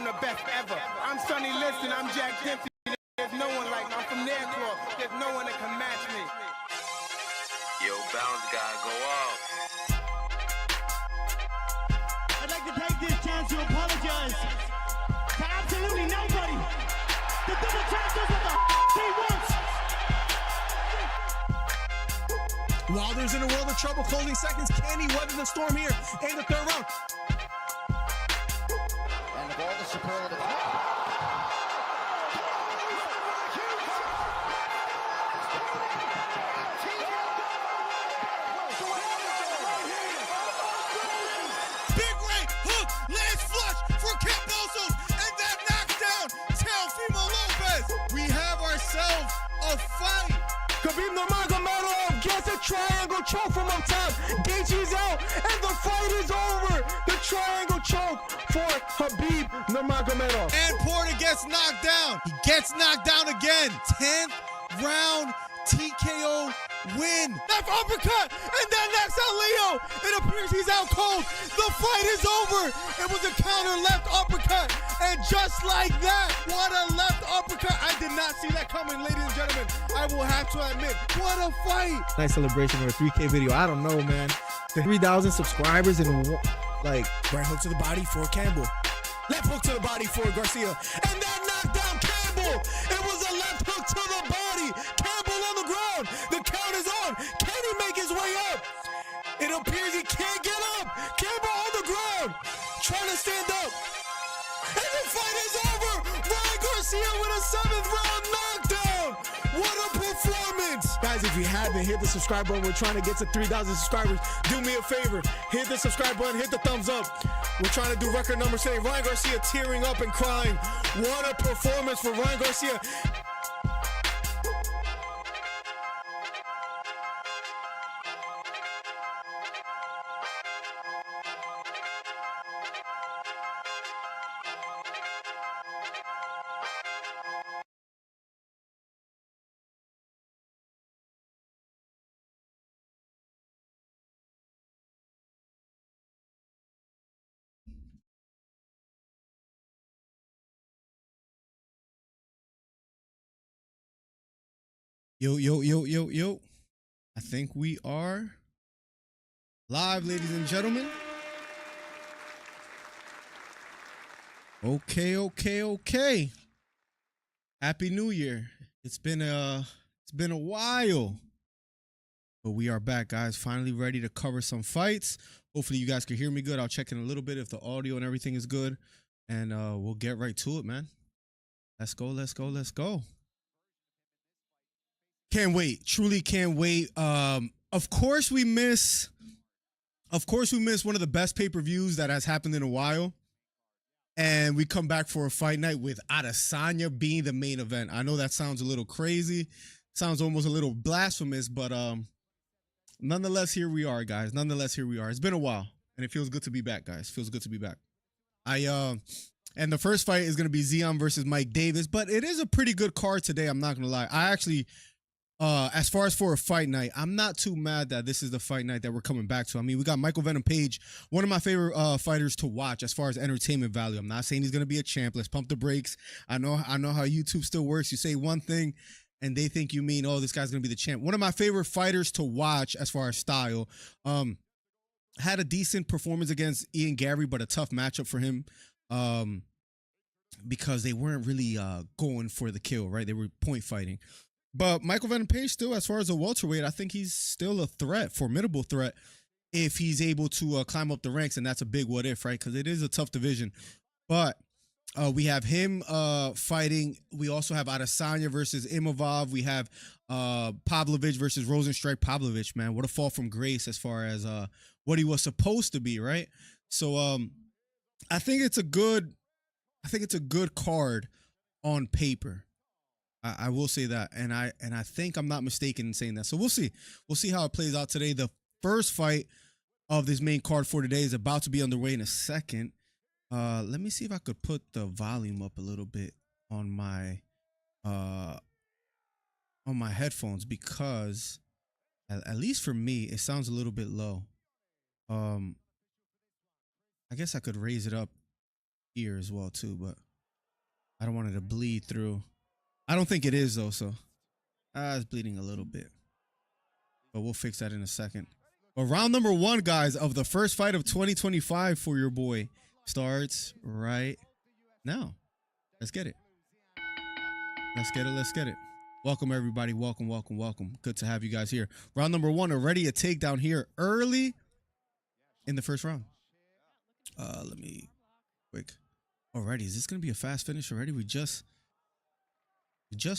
I'm the best ever. I'm Sonny Liston, I'm Jack Dempsey. There's no one like me. I'm from their club. There's no one that can match me. Yo, bounce guy, go off. I'd like to take this chance to apologize to absolutely nobody. The double champ does what the he wants. Wilder's in a world of trouble, closing seconds. Can he weather the storm here in the third round? And of all the superlative. Big right hook, lands flush for Cambosos, and that knocks down Teofimo Lopez. We have ourselves a fight. Khabib Nurmagomedov gets a triangle choke from up top. Gaethje's out, and the fight is over. The triangle choke for Khabib Nurmagomedov. And Porter gets knocked down. He gets knocked down again. 10th round TKO win. Left uppercut, and that knocks out Leo. It appears he's out cold. The fight is over. It was a counter left uppercut, and just like that, what a left uppercut. I did not see that coming, ladies and gentlemen. I will have to admit, what a fight. Nice celebration for a 3K video. I don't know, man. 3,000 subscribers and like Right hook to the body for Campbell. Left hook to the body for Garcia. And that knocked down Campbell. It was a left hook to the body. Campbell on the ground. The count is on. Can he make his way up? It appears he can't get up. Campbell on the ground. Trying to stand up. And the fight is over. Ryan Garcia with a 7th round knockdown. What a performance. Guys, if you haven't, hit the subscribe button. We're trying to get to 3,000 subscribers. Do me a favor. Hit the subscribe button. Hit the thumbs up. We're trying to do record numbers today. Ryan Garcia tearing up and crying. What a performance for Ryan Garcia. Yo. I think we are live, ladies and gentlemen. Okay. Happy New Year. It's been a while. But we are back, guys. Finally ready to cover some fights. Hopefully you guys can hear me good. I'll check in a little bit if the audio and everything is good. And we'll get right to it, man. Let's go. Can't wait. Truly can't wait. Of course we miss one of the best pay-per-views that has happened in a while. And we come back for a fight night with Adesanya being the main event. I know that sounds a little crazy. Sounds almost a little blasphemous, but nonetheless, here we are, guys. It's been a while, and it feels good to be back, guys. Feels good to be back. And the first fight is going to be Ziam versus Mike Davis, but it is a pretty good card today. I'm not going to lie. I actually, as far as for a fight night, I'm not too mad that this is the fight night that we're coming back to. I mean, we got Michael Venom Page, one of my favorite fighters to watch as far as entertainment value. I'm not saying he's going to be a champ. Let's pump the brakes. I know how YouTube still works. You say one thing and they think you mean, oh, this guy's going to be the champ. One of my favorite fighters to watch as far as style. Had a decent performance against Ian Gary, but a tough matchup for him. Because they weren't really going for the kill, right? They were point fighting. But Michael Venom Page still, as far as a welterweight, I think he's still a threat, formidable threat, if he's able to climb up the ranks, and that's a big what if, right? Because it is a tough division. But we have him fighting. We also have Adesanya versus Imavov. We have Pavlovich versus Rozenstruik. Pavlovich, man, what a fall from grace as far as what he was supposed to be, right? So I think it's a good card on paper. I will say that, and I think I'm not mistaken in saying that. So we'll see how it plays out today. The first fight of this main card for today is about to be underway in a second. Let me see if I could put the volume up a little bit on my headphones, because at least for me it sounds a little bit low. I guess I could raise it up here as well too, but I don't want it to bleed through. I don't think it is though, so it's bleeding a little bit, but we'll fix that in a second. But round number 1, guys, of the first fight of 2025 for your boy starts right now. Let's get it. Let's get it. Let's get it. Welcome, everybody. Welcome, welcome, welcome. Good to have you guys here. Round number 1, already a takedown here early in the first round. Let me quick. Already, is this going to be a fast finish already? We just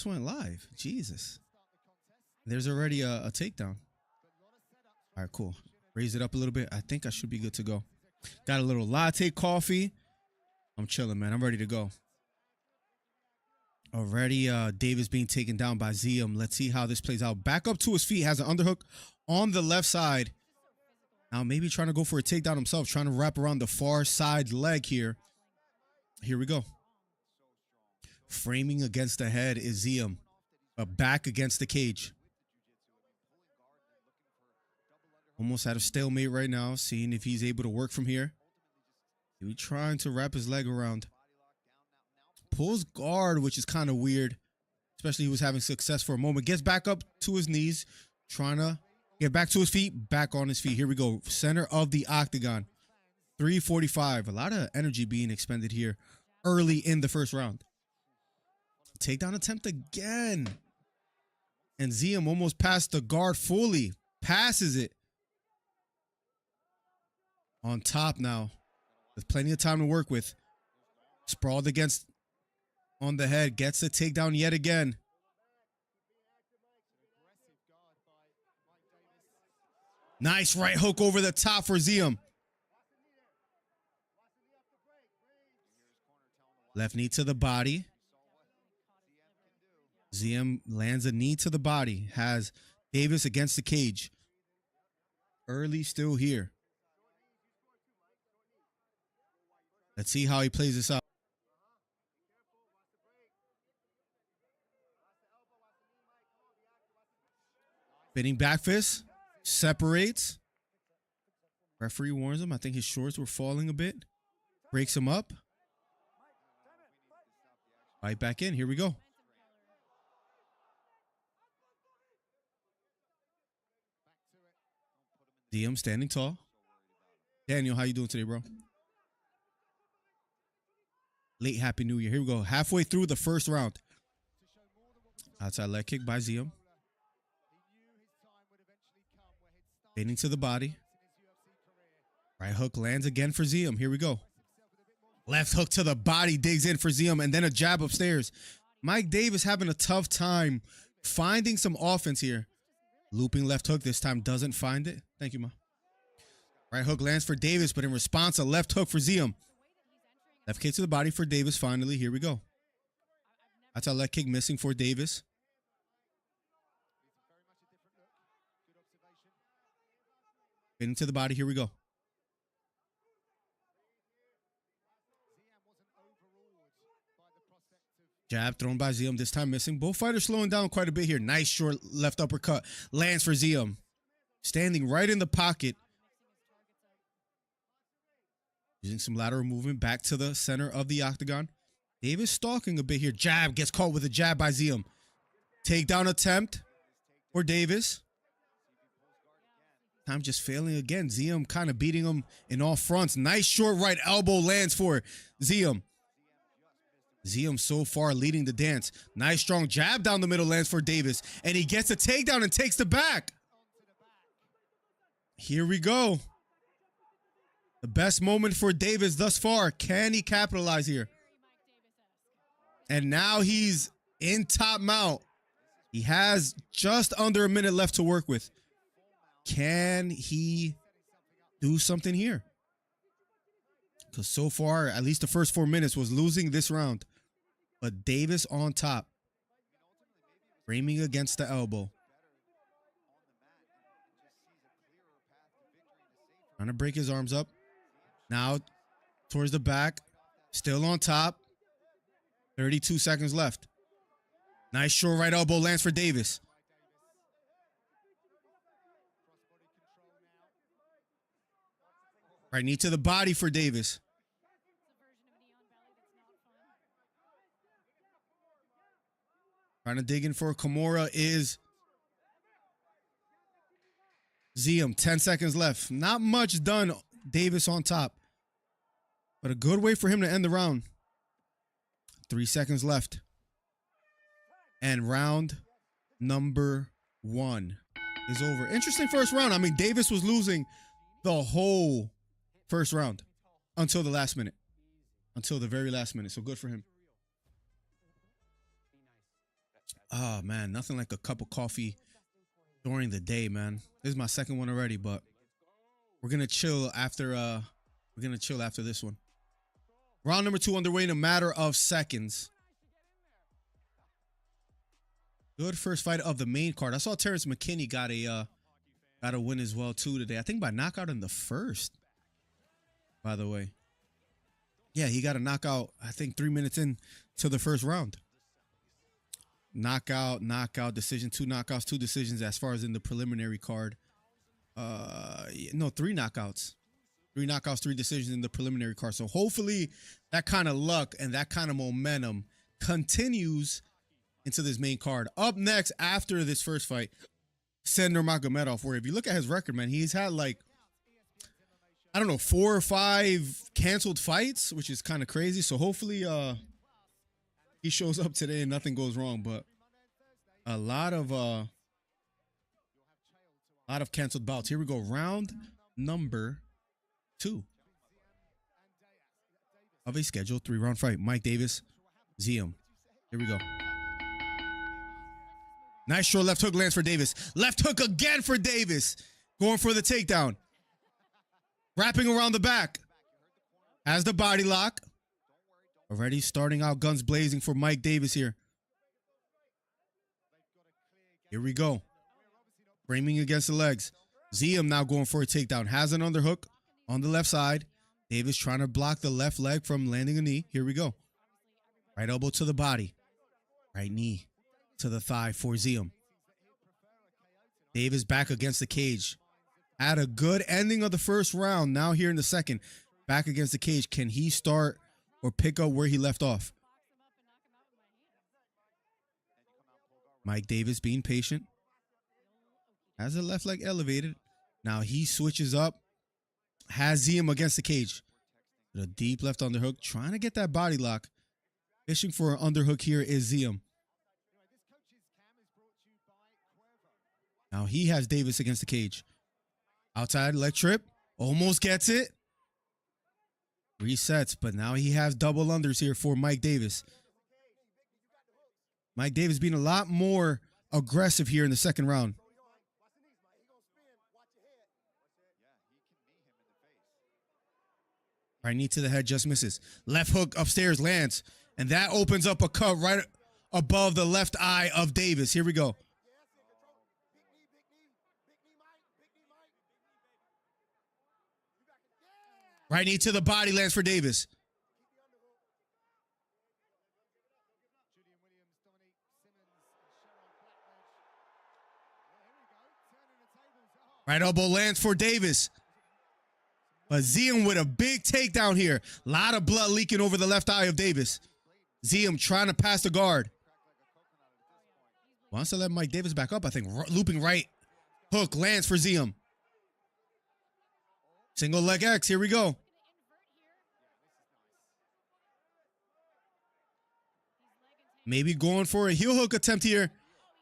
went live. Jesus. There's already a takedown. All right, cool. Raise it up a little bit. I think I should be good to go. Got a little latte coffee. I'm chilling, man. I'm ready to go. Already, Davis being taken down by Ziam. Let's see how this plays out. Back up to his feet. Has an underhook on the left side. Now maybe trying to go for a takedown himself. Trying to wrap around the far side leg here. Here we go. Framing against the head is Ziam. Back against the cage. Almost at a stalemate right now. Seeing if he's able to work from here. He's trying to wrap his leg around. Pulls guard, which is kind of weird. Especially he was having success for a moment. Gets back up to his knees. Trying to get back to his feet. Back on his feet. Here we go. Center of the octagon. 345. A lot of energy being expended here early in the first round. Takedown attempt again. And Ziam almost passed the guard fully. Passes it. On top now. With plenty of time to work with. Sprawled against on the head. Gets the takedown yet again. Nice right hook over the top for Ziam. Left knee to the body. Ziam lands a knee to the body. Has Davis against the cage. Early still here. Let's see how he plays this out. Spinning back fist. Separates. Referee warns him. I think his shorts were falling a bit. Breaks him up. Right back in. Here we go. Ziam standing tall. Daniel, how you doing today, bro? Late Happy New Year. Here we go. Halfway through the first round. Outside leg kick by Ziam. Fading to the body. Right hook lands again for Ziam. Here we go. Left hook to the body. Digs in for Ziam. And then a jab upstairs. Mike Davis having a tough time finding some offense here. Looping left hook. This time doesn't find it. Thank you, Ma. Right hook lands for Davis. But in response, a left hook for Ziam. Left kick to the body for Davis finally. Here we go. That's a left kick missing for Davis. Into the body. Here we go. Jab thrown by Ziam. This time missing. Both fighters slowing down quite a bit here. Nice short left uppercut. Lands for Ziam. Standing right in the pocket. Using some lateral movement back to the center of the octagon. Davis stalking a bit here. Jab gets caught with a jab by Ziam. Takedown attempt for Davis. Time just failing again. Ziam kind of beating him in all fronts. Nice short right elbow lands for Ziam. Ziam so far leading the dance. Nice strong jab down the middle lands for Davis. And he gets a takedown and takes the back. Here we go. The best moment for Davis thus far. Can he capitalize here? And now he's in top mount. He has just under a minute left to work with. Can he do something here? Because so far, at least the first 4 minutes was losing this round. But Davis on top. Framing against the elbow. Trying to break his arms up. Now towards the back. Still on top. 32 seconds left. Nice short right elbow lands for Davis. Right knee to the body for Davis. Trying to dig in for a Kimura is Ziam. 10 seconds left. Not much done. Davis on top. But a good way for him to end the round. 3 seconds left. And round number 1 is over. Interesting first round. I mean, Davis was losing the whole first round until the last minute. Until the very last minute. So good for him. Oh, man. Nothing like a cup of coffee during the day, man. This is my second one already, but we're going to chill after this one. Round number 2 underway in a matter of seconds. Good first fight of the main card. I saw Terrence McKinney got a win as well too today. I think by knockout in the first. By the way, yeah, he got a knockout. I think 3 minutes in to the first round. Knockout, decision, 2 knockouts, 2 decisions as far as in the preliminary card. No, 3 knockouts. 3 knockouts, 3 decisions in the preliminary card. So hopefully that kind of luck and that kind of momentum continues into this main card. Up next after this first fight, Nurmagomedov, where if you look at his record, man, he's had like, I don't know, 4 or 5 canceled fights, which is kind of crazy. So hopefully he shows up today and nothing goes wrong. But a lot of canceled bouts. Here we go. Round number 2 of a scheduled 3-round fight. Mike Davis, Ziam. Here we go. Nice short left hook lands for Davis. Left hook again for Davis. Going for the takedown. Wrapping around the back. Has the body lock. Already starting out guns blazing for Mike Davis here. Here we go. Framing against the legs. Ziam now going for a takedown. Has an underhook on the left side. Davis trying to block the left leg from landing a knee. Here we go. Right elbow to the body. Right knee to the thigh for Ziam. Davis back against the cage. Had a good ending of the first round. Now here in the second. Back against the cage. Can he start or pick up where he left off? Mike Davis being patient. Has the left leg elevated. Now he switches up. Has Ziam against the cage. With a deep left underhook. Trying to get that body lock. Fishing for an underhook here is Ziam. Now he has Davis against the cage. Outside leg trip. Almost gets it. Resets, but now he has double unders here for Mike Davis. Mike Davis being a lot more aggressive here in the second round. Right knee to the head, just misses. Left hook upstairs lands, and that opens up a cut right above the left eye of Davis. Here we go. Right knee to the body lands for Davis. Right elbow lands for Davis. But Ziam with a big takedown here. A lot of blood leaking over the left eye of Davis. Ziam trying to pass the guard. Wants to let Mike Davis back up, I think. Looping right hook lands for Ziam. Single leg X, here we go. Maybe going for a heel hook attempt here.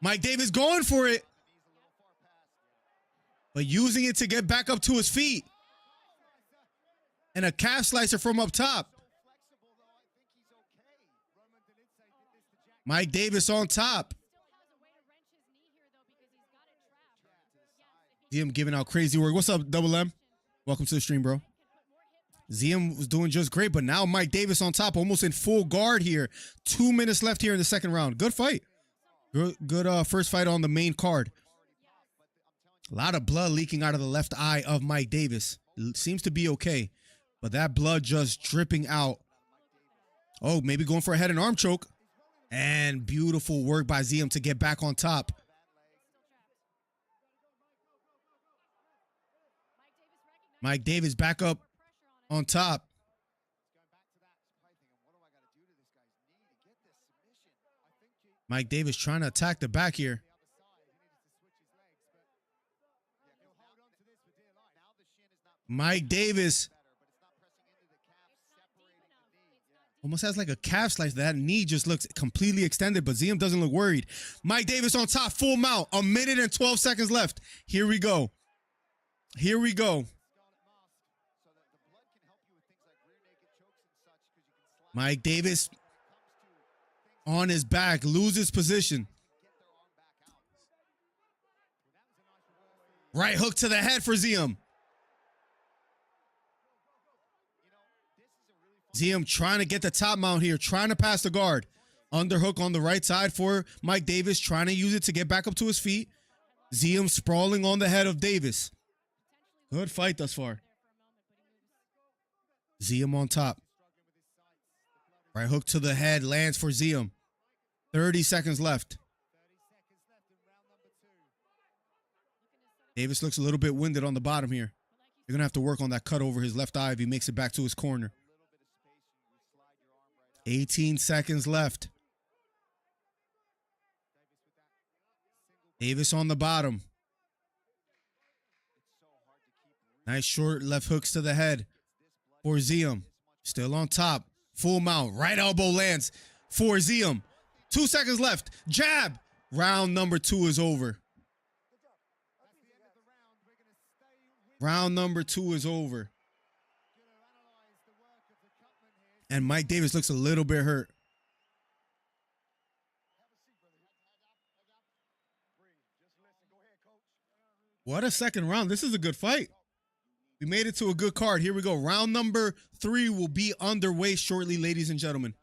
Mike Davis going for it. But using it to get back up to his feet. And a calf slicer from up top. Mike Davis on top. Ziam giving out crazy work. What's up, Double M? Welcome to the stream, bro. Ziam was doing just great, but now Mike Davis on top, almost in full guard here. 2 minutes left here in the second round. Good fight. Good first fight on the main card. A lot of blood leaking out of the left eye of Mike Davis. Seems to be okay, but that blood just dripping out. Oh, maybe going for a head and arm choke. And beautiful work by Ziam to get back on top. Mike Davis back up on top. Mike Davis trying to attack the back here. Mike Davis almost has like a calf slice. That knee just looks completely extended, but Ziam doesn't look worried. Mike Davis on top, full mount. 1 minute and 12 seconds left. Here we go. Here we go. Mike Davis on his back, loses position. Right hook to the head for Ziam. Ziam trying to get the top mount here, trying to pass the guard. Underhook on the right side for Mike Davis, trying to use it to get back up to his feet. Ziam sprawling on the head of Davis. Good fight thus far. Ziam on top. Right hook to the head, lands for Ziam. 30 seconds left. Davis looks a little bit winded on the bottom here. You're going to have to work on that cut over his left eye if he makes it back to his corner. 18 seconds left. Davis on the bottom. Nice short left hooks to the head for Ziam. Still on top. Full mount. Right elbow lands for Ziam. 2 seconds left. Jab. Round number 2 is over. Round number 2 is over. And Mike Davis looks a little bit hurt. What a second round. This is a good fight. We made it to a good card. Here we go. Round number 3 will be underway shortly, ladies and gentlemen.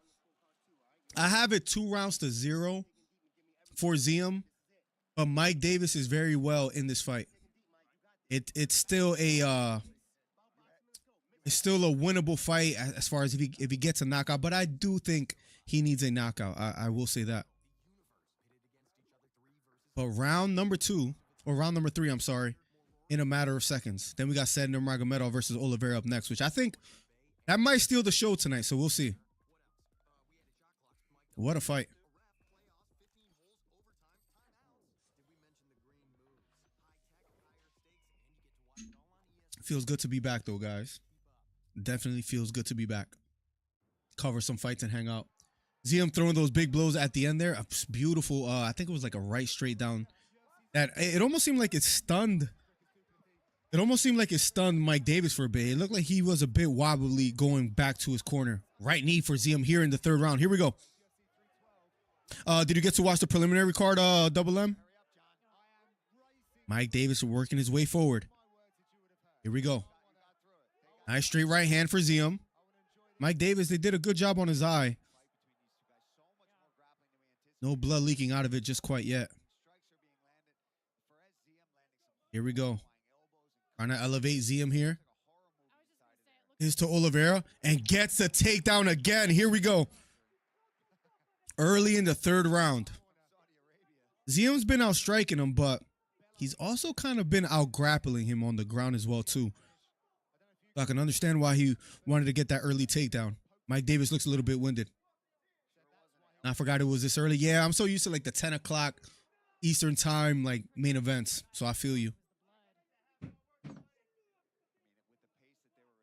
I have it 2-0 for Ziam, but Mike Davis is very well in this fight. It's still a winnable fight as far as if he gets a knockout, but I do think he needs a knockout. I will say that. But round number 3, I'm sorry, in a matter of seconds. Then we got Nurmagomedov versus Oliveira up next, which I think that might steal the show tonight, so we'll see. What a fight. Feels good to be back, though, guys. Definitely feels good to be back. Cover some fights and hang out. Ziam throwing those big blows at the end there. Beautiful. I think it was like a right straight down. That it almost seemed like it stunned. It almost seemed like it stunned Mike Davis for a bit. It looked like he was a bit wobbly going back to his corner. Right knee for Ziam here in the 3rd round. Here we go. Did you get to watch the preliminary card, Double M? Mike Davis working his way forward. Here we go. Nice straight right hand for Ziam. Mike Davis, they did a good job on his eye. No blood leaking out of it just quite yet. Here we go. Trying to elevate Ziam here. Here's to Oliveira and gets the takedown again. Here we go. Early in the 3rd round. Ziam's been out striking him, but he's also kind of been out grappling him on the ground as well, too. So I can understand why he wanted to get that early takedown. Mike Davis looks a little bit winded. I forgot it was this early. Yeah, I'm so used to like the 10 o'clock Eastern time, like main events. So I feel you.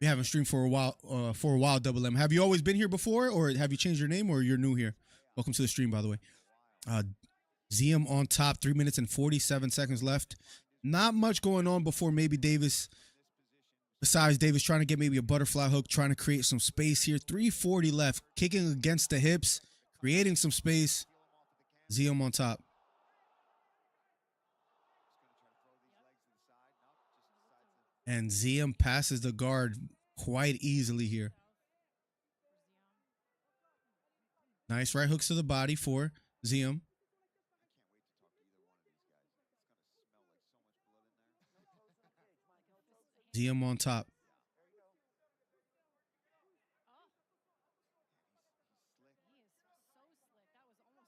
We haven't streamed for a while, Double M. Have you always been here before, or have you changed your name, or you're new here? Welcome to the stream, by the way. Ziam on top, 3 minutes and 47 seconds left. Not much going on before maybe Davis. Besides Davis trying to get maybe a butterfly hook, trying to create some space here. 3:40 left, kicking against the hips, creating some space. Ziam on top. And Ziam passes the guard quite easily here. Nice right hooks to the body for Ziam. Ziam on top.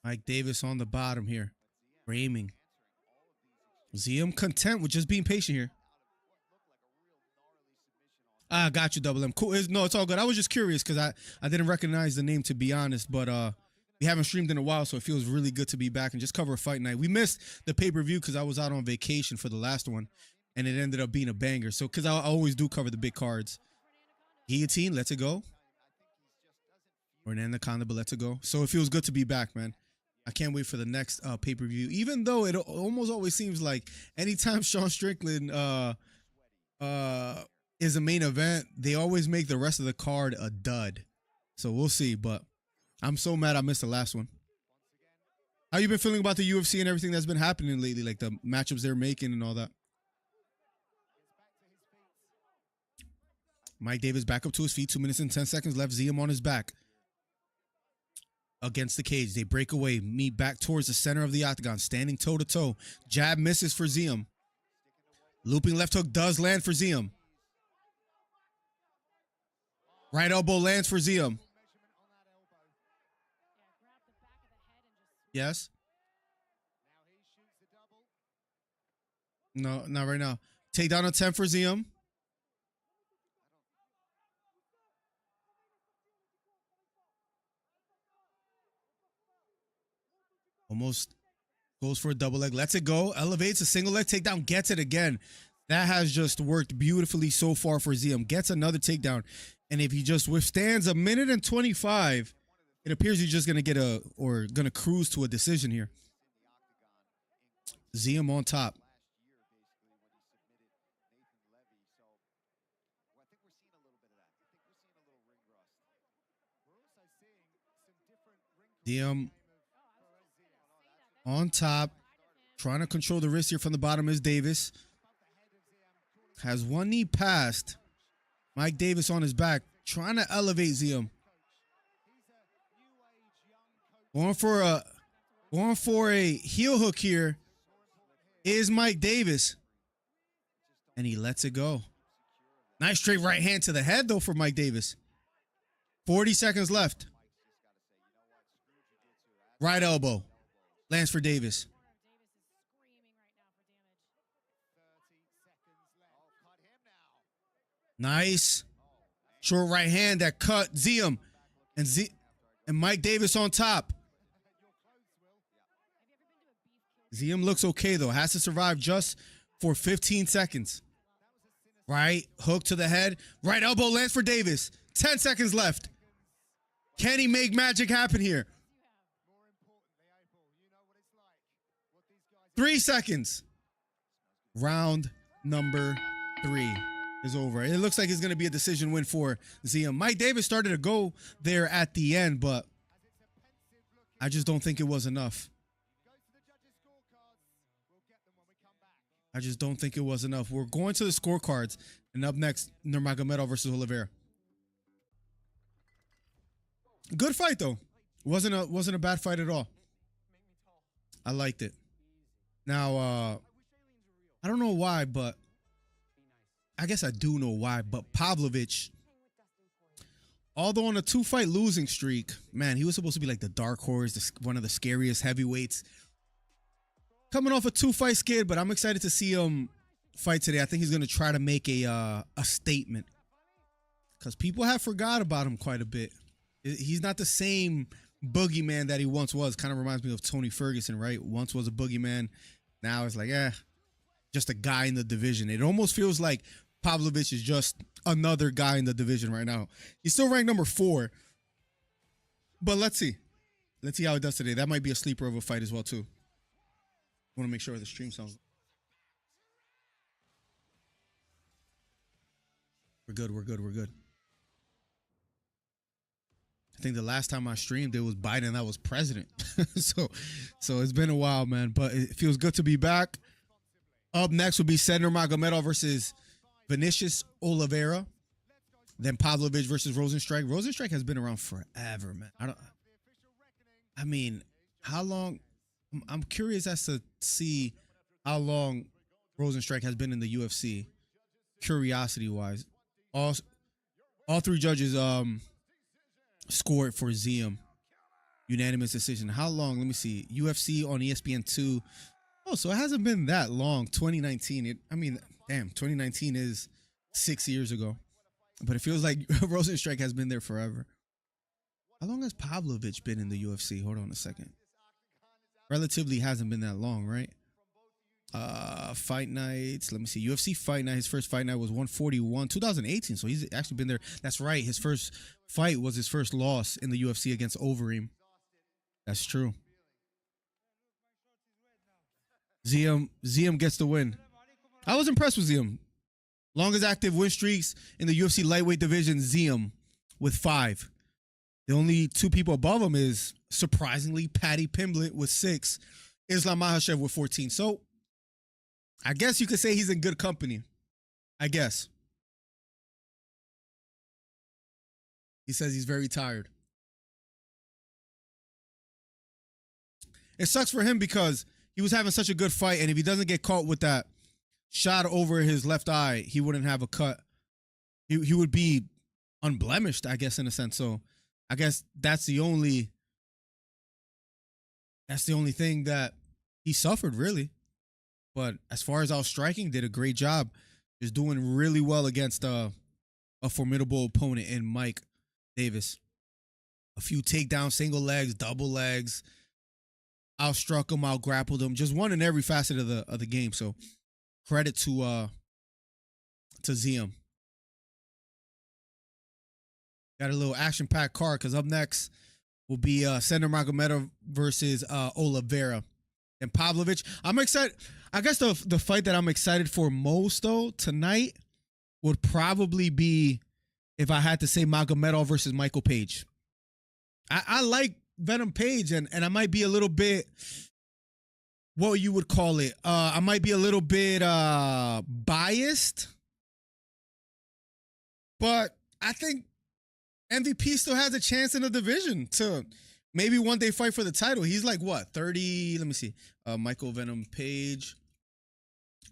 Mike Davis on the bottom here. Framing. Ziam content with just being patient here. I got you, Double M. Cool. No, it's all good. I was just curious because I didn't recognize the name, to be honest. But We haven't streamed in a while, so it feels really good to be back and just cover a fight night. We missed the pay-per-view because I was out on vacation for the last one, and it ended up being a banger. So, because I always do cover the big cards. Guillotine, let's it go. Or an anaconda, but let's it go. So it feels good to be back, man. I can't wait for the next pay-per-view, even though it almost always seems like anytime Sean Strickland is a main event, they always make the rest of the card a dud. So we'll see, but I'm so mad I missed the last one. How you been feeling about the UFC and everything that's been happening lately, like the matchups they're making and all that? Mike Davis back up to his feet, 2 minutes and 10 seconds left. Ziam on his back against the cage. They break away, meet back towards the center of the octagon, standing toe-to-toe. Jab misses for Ziam. Looping left hook does land for Ziam. Right elbow lands for Ziam. Yes. No, not right now. Takedown attempt for Ziam. Almost goes for a double leg. Lets it go. Elevates a single leg takedown. Gets it again. That has just worked beautifully so far for Ziam. Gets another takedown. And if he just withstands a minute and 25, it appears he's just going to get going to cruise to a decision here. Ziam on top. Ziam on top, trying to control the wrist here from the bottom is Davis. Has one knee passed. Mike Davis on his back, trying to elevate Ziam. Going for a heel hook here is Mike Davis. And he lets it go. Nice straight right hand to the head, though, for Mike Davis. 40 seconds left. Right elbow. Lands for Davis. Nice. Short right hand that cut Ziam. And Mike Davis on top. Ziam looks okay, though. Has to survive just for 15 seconds. Right hook to the head. Right elbow lands for Davis. 10 seconds left. Can he make magic happen here? 3 seconds. Round number 3 is over. It looks like it's going to be a decision win for Ziam. Mike Davis started to go there at the end, but I just don't think it was enough. I just don't think it was enough. We're going to the scorecards, and up next, Nurmagomedov versus Oliveira. Good fight, though. Wasn't a bad fight at all. I liked it. Now, I don't know why, but I guess I do know why, but Pavlovich, although on a 2-fight losing streak, man, he was supposed to be like the dark horse, one of the scariest heavyweights. Coming off a 2-fight skid, but I'm excited to see him fight today. I think he's going to try to make a statement because people have forgot about him quite a bit. He's not the same boogeyman that he once was. Kind of reminds me of Tony Ferguson, right? Once was a boogeyman. Now it's like, just a guy in the division. It almost feels like Pavlovich is just another guy in the division right now. He's still ranked number 4. But let's see. Let's see how it does today. That might be a sleeper of a fight as well, too. I want to make sure the stream sounds. We're good. I think the last time I streamed, it was Biden that was president. so it's been a while, man. But it feels good to be back. Up next will be Nurmagomedov versus Vinicius Oliveira. Then Pavlovich versus Rozenstruik. Rozenstruik has been around forever, man. I mean, how long? I'm curious as to see how long Rozenstruik has been in the UFC. Curiosity-wise, all 3 judges scored for Ziam. Unanimous decision. How long? Let me see. UFC on ESPN2. Oh, so it hasn't been that long. 2019. Damn, 2019 is 6 years ago. But it feels like Rozenstruik has been there forever. How long has Pavlovich been in the UFC? Hold on a second. Relatively hasn't been that long, right? Fight nights. Let me see. UFC fight night. His first fight night was 141, 2018. So he's actually been there. That's right. His first fight was his first loss in the UFC against Overeem. That's true. Ziam gets the win. I was impressed with Ziam. Longest active win streaks in the UFC lightweight division, Ziam, with 5. The only 2 people above him is, surprisingly, Paddy Pimblett with 6, Islam Makhachev with 14. So, I guess you could say he's in good company. I guess. He says he's very tired. It sucks for him because he was having such a good fight, and if he doesn't get caught with that shot over his left eye, he wouldn't have a cut. He would be unblemished, I guess, in a sense. So I guess that's the only thing that he suffered, really. But as far as out striking, did a great job. Is doing really well against a formidable opponent in Mike Davis. A few takedowns, single legs, double legs. Outstruck him, out grappled him. Just won in every facet of the game. So credit to Ziam. Got a little action-packed card because up next will be Nurmagomedov versus Oliveira. And Pavlovich. I'm excited. I guess the fight that I'm excited for most, though, tonight would probably be, if I had to say, Magomedov versus Michael Page. I like Venom Page, and I might be a little bit, what you would call it, I might be a little bit biased, but I think MVP still has a chance in the division to maybe one day fight for the title. He's like, what, 30? Let me see. Michael Venom Page.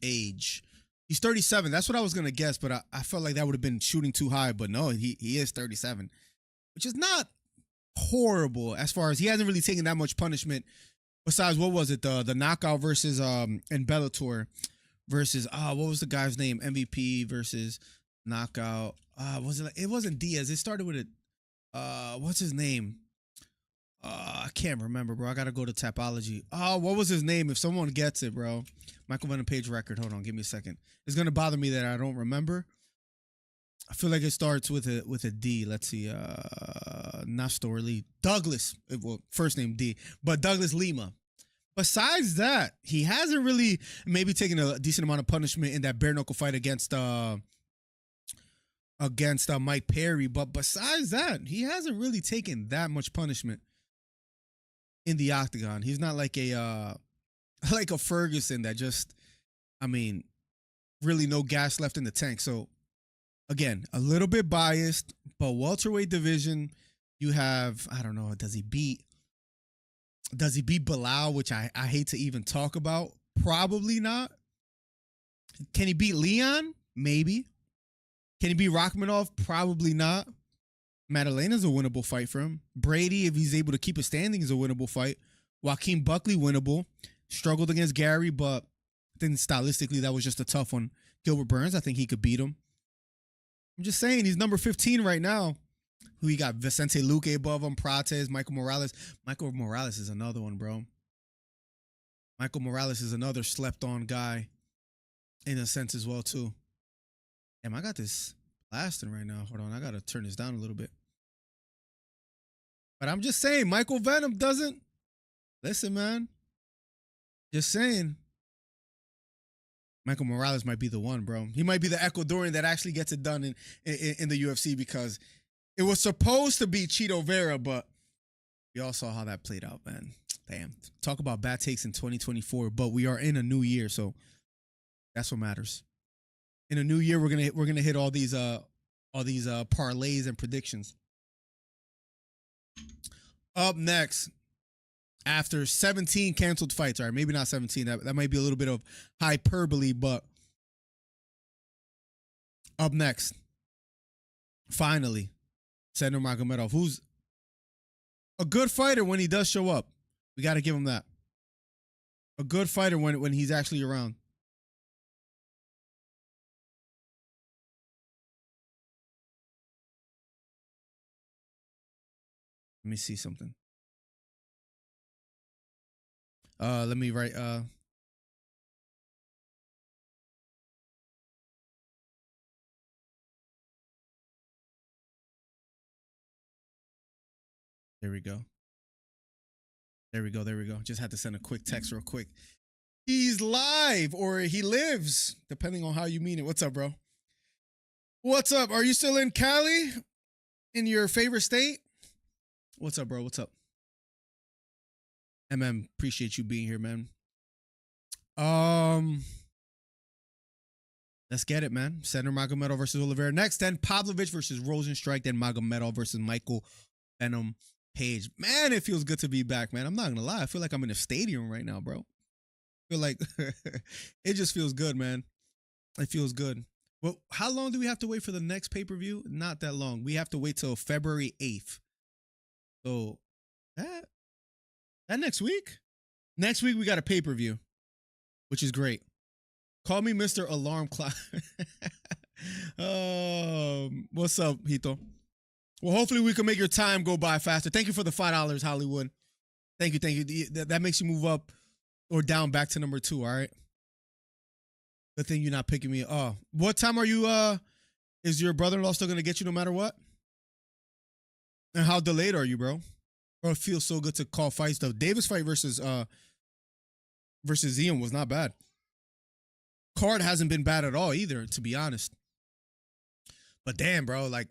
Age. He's 37. That's what I was going to guess, but I felt like that would have been shooting too high. But no, he is 37, which is not horrible as far as he hasn't really taken that much punishment. Besides, what was it? The knockout versus in Bellator versus what was the guy's name? MVP versus knockout. Was it? It wasn't Diaz. It started with a what's his name? I can't remember, bro. I gotta go to Tapology. Oh, what was his name? If someone gets it, bro. Michael Venom Page record. Hold on, give me a second. It's gonna bother me that I don't remember. I feel like it starts with a D. Let's see. Not Storley. Douglas. Well, first name D, but Douglas Lima. Besides that, he hasn't really maybe taken a decent amount of punishment in that bare knuckle fight against Mike Perry. But besides that, he hasn't really taken that much punishment in the octagon. He's not like a Ferguson that just, I mean, really no gas left in the tank. So again, a little bit biased, but welterweight division, you have, I don't know, does he beat Bilal, which I hate to even talk about? Probably not. Can he beat Leon? Maybe. Can he beat Rachmanov? Probably not. Madalena's a winnable fight for him. Brady, if he's able to keep a standing, is a winnable fight. Joaquin Buckley, winnable. Struggled against Gary, but I think stylistically that was just a tough one. Gilbert Burns, I think he could beat him. I'm just saying, he's number 15 right now. Who you got? Vicente Luque above him, Prates, Michael Morales. Michael Morales is another one, bro. Michael Morales is another slept-on guy in a sense as well, too. Damn, I got this blasting right now. Hold on, I got to turn this down a little bit. But I'm just saying, Michael Venom doesn't... Listen, man. Just saying. Michael Morales might be the one, bro. He might be the Ecuadorian that actually gets it done in the UFC, because it was supposed to be Chito Vera, but we all saw how that played out, man. Damn. Talk about bad takes in 2024, but we are in a new year, so that's what matters. In a new year, we're gonna hit all these parlays and predictions. Up next, after 17 canceled fights, all right, maybe not 17. That might be a little bit of hyperbole, but up next, finally, Nurmagomedov, who's a good fighter when he does show up. We got to give him that. A good fighter when he's actually around. Let me see something. Let me write. There we go. There we go. There we go. Just had to send a quick text real quick. He's live or he lives, depending on how you mean it. What's up, bro? What's up? Are you still in Cali? In your favorite state? What's up, bro? What's up? Appreciate you being here, man. Let's get it, man. Nurmagomedov versus Oliveira next. Then Pavlovich versus Rozenstruik. Then Magomedov versus Michael Venom Page. Man, it feels good to be back, man. I'm not gonna lie. I feel like I'm in a stadium right now, bro. I feel like it just feels good, man. It feels good. Well, how long do we have to wait for the next pay-per-view? Not that long. We have to wait till February 8th. So that next week? Next week we got a pay-per-view, which is great. Call me Mr. Alarm Clock. What's up, Hito? Well, hopefully we can make your time go by faster. Thank you for the $5, Hollywood. Thank you, thank you. That makes you move up or down back to number 2, all right? Good thing you're not picking me. Oh, what time are you, is your brother-in-law still going to get you no matter what? And how delayed are you, bro? Bro, it feels so good to call fights. The Davis fight versus Ziam was not bad. Card hasn't been bad at all either, to be honest. But damn, bro, like,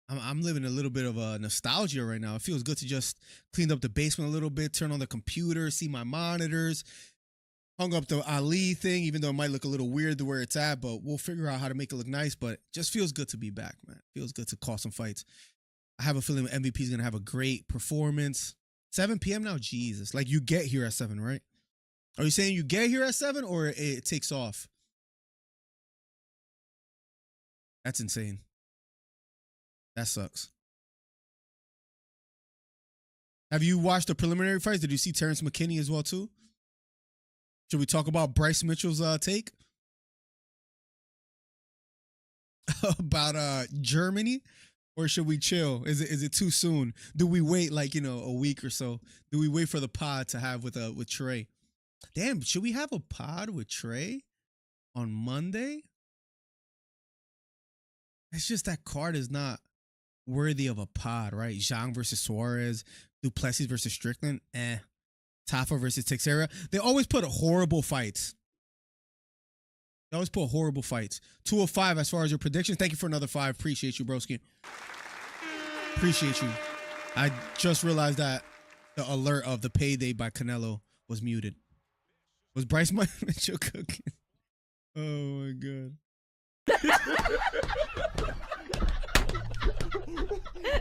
I'm living a little bit of a nostalgia right now. It feels good to just clean up the basement a little bit, turn on the computer, see my monitors, hung up the Ali thing, even though it might look a little weird to where it's at, but we'll figure out how to make it look nice. But it just feels good to be back, man. It feels good to call some fights. I have a feeling MVP is going to have a great performance. 7 p.m. now? Jesus. Like, you get here at 7, right? Are you saying you get here at 7 or it takes off? That's insane. That sucks. Have you watched the preliminary fights? Did you see Terrence McKinney as well, too? Should we talk about Bryce Mitchell's take? About Germany? Or should we chill? Is it too soon? Do we wait like, a week or so? Do we wait for the pod to have with Trey? Damn, should we have a pod with Trey on Monday? It's just that card is not worthy of a pod, right? Zhang versus Suarez, Duplessis versus Strickland, Tafa versus Teixeira. They always put horrible fights. They always put horrible fights. 205 as far as your predictions. Thank you for another 5. Appreciate you, broski. Appreciate you. I just realized that the alert of the payday by Canelo was muted. Was Bryce Mitchell cooking? Oh my God.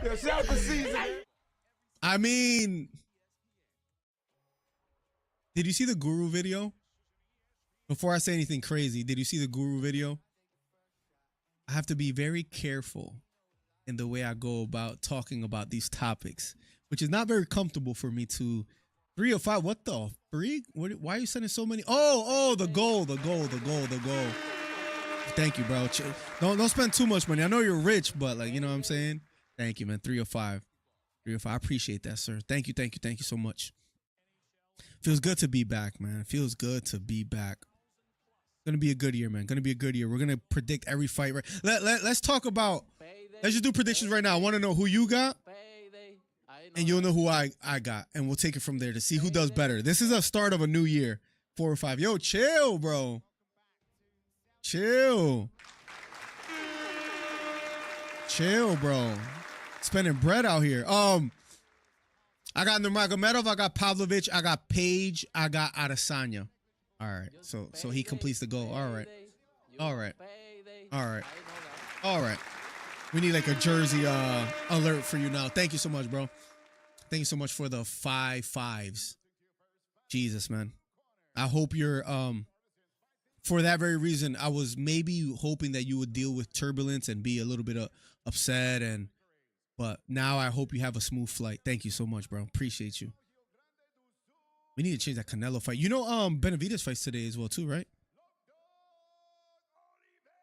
It's out the season. I mean, did you see the Guru video? Before I say anything crazy, did you see the Guru video? I have to be very careful in the way I go about talking about these topics, which is not very comfortable for me to. 305, what the freak? Why are you sending so many? Oh, the goal. Thank you, bro. Don't spend too much money. I know you're rich, but like, you know what I'm saying? Thank you, man. 305. I appreciate that, sir. Thank you so much. Feels good to be back, man. Feels good to be back. Gonna be a good year, man. Gonna be a good year. We're gonna predict every fight. Right? Let's talk about. Let's just do predictions right now. I want to know who you got, and you'll know who I got, and we'll take it from there to see who does better. This is a start of a new year. 4 or 5. Yo, chill, bro. Chill, bro. Spending bread out here. I got Nurmagomedov, I got Pavlovich, I got Page, I got Adesanya. All right, so he completes the goal. All right. We need like a jersey alert for you now. Thank you so much, bro. Thank you so much for the 5 5s. Jesus, man. I hope you're for that very reason. I was maybe hoping that you would deal with turbulence and be a little bit upset, but now I hope you have a smooth flight. Thank you so much, bro. Appreciate you. We need to change that Canelo fight. You know, Benavidez fights today as well too, right?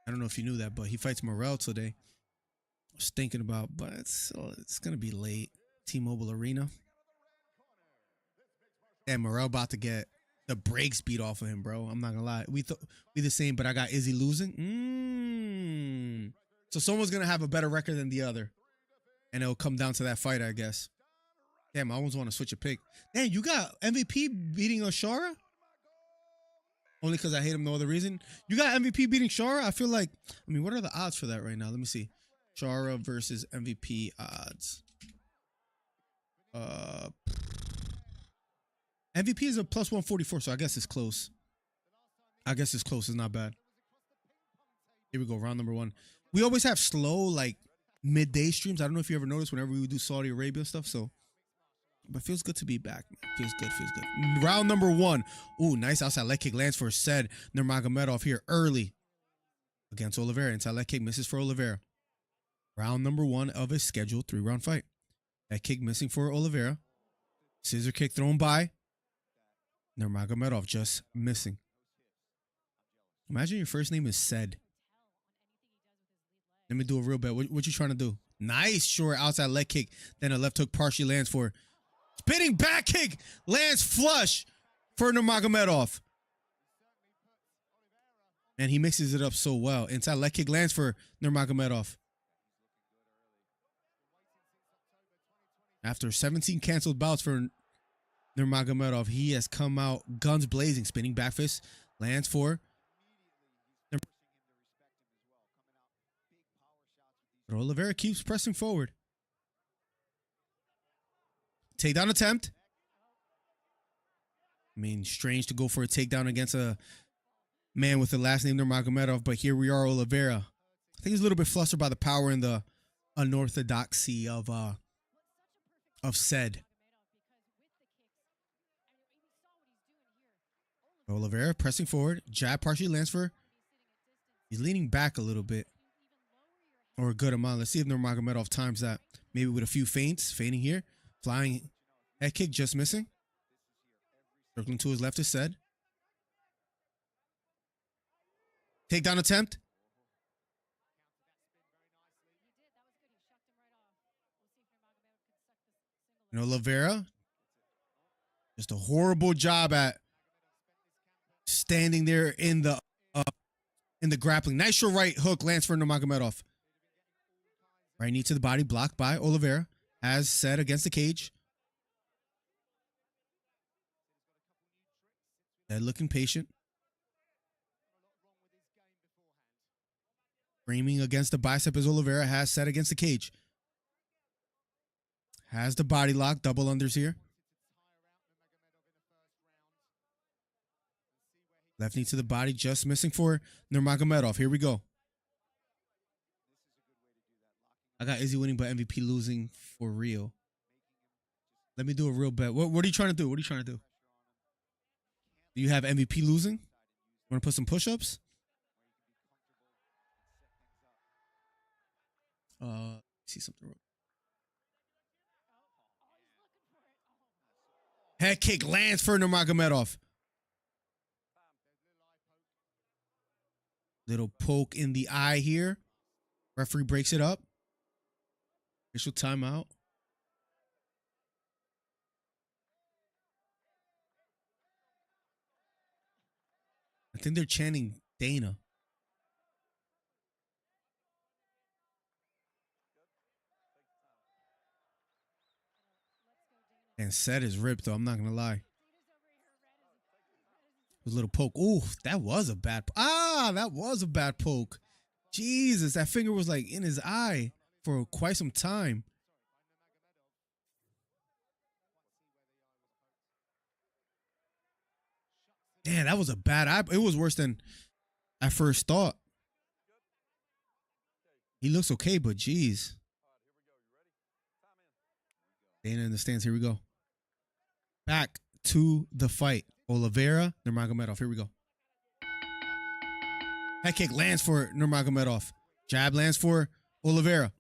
I don't know if you knew that, but he fights Morrell today. I was thinking about, but it's gonna be late. T-Mobile Arena. Damn, Morrell about to get the brakes beat off of him, bro. I'm not gonna lie. We the same, but I got Izzy losing. So someone's gonna have a better record than the other, and it'll come down to that fight, I guess. Damn, I almost want to switch a pick. Damn, you got MVP beating Shara? Only because I hate him, no other reason. You got MVP beating Shara? I feel like, I mean, what are the odds for that right now? Let me see. Shara versus MVP odds. MVP is a plus 144, so I guess it's close. It's not bad. Here we go, round number 1. We always have slow, like, midday streams. I don't know if you ever noticed whenever we do Saudi Arabia stuff, so. But feels good to be back, man. Feels good. Round number 1. Ooh, nice outside leg kick lands for said Nurmagomedov here early against Oliveira. Inside leg kick misses for Oliveira. Round number 1 of a scheduled 3-round fight. That kick missing for Oliveira. Scissor kick thrown by Nurmagomedov, just missing. Imagine your first name is said. Let me do a real bet. What you trying to do? Nice short outside leg kick. Then a left hook partially lands for spinning back kick. Lands flush for Nurmagomedov. And he mixes it up so well. Inside leg kick lands for Nurmagomedov. After 17 canceled bouts for Nurmagomedov, he has come out guns blazing. Spinning back fist lands for. But Oliveira keeps pressing forward. Takedown attempt. I mean, strange to go for a takedown against a man with the last name Nurmagomedov, but here we are, Oliveira. I think he's a little bit flustered by the power and the unorthodoxy of said. Oliveira pressing forward. Jab partially lands for. He's leaning back a little bit. Or a good amount. Let's see if Nurmagomedov times that. Maybe with a few feints. Feinting here. Flying head kick just missing. Circling to his left is said. Takedown attempt. And Oliveira. Just a horrible job at standing there in the grappling. Nice short right hook lands for Nurmagomedov. Right knee to the body, blocked by Oliveira. As said against the cage. Dead looking patient. Framing against the bicep as Oliveira has set against the cage. Has the body lock, double unders here. Left knee to the body, just missing for Nurmagomedov. Here we go. I got Izzy winning, but MVP losing for real. Let me do a real bet. What are you trying to do? Do you have MVP losing? Want to put some push-ups? See something. Head kick lands for Nurmagomedov. Little poke in the eye here. Referee breaks it up. Official timeout. I think they're chanting Dana. And set is ripped, though. I'm not going to lie. A little poke. Ooh, that was a bad. That was a bad poke. Jesus, that finger was like in his eye for quite some time. Damn, that was a bad eye. It was worse than I first thought. He looks okay, but geez. Dana in the stands. Here we go. Back to the fight. Oliveira, Nurmagomedov. Here we go. Head kick lands for Nurmagomedov. Jab lands for Oliveira.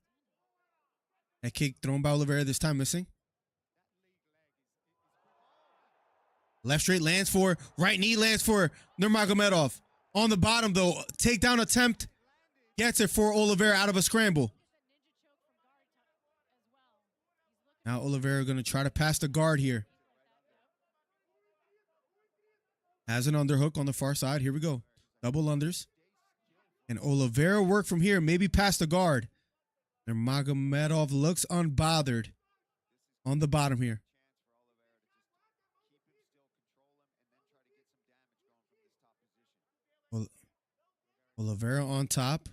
Head kick thrown by Oliveira, this time missing. Left straight lands for, right knee lands for Nurmagomedov. On the bottom, though, takedown attempt. Gets it for Oliveira out of a scramble. Now Oliveira going to try to pass the guard here. Has an underhook on the far side. Here we go. Double unders. And Oliveira work from here, maybe past the guard. Nurmagomedov looks unbothered on the bottom here. Oliveira on top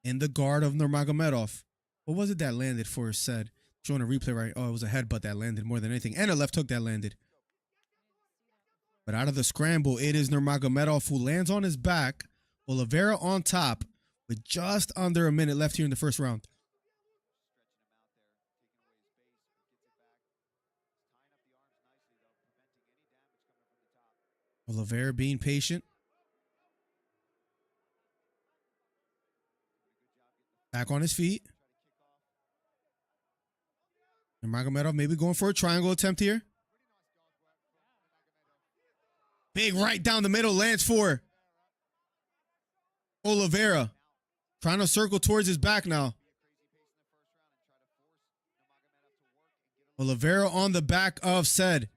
in the guard of Nurmagomedov. What was it that landed for said? Showing a replay right. Oh, it was a headbutt that landed more than anything. And a left hook that landed. But out of the scramble, it is Nurmagomedov who lands on his back. Oliveira on top with just under a minute left here in the first round. Oliveira being patient. Back on his feet. Nurmagomedov maybe going for a triangle attempt here. Big right down the middle lands for Oliveira. Trying to circle towards his back now. Oliveira on the back of said.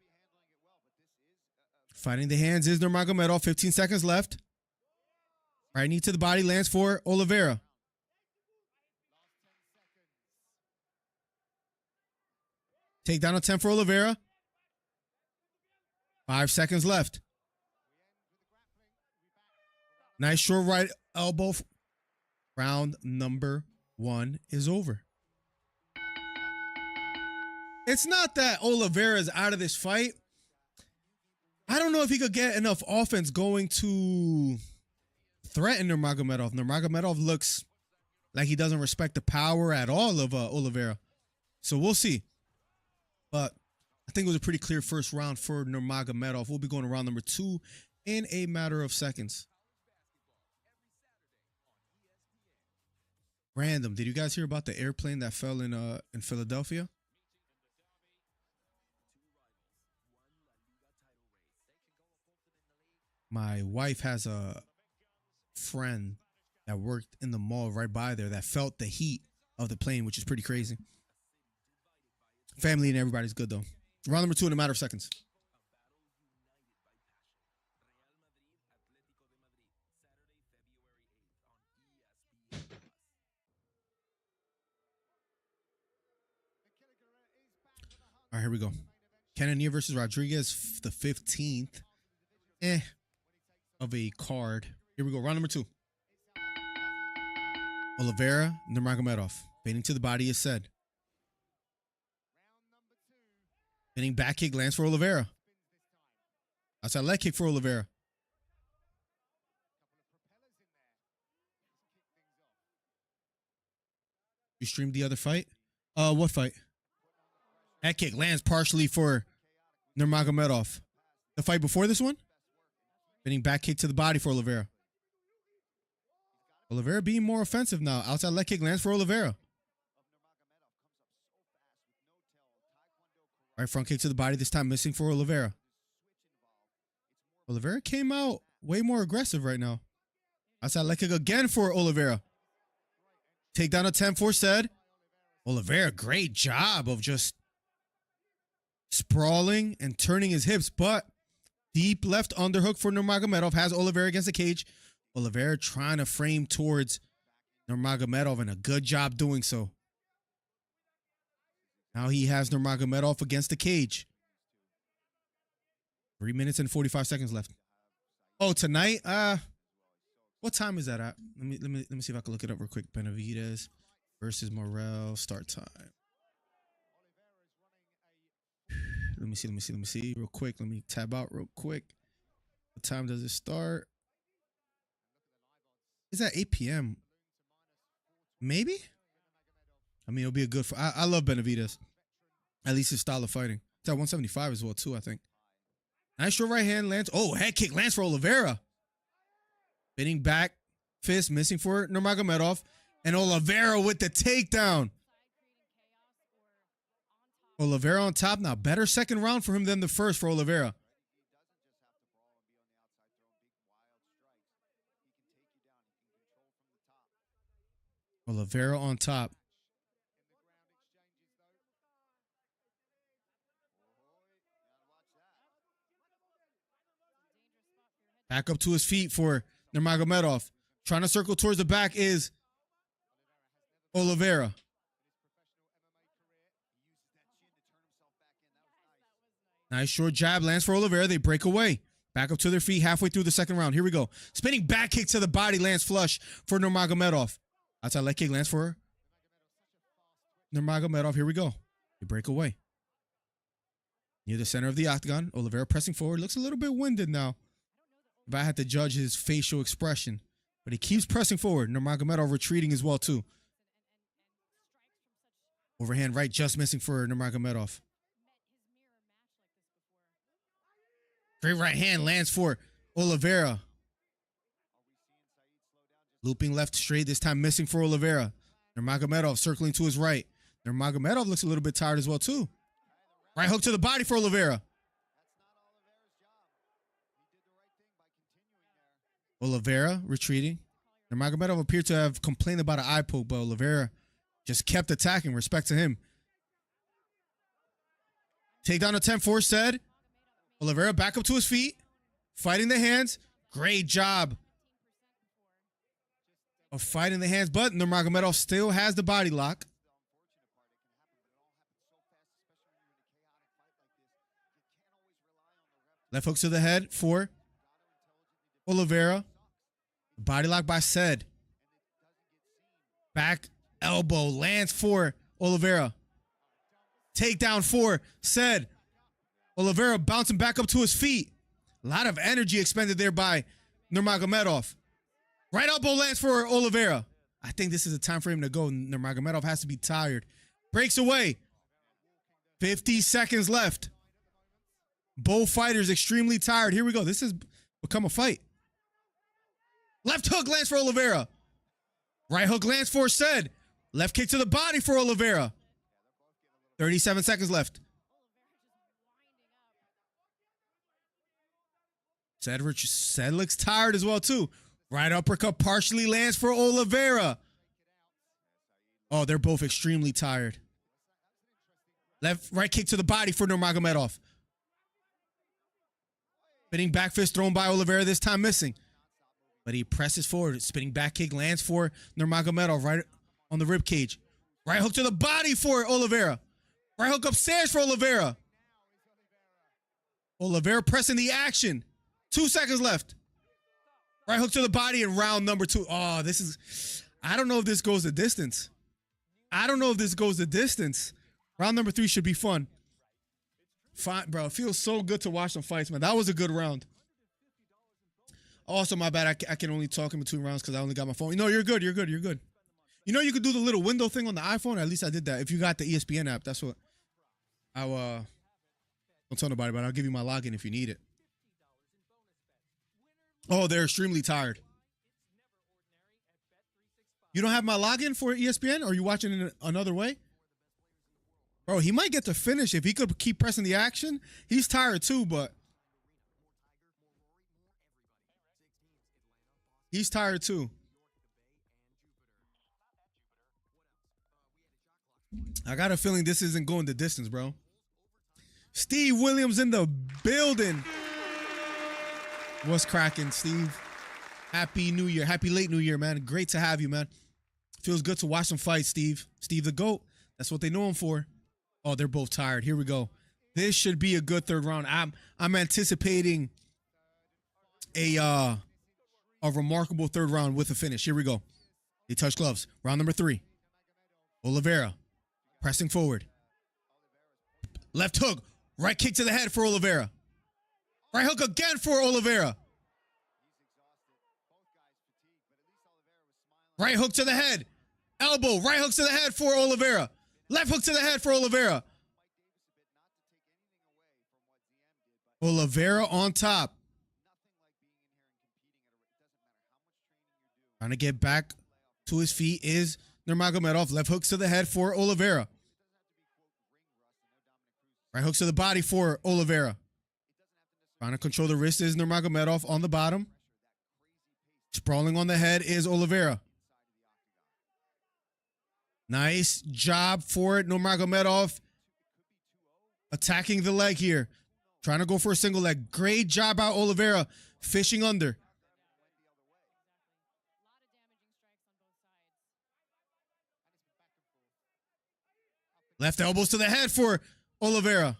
Fighting the hands is Nurmagomedov. 15 seconds left. Right knee to the body lands for Oliveira. Takedown attempt for Oliveira. 5 seconds left. Nice short right elbow. Round number 1 is over. It's not that Oliveira is out of this fight. I don't know if he could get enough offense going to threaten Nurmagomedov. Nurmagomedov looks like he doesn't respect the power at all of Oliveira. So we'll see. But I think it was a pretty clear first round for Nurmagomedov. We'll be going to round number 2 in a matter of seconds. Random. Did you guys hear about the airplane that fell in Philadelphia? My wife has a friend that worked in the mall right by there that felt the heat of the plane, which is pretty crazy. Family and everybody's good, though. Round number 2 in a matter of seconds. All right, here we go. Cannonier versus Rodriguez, the 15th of a card. Here we go. Round number 2. Oliveira, Nurmagomedov. Fading to the body is said. Fading back kick lands for Oliveira. Outside leg kick for Oliveira. You streamed the other fight? What fight? Head kick lands partially for Nurmagomedov. The fight before this one? Fading back kick to the body for Oliveira. Oliveira being more offensive now. Outside leg kick lands for Oliveira. Right front kick to the body, this time missing for Oliveira. Oliveira came out way more aggressive right now. Outside leg kick again for Oliveira. Takedown attempt for said. Oliveira, great job of just sprawling and turning his hips, but deep left underhook for Nurmagomedov has Oliveira against the cage. Oliveira trying to frame towards Nurmagomedov, and a good job doing so. Now he has Nurmagomedov against the cage. 3 minutes and 45 seconds left. Oh, tonight? What time is that at? Let me see if I can look it up real quick. Benavidez versus Morel, start time. Let me see real quick. Let me tab out real quick. What time does it start? It's at 8 p.m. Maybe? I mean, it'll be a good fight. I love Benavidez. At least his style of fighting. It's at 175 as well, too, I think. Nice short right hand lands. Oh, head kick lands for Oliveira. Spinning back fist, missing for Nurmagomedov. And Oliveira with the takedown. Oliveira on top now. Better second round for him than the first for Oliveira. Oliveira on top. Back up to his feet for Nurmagomedov. Trying to circle towards the back is Oliveira. Nice short jab lands for Oliveira. They break away. Back up to their feet halfway through the second round. Here we go. Spinning back kick to the body lands flush for Nurmagomedov. Outside leg kick lands for Nurmagomedov. Here we go. They break away. Near the center of the octagon, Oliveira pressing forward. Looks a little bit winded now. If I had to judge his facial expression. But he keeps pressing forward. Nurmagomedov retreating as well, too. Overhand right just missing for Nurmagomedov. Great right hand lands for Oliveira. Looping left straight, this time missing for Oliveira. Nurmagomedov circling to his right. Nurmagomedov looks a little bit tired as well, too. Right hook to the body for Oliveira. Oliveira retreating. Nurmagomedov appeared to have complained about an eye poke, but Oliveira just kept attacking. Respect to him. Takedown attempt for said. Oliveira back up to his feet. Fighting the hands. Great job of fighting the hands, but Nurmagomedov still has the body lock. Left hooks to the head for Oliveira. Body lock by said. Back elbow lands for Oliveira. Takedown for said. Oliveira bouncing back up to his feet. A lot of energy expended there by Nurmagomedov. Right elbow lands for Oliveira. I think this is a time for him to go. Nurmagomedov has to be tired. Breaks away. 50 seconds left. Both fighters extremely tired. Here we go. This has become a fight. Left hook lands for Oliveira. Right hook lands for said. Left kick to the body for Oliveira. 37 seconds left. Said looks tired as well, too. Right uppercut partially lands for Oliveira. Oh, they're both extremely tired. Right kick to the body for Nurmagomedov. Spinning back fist thrown by Oliveira, this time missing. But he presses forward. Spinning back kick lands for Nurmagomedov right on the rib cage. Right hook to the body for Oliveira. Right hook upstairs for Oliveira. Oliveira pressing the action. 2 seconds left. Right hook to the body in round number 2. Oh, this is... I don't know if this goes the distance. Round number 3 should be fun. Fine, bro. It feels so good to watch some fights, man. That was a good round. Also, my bad. I can only talk in between rounds because I only got my phone. No, you're good. You're good. You know you could do the little window thing on the iPhone? At least I did that. If you got the ESPN app, that's what don't tell nobody, but I'll give you my login if you need it. Oh, they're extremely tired. You don't have my login for ESPN? Or are you watching it another way? Bro, he might get to finish if he could keep pressing the action. He's tired too, but he's tired too. I got a feeling this isn't going the distance, bro. Steve Williams in the building. What's cracking, Steve? Happy New Year. Happy late New Year, man. Great to have you, man. Feels good to watch some fights, Steve. Steve the GOAT. That's what they know him for. Oh, they're both tired. Here we go. This should be a good third round. I'm anticipating a remarkable third round with a finish. Here we go. They touch gloves. Round number 3. Oliveira pressing forward. Left hook. Right kick to the head for Oliveira. Right hook again for Oliveira. Right hook to the head. Elbow. Right hooks to the head for Oliveira. Left hook to the head for Oliveira. Oliveira on top. Trying to get back to his feet is Nurmagomedov. Left hooks to the head for Oliveira. Right hooks to the body for Oliveira. Trying to control the wrist is Nurmagomedov on the bottom. Sprawling on the head is Oliveira. Nice job for it. Nurmagomedov attacking the leg here. Trying to go for a single leg. Great job out Oliveira. Fishing under. Left elbows to the head for Oliveira.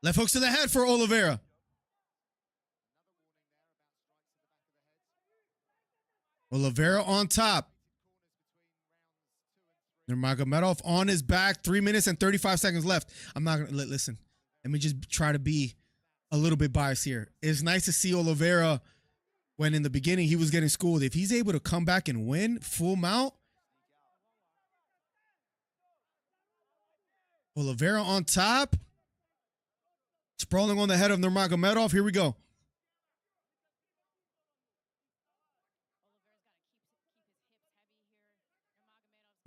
Left hooks to the head for Oliveira. Oliveira on top. Nurmagomedov on his back. 3 minutes and 35 seconds left. I'm not going to listen. Let me just try to be a little bit biased here. It's nice to see Oliveira when in the beginning he was getting schooled. If he's able to come back and win full mount. Oliveira on top. Sprawling on the head of Nurmagomedov. Here we go.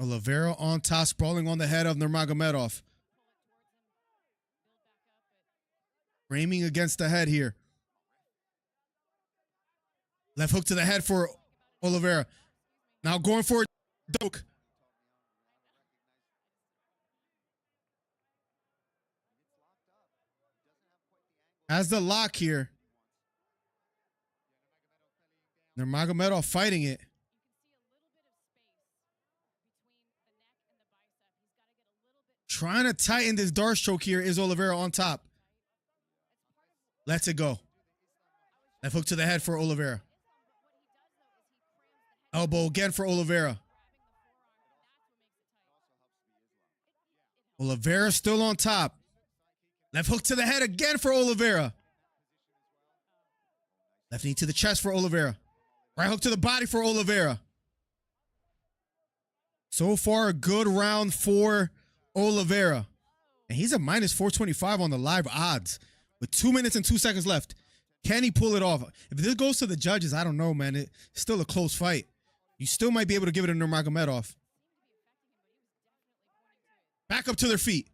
Oliveira on top, sprawling on the head of Nurmagomedov. Framing against the head here. Left hook to the head for Oliveira. Now going for a doke. Has the lock here. Nurmagomedov fighting it. Trying to tighten this Darce choke here is Oliveira on top. Lets it go. Left hook to the head for Oliveira. Elbow again for Oliveira. Oliveira still on top. Left hook to the head again for Oliveira. Left knee to the chest for Oliveira. Right hook to the body for Oliveira. So far, a good round for Oliveira. And he's a minus 425 on the live odds with 2 minutes and 2 seconds left. Can he pull it off? If this goes to the judges, I don't know, man. It's still a close fight. You still might be able to give it to Nurmagomedov. Back up to their feet.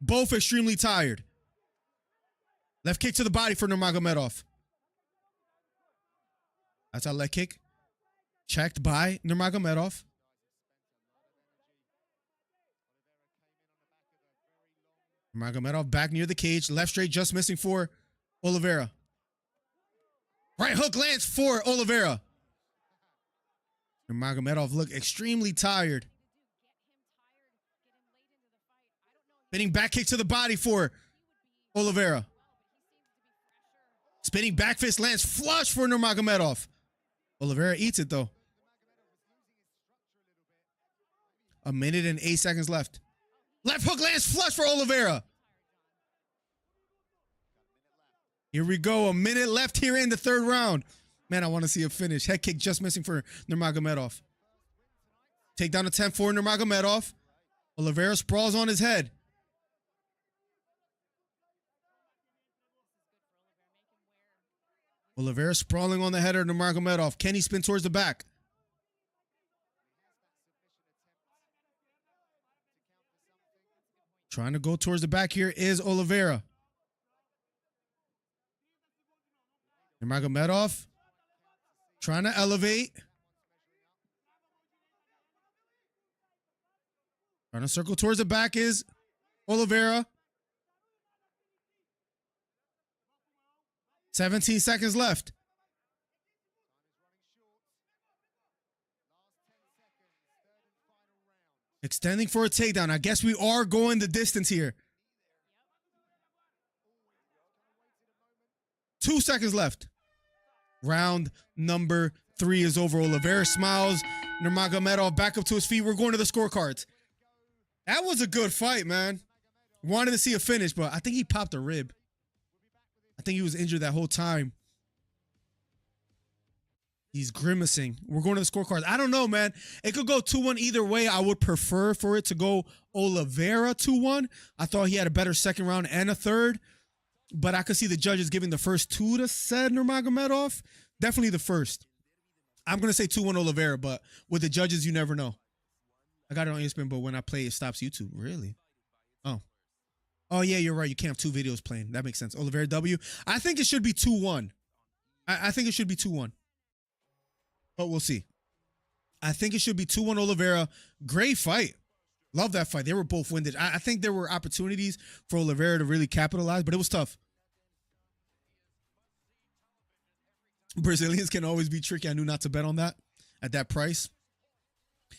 Both extremely tired. Left kick to the body for Nurmagomedov. That's a leg kick. Checked by Nurmagomedov. Nurmagomedov back near the cage. Left straight just missing for Oliveira. Right hook lands for Oliveira. Nurmagomedov looked extremely tired. Spinning back kick to the body for Oliveira. Spinning back fist lands flush for Nurmagomedov. Oliveira eats it though. 1 minute and 8 seconds left. Left hook lands flush for Oliveira. Here we go. 1 minute left here in the third round. Man, I want to see a finish. Head kick just missing for Nurmagomedov. Takedown attempt for Nurmagomedov. Oliveira sprawls on his head. Oliveira sprawling on the head of Nurmagomedov. Can he spin towards the back? Trying to go towards the back here is Oliveira. Nurmagomedov trying to elevate. Trying to circle towards the back is Oliveira. 17 seconds left. Extending for a takedown. I guess we are going the distance here. 2 seconds left. Round number 3 is over. Oliveira smiles. Nurmagomedov back up to his feet. We're going to the scorecards. That was a good fight, man. Wanted to see a finish, but I think he popped a rib. I think he was injured that whole time. He's grimacing. We're going to the scorecards. I don't know, man. It could go 2-1 either way. I would prefer for it to go Oliveira 2-1. I thought he had a better second round and a third. But I could see the judges giving the first 2 to said Nurmagomedov. Definitely the first. I'm going to say 2-1 Oliveira, but with the judges, you never know. I got it on ESPN, but when I play, it stops YouTube. Really? Oh. Oh, yeah, you're right. You can't have 2 videos playing. That makes sense. Oliveira W. I think it should be 2-1. I think it should be 2-1. But we'll see. I think it should be 2-1 Oliveira. Great fight. Love that fight. They were both winded. I think there were opportunities for Oliveira to really capitalize, but it was tough. Brazilians can always be tricky. I knew not to bet on that at that price.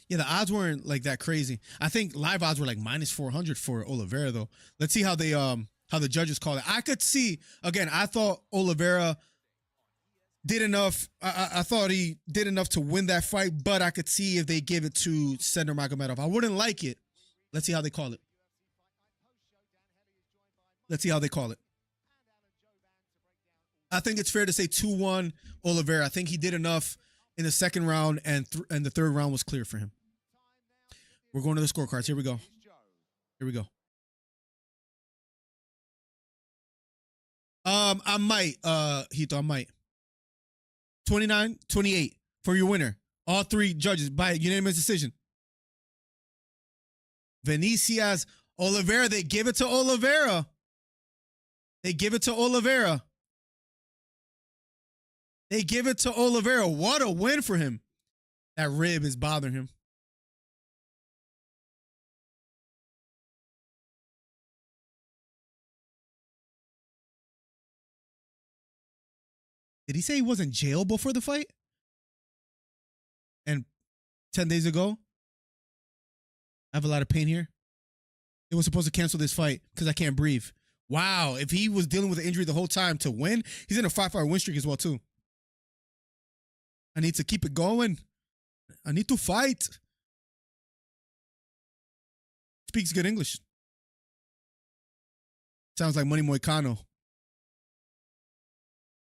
Yeah, the odds weren't like that crazy. I think live odds were like -400 for Oliveira though. Let's see how the judges call it. I could see, again, I thought Oliveira did enough. I thought he did enough to win that fight, but I could see if they give it to Nurmagomedov. I wouldn't like it. Let's see how they call it. Let's see how they call it. I think it's fair to say 2-1 Oliveira. I think he did enough in the second round, and the third round was clear for him. We're going to the scorecards. Here we go. Here we go. I might, Hito, I might. 29-28 for your winner. All three judges by unanimous decision. Vinicius, Oliveira, they give it to Oliveira. They give it to Oliveira. They give it to Oliveira. What a win for him. That rib is bothering him. Did he say he was in jail before the fight? And 10 days ago? I have a lot of pain here. They were supposed to cancel this fight because I can't breathe. Wow. If he was dealing with an injury the whole time to win, he's in a 5-fight win streak as well, too. I need to keep it going. I need to fight. Speaks good English. Sounds like Money Moicano.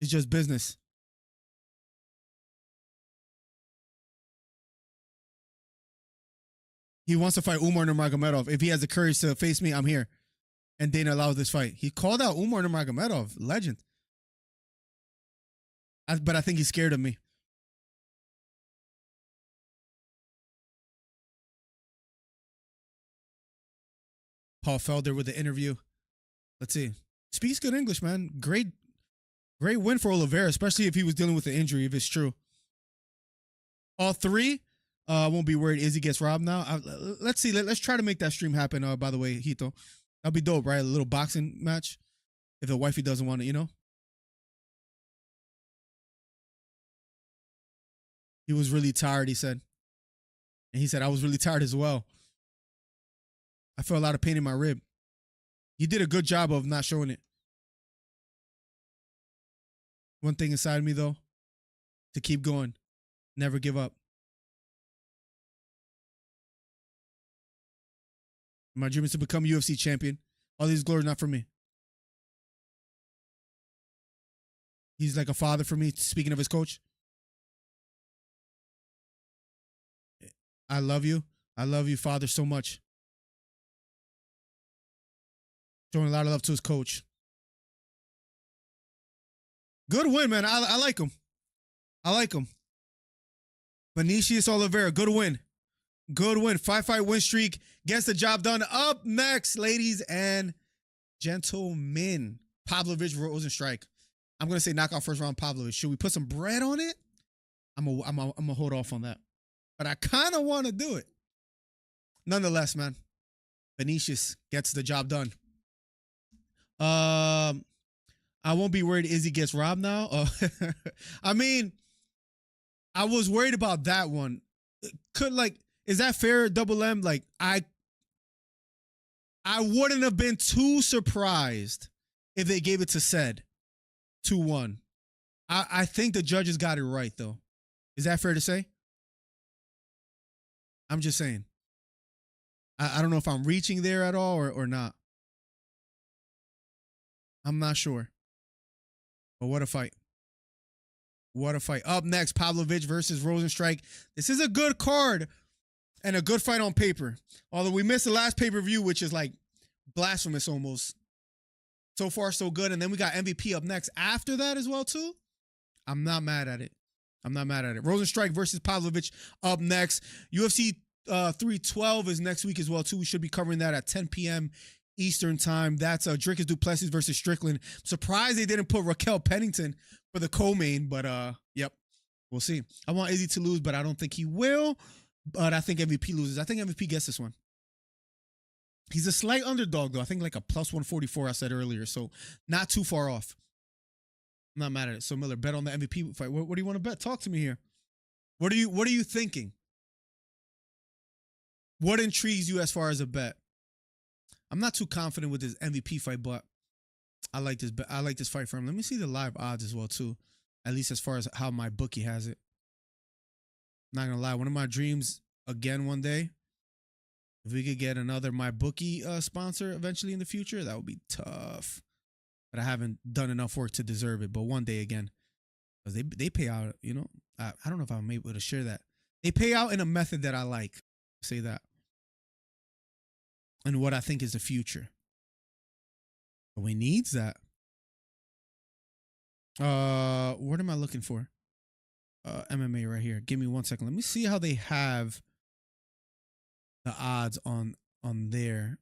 It's just business. He wants to fight Umar Nurmagomedov. If he has the courage to face me, I'm here. And Dana allows this fight. He called out Umar Nurmagomedov. Legend. But I think he's scared of me. Paul Felder with the interview. Let's see. Speaks good English, man. Great win for Oliveira, especially if he was dealing with an injury, if it's true. All three. I won't be worried. Izzy gets robbed now. Let's see. Let's try to make that stream happen, by the way, Hito. That'll be dope, right? A little boxing match. If the wifey doesn't want it, you know? He was really tired, he said. And he said, I was really tired as well. I felt a lot of pain in my rib. You did a good job of not showing it. One thing inside me, though, to keep going. Never give up. My dream is to become UFC champion. All these glory not for me. He's like a father for me, speaking of his coach. I love you. I love you, Father, so much. Showing a lot of love to his coach. Good win, man. I like him. I like him. Vinicius Oliveira, good win. Good win. 5-fight win streak. Gets the job done. Up next, ladies and gentlemen. Pavlovich, Rozenstruik. I'm going to say knockout first round Pavlovich. Should we put some bread on it? I'm gonna hold off on that. But I kind of want to do it. Nonetheless, man. Vinicius gets the job done. I won't be worried Izzy gets robbed now. I mean, I was worried about that one. Is that fair, Double M? Like, I wouldn't have been too surprised if they gave it to Said 2-1. I think the judges got it right, though. Is that fair to say? I'm just saying. I don't know if I'm reaching there at all or not. I'm not sure. But what a fight. What a fight. Up next, Pavlovich versus Rozenstruik. This is a good card and a good fight on paper. Although we missed the last pay-per-view, which is like blasphemous almost. So far, so good. And then we got MVP up next after that as well, too. I'm not mad at it. I'm not mad at it. Rozenstruik versus Pavlovich up next. UFC 312 is next week as well, too. We should be covering that at 10 p.m. Eastern time. That's Dricus Duplessis versus Strickland. Surprised they didn't put Raquel Pennington for the co-main, but yep, we'll see. I want Izzy to lose, but I don't think he will. But I think MVP loses. I think MVP gets this one. He's a slight underdog, though. I think like a plus 144, I said earlier. So not too far off. I'm not mad at it. So Miller, bet on the MVP fight. What do you want to bet? Talk to me here. What are you thinking? What intrigues you as far as a bet? I'm not too confident with this MVP fight, but I like this. I like this fight for him. Let me see the live odds as well too. At least as far as how my bookie has it. Not gonna lie, one of my dreams again one day, if we could get another my bookie sponsor eventually in the future, that would be tough. But I haven't done enough work to deserve it. But one day again, because they pay out. You know, I don't know if I'm able to share that. They pay out in a method that I like. Say that. And what I think is the future. But we needs that. What am I looking for? MMA right here. Give me 1 second. Let me see how they have the odds on there.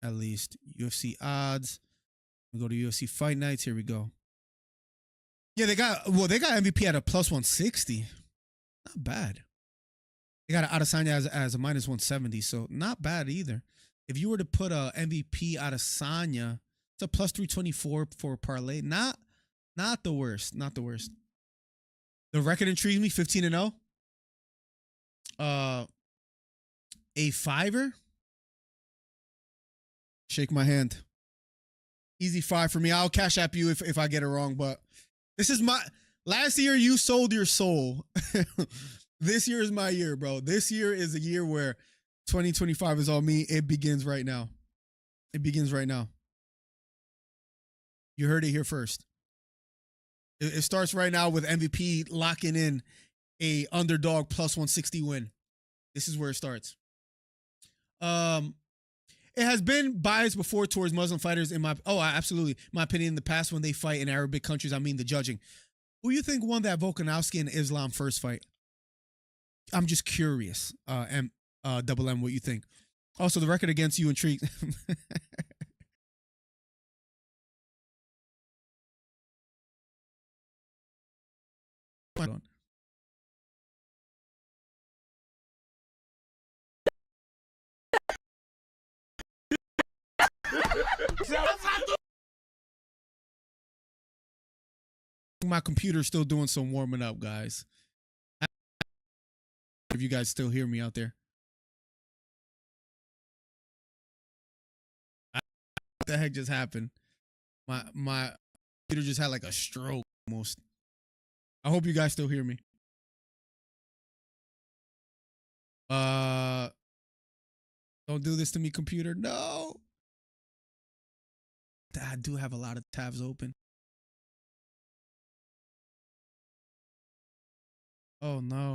At least UFC odds. We go to UFC Fight Nights. Here we go. Yeah, they got MVP at a plus 160. Not bad. They got Adesanya as a minus 170, so not bad either. If you were to put a MVP Adesanya, it's a plus 324 for a parlay. Not the worst. Not the worst. The record intrigues me, 15-0. A fiver. Shake my hand. Easy 5 for me. I'll cash app you if I get it wrong, but this is my last year you sold your soul. This year is my year, bro. This year is a year where 2025 is all me. It begins right now. It begins right now. You heard it here first. It starts right now with MVP locking in a underdog plus 160 win. This is where it starts. It has been biased before towards Muslim fighters absolutely. My opinion, in the past when they fight in Arabic countries, I mean the judging. Who you think won that Volkanovski and Islam first fight? I'm just curious. Double M, what you think? Also, the record against you intrigued. Hold on. My computer's still doing some warming up, guys. If you guys still hear me out there. What the heck just happened? My computer just had like a stroke almost. I hope you guys still hear me. Don't do this to me, computer. No. I do have a lot of tabs open. Oh no.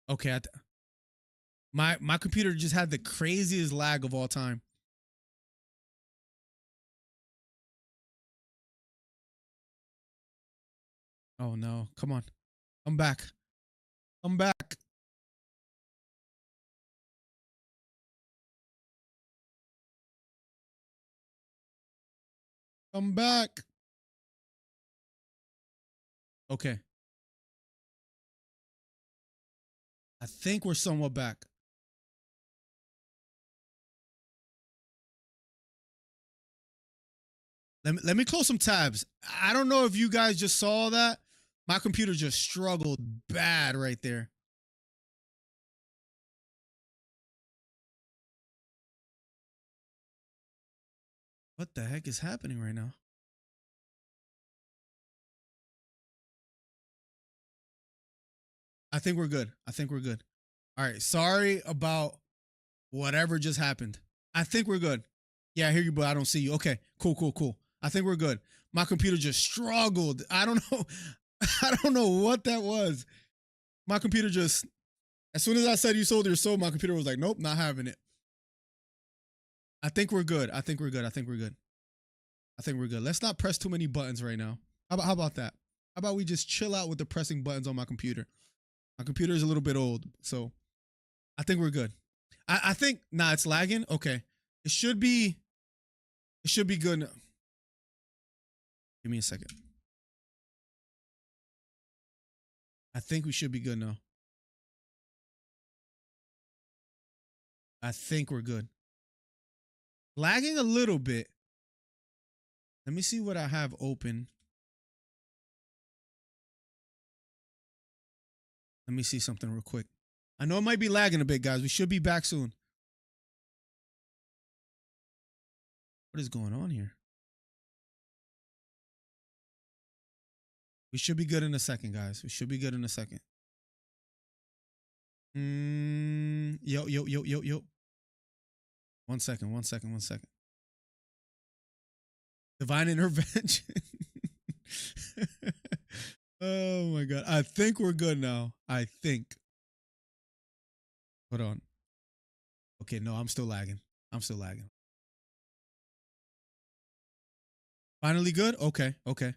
Okay, my computer just had the craziest lag of all time. Oh no, come on. I'm back. I'm back. I'm back. Okay. I think we're somewhat back. Let me close some tabs. I don't know if you guys just saw that. My computer just struggled bad right there. What the heck is happening right now? I think we're good. I think we're good. All right. Sorry about whatever just happened. I think we're good. Yeah, I hear you, but I don't see you. Okay, cool. I think we're good. My computer just struggled. I don't know. I don't know what that was. My computer just, as soon as I said you sold your soul, my computer was like, nope, not having it. I think we're good. I think we're good. Let's not press too many buttons right now. How about that? How about we just chill out with the pressing buttons on my computer? My computer is a little bit old, so I think we're good. I think, it's lagging. Okay. It should be good. Give me a second. I think we should be good now. I think we're good. Lagging a little bit. Let me see what I have open. Let me see something real quick. I know it might be lagging a bit, guys. We should be back soon. What is going on here? We should be good in a second, guys. We should be good in a second. Yo. 1 second, 1 second, 1 second. Divine intervention. Oh my God. I think we're good now. I think. Hold on. Okay, no, I'm still lagging. I'm still lagging. Finally good? Okay, okay.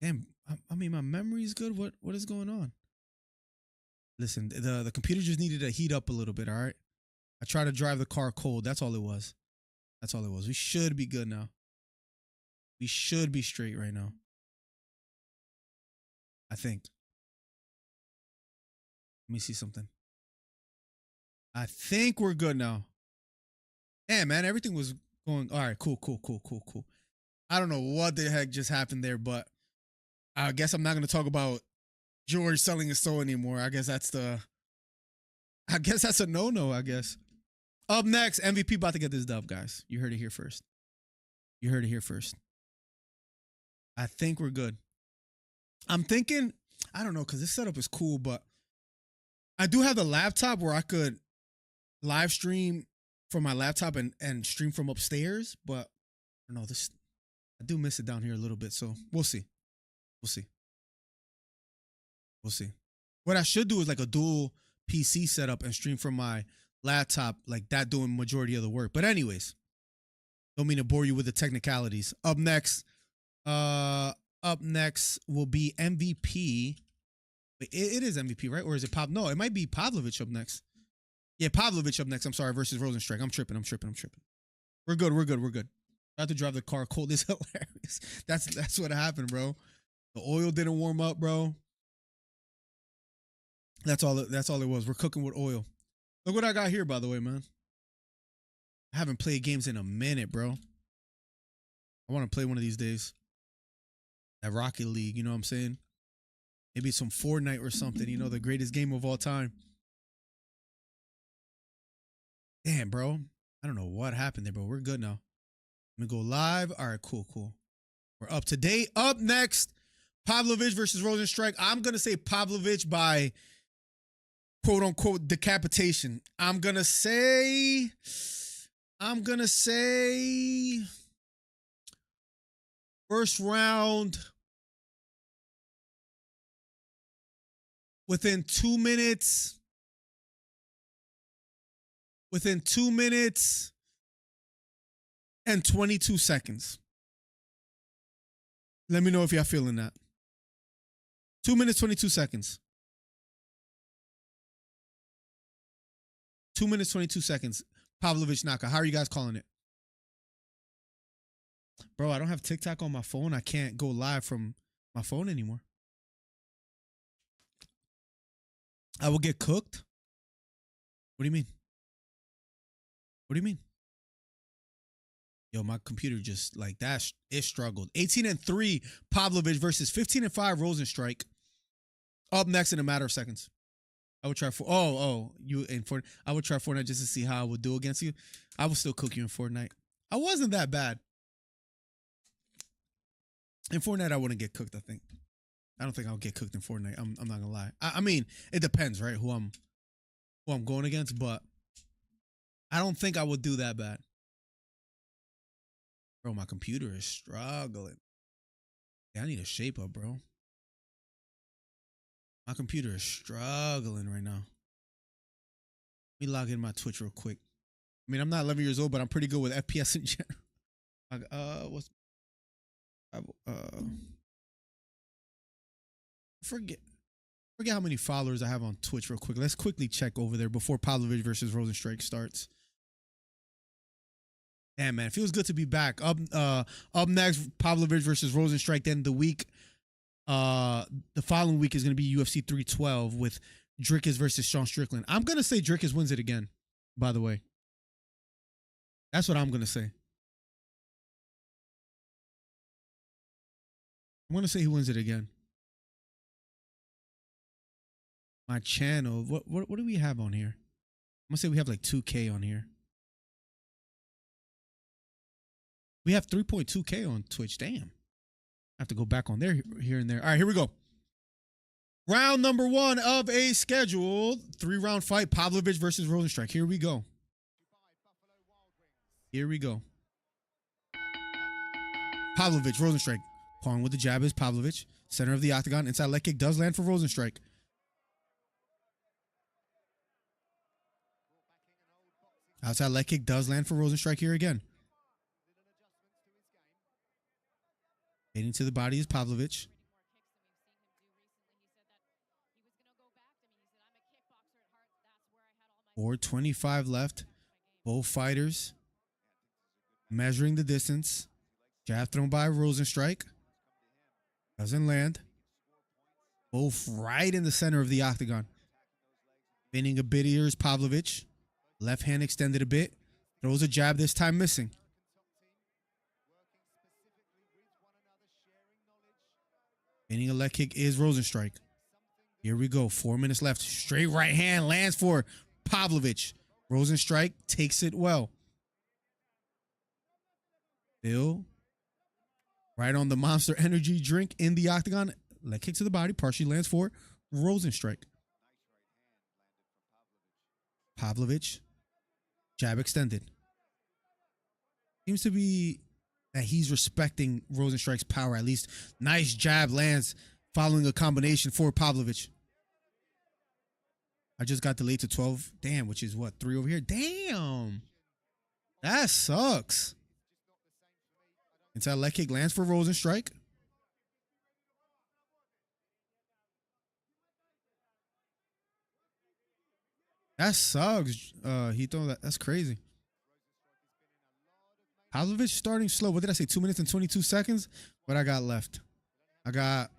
Damn, I mean, my memory's good. What is going on? Listen, the computer just needed to heat up a little bit, all right? I tried to drive the car cold. That's all it was. That's all it was. We should be good now. We should be straight right now. I think. Let me see something. I think we're good now. Damn, man, everything was going. All right, cool. I don't know what the heck just happened there, but I guess I'm not going to talk about George selling his soul anymore. I guess that's a no-no, I guess. Up next, MVP about to get this dub, guys. You heard it here first. You heard it here first. I think we're good. I'm thinking, I don't know, because this setup is cool, but I do have the laptop where I could live stream from my laptop and stream from upstairs, but I don't know, I do miss it down here a little bit, so we'll see. We'll see. We'll see. What I should do is like a dual PC setup and stream from my laptop, like that, doing majority of the work. But anyways, don't mean to bore you with the technicalities. Up next will be MVP. It is MVP, right? Or is it Pop? No, it might be Pavlovich up next. Yeah, Pavlovich up next. I'm sorry, versus Rozenstruik. I'm tripping. We're good. I have to drive the car cold. It's hilarious. That's what happened, bro. The oil didn't warm up, bro. That's all it was. We're cooking with oil. Look what I got here, by the way, man. I haven't played games in a minute, bro. I want to play one of these days. That Rocket League, you know what I'm saying? Maybe some Fortnite or something, you know, the greatest game of all time. Damn, bro. I don't know what happened there, but we're good now. Let me go live. All right, cool. We're up to date. Up next, Pavlovich versus Rozenstruik. I'm going to say Pavlovich by quote unquote decapitation. I'm going to say first round within 2 minutes. Within 2 minutes and 22 seconds. Let me know if y'all feeling that. 2 minutes, 22 seconds. 2 minutes, 22 seconds. Pavlovich knockout. How are you guys calling it? Bro, I don't have TikTok on my phone. I can't go live from my phone anymore. I will get cooked? What do you mean? What do you mean? Yo, my computer just like that. It struggled. 18-3 Pavlovich versus 15-5 Rozenstruik. Up next in a matter of seconds. I would try you in Fortnite. I would try Fortnite just to see how I would do against you. I would still cook you in Fortnite. I wasn't that bad. In Fortnite, I wouldn't get cooked, I think. I don't think I'll get cooked in Fortnite. I'm not gonna lie. I mean, it depends, right? Who I'm going against, but I don't think I would do that bad. Bro, my computer is struggling. Yeah, I need a shape up, bro. My computer is struggling right now. Let me log in my Twitch real quick. I mean, I'm not 11 years old, but I'm pretty good with FPS in general. Forget how many followers I have on Twitch real quick. Let's quickly check over there before Pavlovich versus Rozenstruik starts. Damn, man, it feels good to be back. Up next, Pavlovich versus Rozenstruik. Then the week The following week is going to be UFC 312 with Drickus versus Sean Strickland. I'm going to say Drickus wins it again, by the way. That's what I'm going to say. I'm going to say he wins it again. My channel, what do we have on here? I'm going to say we have like 2K on here. We have 3.2K on Twitch. Damn. I have to go back on there here and there. All right, here we go. Round number 1 of a scheduled 3-round fight. Pavlovich versus Rozenstruik. Here we go. Here we go. Pavlovich, Rozenstruik. Pawn with the jab is Pavlovich. Center of the octagon. Inside leg kick does land for Rozenstruik. Outside leg kick does land for Rozenstruik here again. Hitting to the body is Pavlovich. .425 left. Both fighters measuring the distance. Jab thrown by Rozenstruik. Doesn't land. Both right in the center of the octagon. Spinning a bit here is Pavlovich. Left hand extended a bit. Throws a jab, this time missing. Spinning a leg kick is Rozenstruik. Here we go. 4 minutes left. Straight right hand lands for Pavlovich. Rozenstruik takes it well. Still right on the Monster Energy drink in the octagon. Leg kick to the body. Partially lands for Rozenstruik. Pavlovich. Jab extended. Seems to be that he's respecting Rozenstruik's power. At least nice jab lands following a combination for Pavlovich. I just got delayed to 12. Damn, which is what, 3 over here? Damn. That sucks. Inside leg kick lands for Rozenstruik. That sucks. That's crazy. Pavlovich starting slow. What did I say? 2 minutes and 22 seconds? What I got left? I got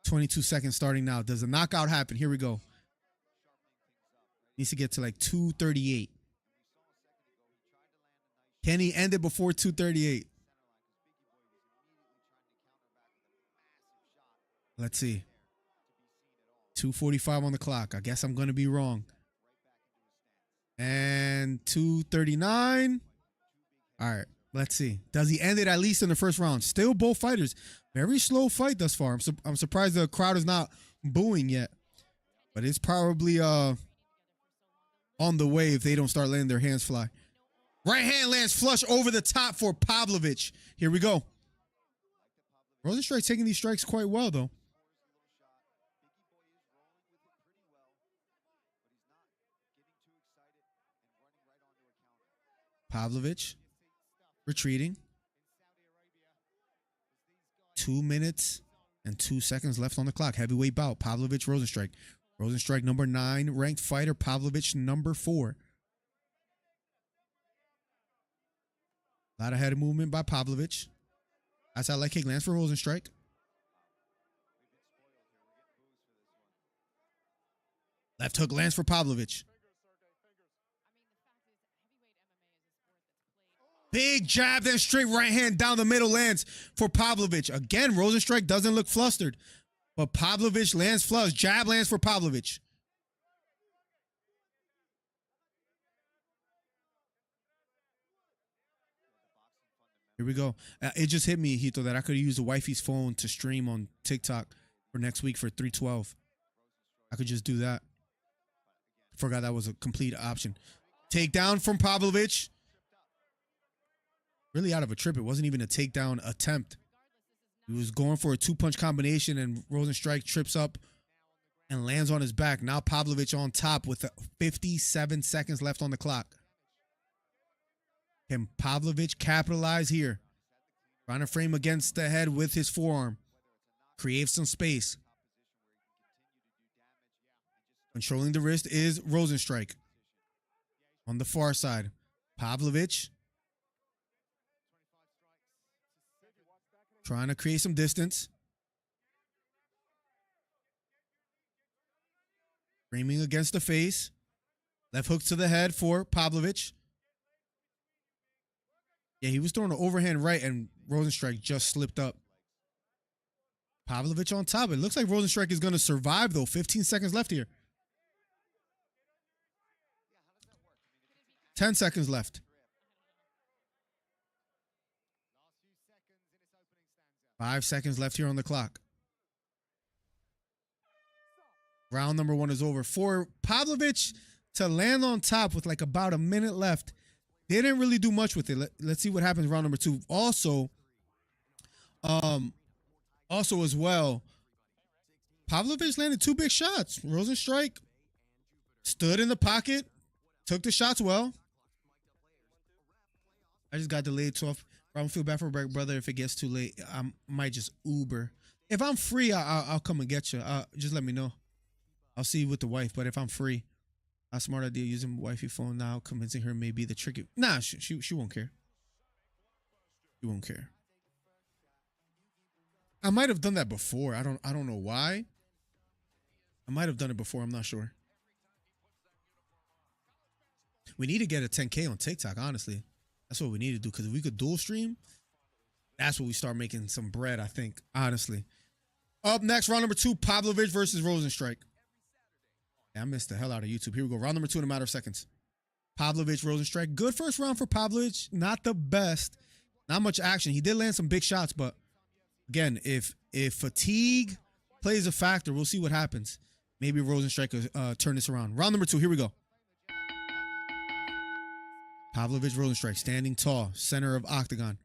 22 seconds starting now. Does a knockout happen? Here we go. Needs to get to like 2:38. Can he end it before 2:38? Let's see. 2:45 on the clock. I guess I'm going to be wrong. And 2:39. All right. Let's see. Does he end it at least in the first round? Still both fighters. Very slow fight thus far. I'm surprised the crowd is not booing yet. But it's probably on the way if they don't start letting their hands fly. Right hand lands flush over the top for Pavlovich. Here we go. Rozenstruik taking these strikes quite well, though. Pavlovich retreating. 2 minutes and 2 seconds left on the clock. Heavyweight bout. Pavlovich, Rozenstruik. Rozenstruik, number 9 ranked fighter. Pavlovich, number 4. A lot of head movement by Pavlovich. Outside leg kick lands for Rozenstruik. Left hook lands for Pavlovich. Big jab, then straight right hand down the middle lands for Pavlovich. Again, Rozenstruik doesn't look flustered, but Pavlovich lands flush. Jab lands for Pavlovich. Here we go. It just hit me, Hito, that I could use the wifey's phone to stream on TikTok for next week for 312. I could just do that. Forgot that was a complete option. Takedown from Pavlovich. Really out of a trip. It wasn't even a takedown attempt. He was going for a 2-punch combination, and Rozenstruik trips up and lands on his back. Now Pavlovich on top with 57 seconds left on the clock. Can Pavlovich capitalize here? Trying to frame against the head with his forearm. Create some space. Controlling the wrist is Rozenstruik. On the far side, Pavlovich trying to create some distance. Framing against the face. Left hook to the head for Pavlovich. Yeah, he was throwing an overhand right, and Rozenstruik just slipped up. Pavlovich on top. It looks like Rozenstruik is going to survive, though. 15 seconds left here. 10 seconds left. 5 seconds left here on the clock. Round number 1 is over. For Pavlovich to land on top with like about a minute left, they didn't really do much with it. Let's see what happens round number 2. Also as well, Pavlovich landed 2 big shots. Rozenstruik stood in the pocket, took the shots well. I just got delayed, so I don't feel bad for brother if it gets too late. I might just Uber. If I'm free, I'll come and get you. Just let me know. I'll see you with the wife, but if I'm free, a smart idea using wifey phone now, convincing her may be the tricky. Nah, she won't care. She won't care. I might have done that before. I don't know why. I might have done it before. I'm not sure. We need to get a 10K on TikTok, honestly. That's what we need to do, because if we could dual stream, that's when we start making some bread, I think, honestly. Up next, round number 2, Pavlovich versus Rozenstruik. Yeah, I missed the hell out of YouTube. Here we go. Round number 2 in a matter of seconds. Pavlovich, Rozenstruik. Good first round for Pavlovich. Not the best. Not much action. He did land some big shots, but again, if fatigue plays a factor, we'll see what happens. Maybe Rozenstruik will turn this around. Round number 2. Here we go. Pavlovich, Rozenstruik, standing tall, center of octagon.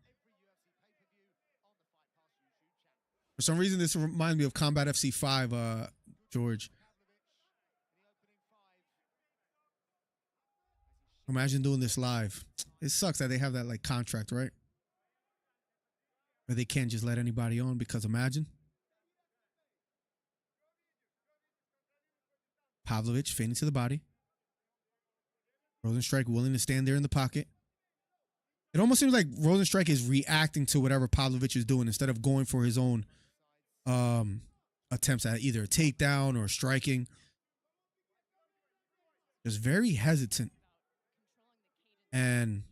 For some reason, this reminds me of Combat FC 5, George. Imagine doing this live. It sucks that they have that like contract, right? Where they can't just let anybody on, because imagine. Pavlovich fading to the body. Rozenstruik willing to stand there in the pocket. It almost seems like Rozenstruik is reacting to whatever Pavlovich is doing instead of going for his own attempts at either a takedown or striking. Just very hesitant. And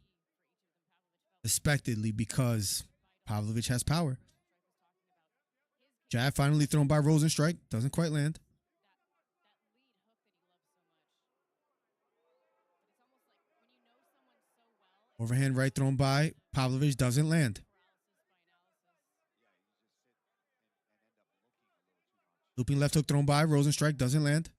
expectedly, because Pavlovich has power. Jab finally thrown by Rozenstruik. Doesn't quite land. Overhand right thrown by Pavlovich. Doesn't land. Looping left hook thrown by Rozenstruik. Doesn't land.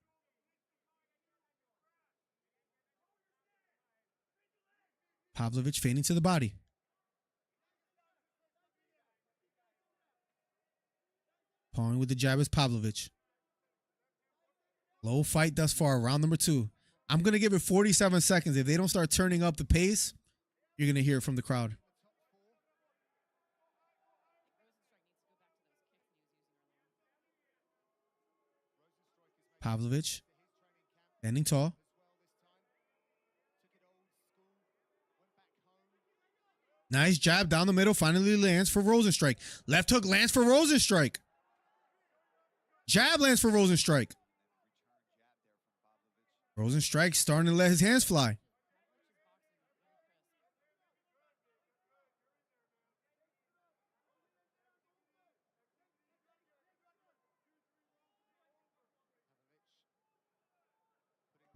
Pavlovich feigning to the body. Pawing with the jab is Pavlovich. Low fight thus far. Round number 2. I'm going to give it 47 seconds. If they don't start turning up the pace, you're going to hear it from the crowd. Pavlovich standing tall. Nice jab down the middle. Finally lands for Rozenstruik. Left hook lands for Rozenstruik. Jab lands for Rozenstruik. Rozenstruik starting to let his hands fly.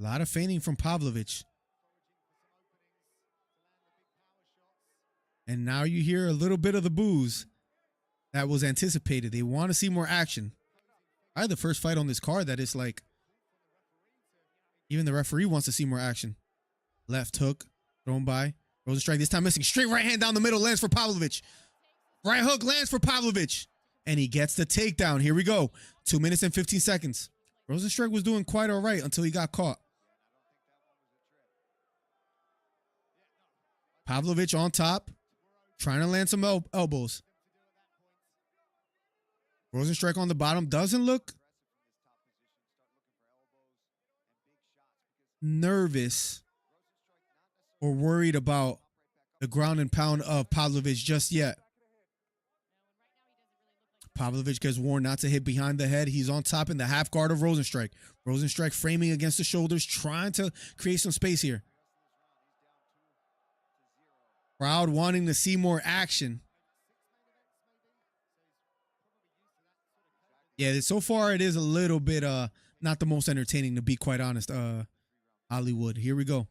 A lot of feigning from Pavlovich. And now you hear a little bit of the boos that was anticipated. They want to see more action. I had the first fight on this card that is like, even the referee wants to see more action. Left hook thrown by Rozenstruik. This time missing. Straight right hand down the middle lands for Pavlovich. Right hook lands for Pavlovich. And he gets the takedown. Here we go. 2 minutes and 15 seconds. Rozenstruik was doing quite all right until he got caught. Pavlovich on top. Trying to land some elbows. Rozenstruik on the bottom. Doesn't look nervous or worried about the ground and pound of Pavlovich just yet. Pavlovich gets warned not to hit behind the head. He's on top in the half guard of Rozenstruik. Rozenstruik framing against the shoulders, trying to create some space here. Crowd wanting to see more action. Yeah, so far it is a little bit not the most entertaining, to be quite honest. Hollywood. Here we go.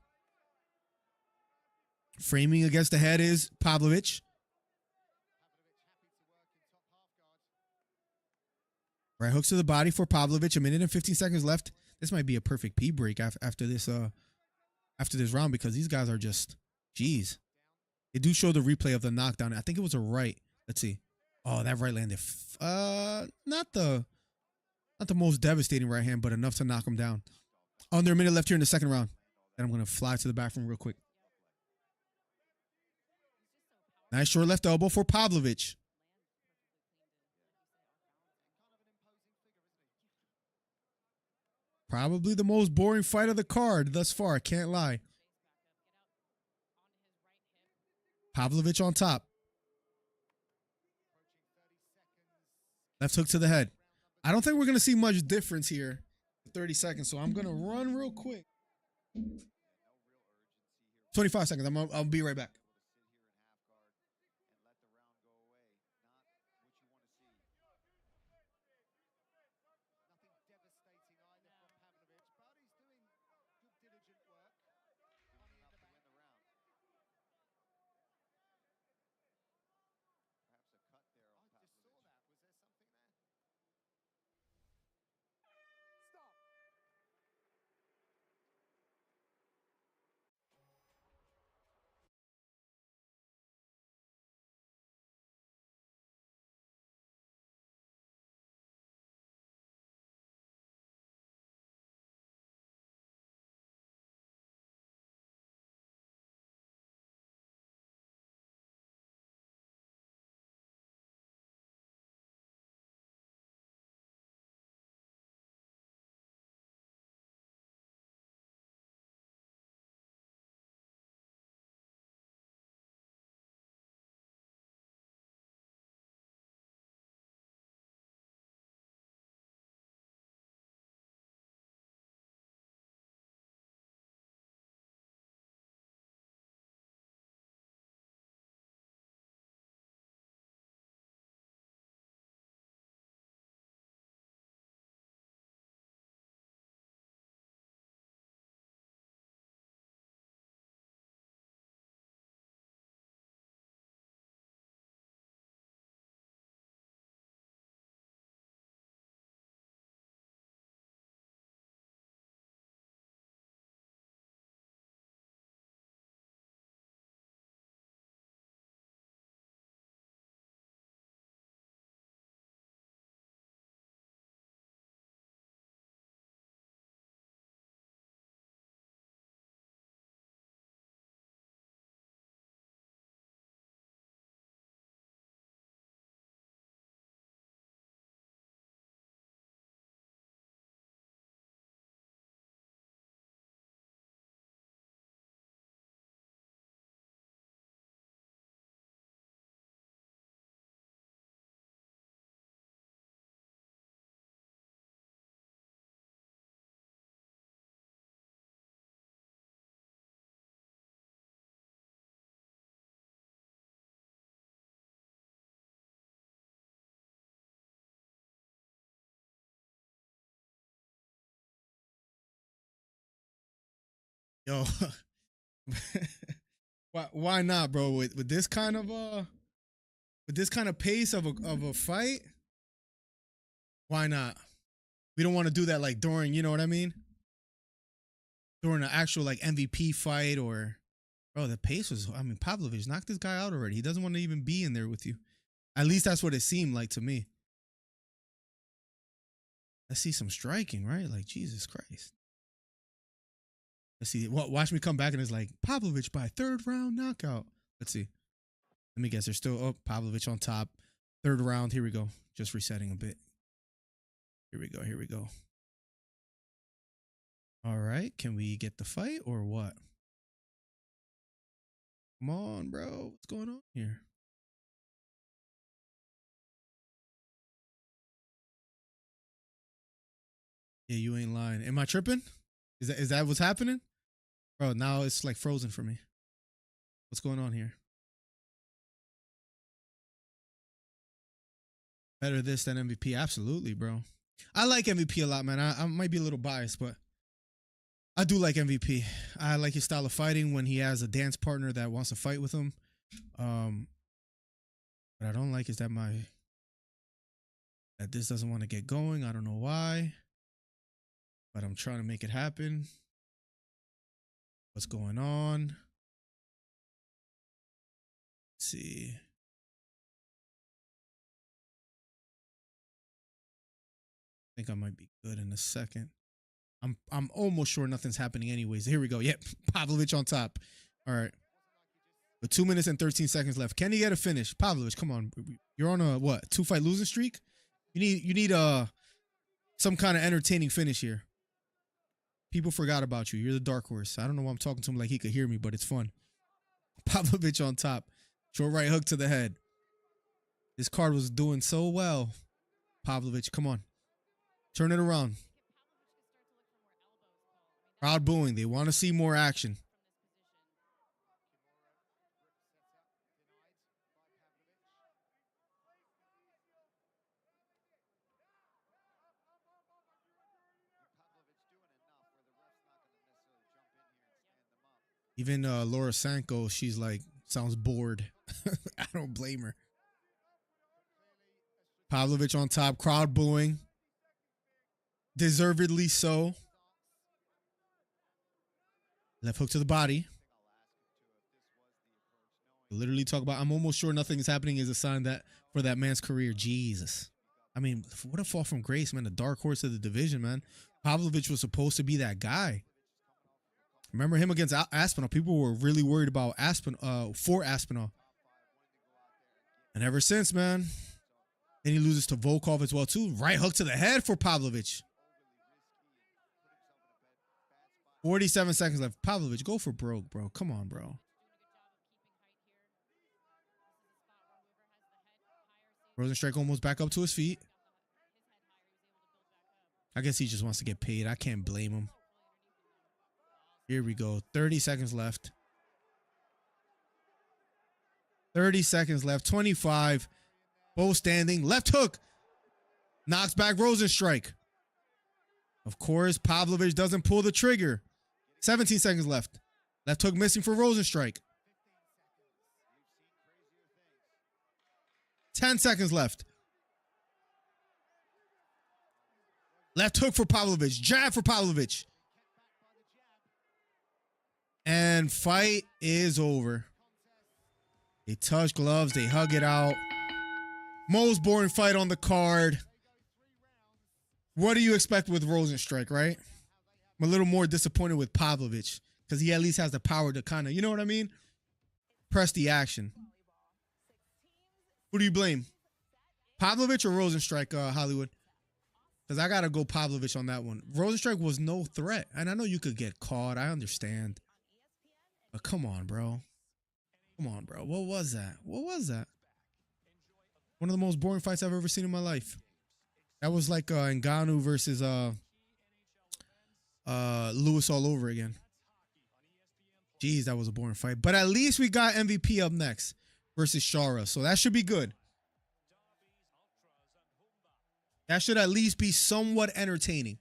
Framing against the head is Pavlovich. Right hooks to the body for Pavlovich. 1:15 left. This might be a perfect pee break after this round, because these guys are just, geez. They do show the replay of the knockdown. I think it was a right. Let's see. Oh, that right landed. Not the most devastating right hand, but enough to knock him down. Under a minute left here in the second round. And I'm gonna fly to the bathroom real quick. Nice short left elbow for Pavlovich. Probably the most boring fight of the card thus far, can't lie. Pavlovich on top. Left hook to the head. I don't think we're going to see much difference here in 30 seconds, so I'm going to run real quick. 25 seconds. I'll be right back. Yo, why not, bro? With this kind of pace of a fight, why not? We don't want to do that like during, you know what I mean? During an actual like MVP fight, or, bro, the pace was, I mean, Pavlovich knocked this guy out already. He doesn't want to even be in there with you. At least that's what it seemed like to me. Let's see some striking, right? Like, Jesus Christ. Let's see. Watch me come back and it's like Pavlovich by third round knockout. Let's see. Let me guess. They're still up. Pavlovich on top. Third round. Here we go. Just resetting a bit. Here we go. Here we go. All right. Can we get the fight or what? Come on, bro. What's going on here? Yeah, you ain't lying. Am I tripping? Is that what's happening? Bro, now it's like frozen for me. What's going on here? Better this than MVP. Absolutely, bro. I like MVP a lot, man. I might be a little biased, but I do like MVP. I like his style of fighting when he has a dance partner that wants to fight with him. But I don't like is that this doesn't want to get going. I don't know why, but I'm trying to make it happen. What's going on? Let's see. I think I might be good in a second. I'm almost sure nothing's happening anyways. Here we go. Yep, Pavlovich on top. All right. With 2 minutes and 13 seconds left. Can he get a finish? Pavlovich, come on. You're on a what? 2-fight losing streak? You need some kind of entertaining finish here. People forgot about you. You're the dark horse. I don't know why I'm talking to him like he could hear me, but it's fun. Pavlovich on top. Short right hook to the head. This card was doing so well. Pavlovich, come on. Turn it around. Crowd booing. They want to see more action. Even Laura Sanko, she's like, sounds bored. I don't blame her. Pavlovich on top, crowd booing. Deservedly so. Left hook to the body. Literally talk about, I'm almost sure nothing is happening is a sign that for that man's career. Jesus. I mean, what a fall from grace, man. The dark horse of the division, man. Pavlovich was supposed to be that guy. Remember him against Aspinall? People were really worried about for Aspinall. And ever since, man. Then he loses to Volkov as well, too. Right hook to the head for Pavlovich. 47 seconds left. Pavlovich, go for broke, bro. Come on, bro. Rozenstruik almost back up to his feet. I guess he just wants to get paid. I can't blame him. Here we go. 30 seconds left. 30 seconds left. 25. Both standing. Left hook. Knocks back Rozenstruik. Of course, Pavlovich doesn't pull the trigger. 17 seconds left. Left hook missing for Rozenstruik. 10 seconds left. Left hook for Pavlovich. Jab for Pavlovich. And fight is over. They touch gloves. They hug it out. Most boring fight on the card. What do you expect with Rozenstruik, right? I'm a little more disappointed with Pavlovich because he at least has the power to kind of, you know what I mean? Press the action. Who do you blame? Pavlovich or Rozenstruik, Hollywood? Because I got to go Pavlovich on that one. Rozenstruik was no threat. And I know you could get caught. I understand. But come on, bro. Come on, bro. What was that? What was that? One of the most boring fights I've ever seen in my life. That was like Ngannou versus Lewis all over again. Jeez, that was a boring fight. But at least we got MVP up next versus Shara. So that should be good. That should at least be somewhat entertaining.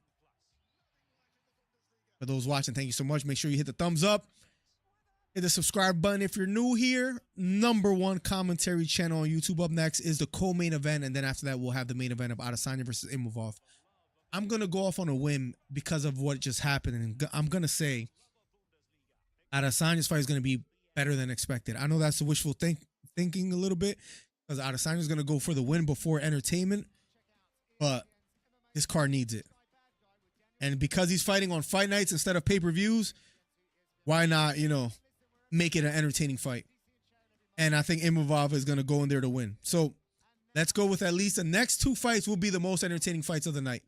For those watching, thank you so much. Make sure you hit the thumbs up. Hit the subscribe button if you're new here. #1 commentary channel on YouTube. Up next is the co-main event. And then after that, we'll have the main event of Adesanya versus Imavov. I'm going to go off on a whim because of what just happened. And I'm going to say Adesanya's fight is going to be better than expected. I know that's the wishful thinking a little bit because Adesanya is going to go for the win before entertainment. But this card needs it. And because he's fighting on fight nights instead of pay-per-views, why not, you know, make it an entertaining fight? And I think Imavov is going to go in there to win. So let's go with at least the next 2 fights will be the most entertaining fights of the night.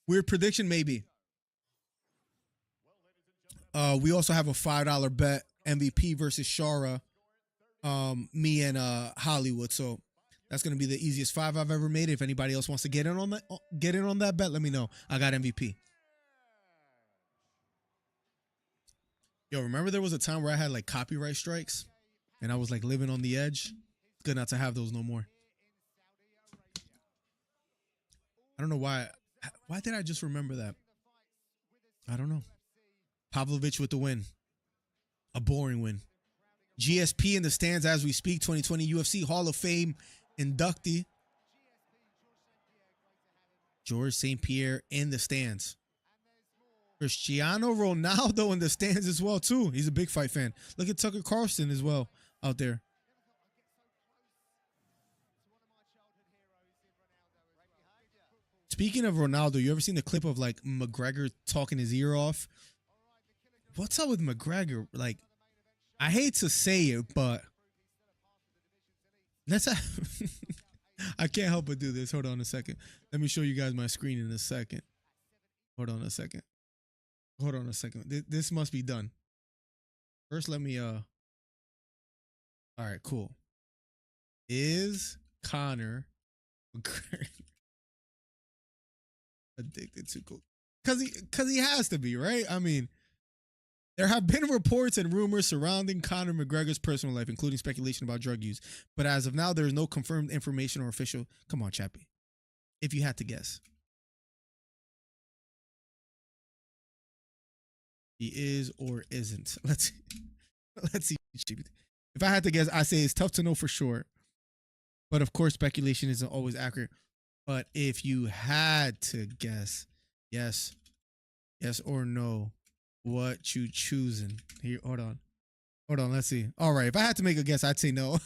Weird prediction, maybe. We also have a $5 bet, MVP versus Shara. Me and Hollywood. So That's gonna be the easiest 5 I've ever made. If anybody else wants to get in on that bet, let me know. I got MVP. Yo, remember there was a time where I had like copyright strikes and I was like living on the edge? It's good not to have those no more. I don't know why. Why did I just remember that? I don't know. Pavlovich with the win. A boring win. GSP in the stands as we speak. 2020 UFC Hall of Fame inductee. George St. Pierre in the stands. Cristiano Ronaldo in the stands as well, too. He's a big fight fan. Look at Tucker Carlson as well out there. Speaking of Ronaldo, you ever seen the clip of like McGregor talking his ear off? What's up with McGregor? Like, I hate to say it, but I can't help but do this. Hold on a second. Let me show you guys my screen in a second. Hold on a second. Hold on a second. This must be done. First, let me all right, cool. Is Conor McGregor addicted to coke? Cause he has to be, right? I mean, there have been reports and rumors surrounding Conor McGregor's personal life, including speculation about drug use. But as of now, there is no confirmed information or official. Come on, Chappie. If you had to guess. He is or isn't. Let's see. If I had to guess, I say it's tough to know for sure. But of course, speculation isn't always accurate. But if you had to guess, yes or no, what you choosing? Here, hold on. Let's see. All right, if I had to make a guess, I'd say no.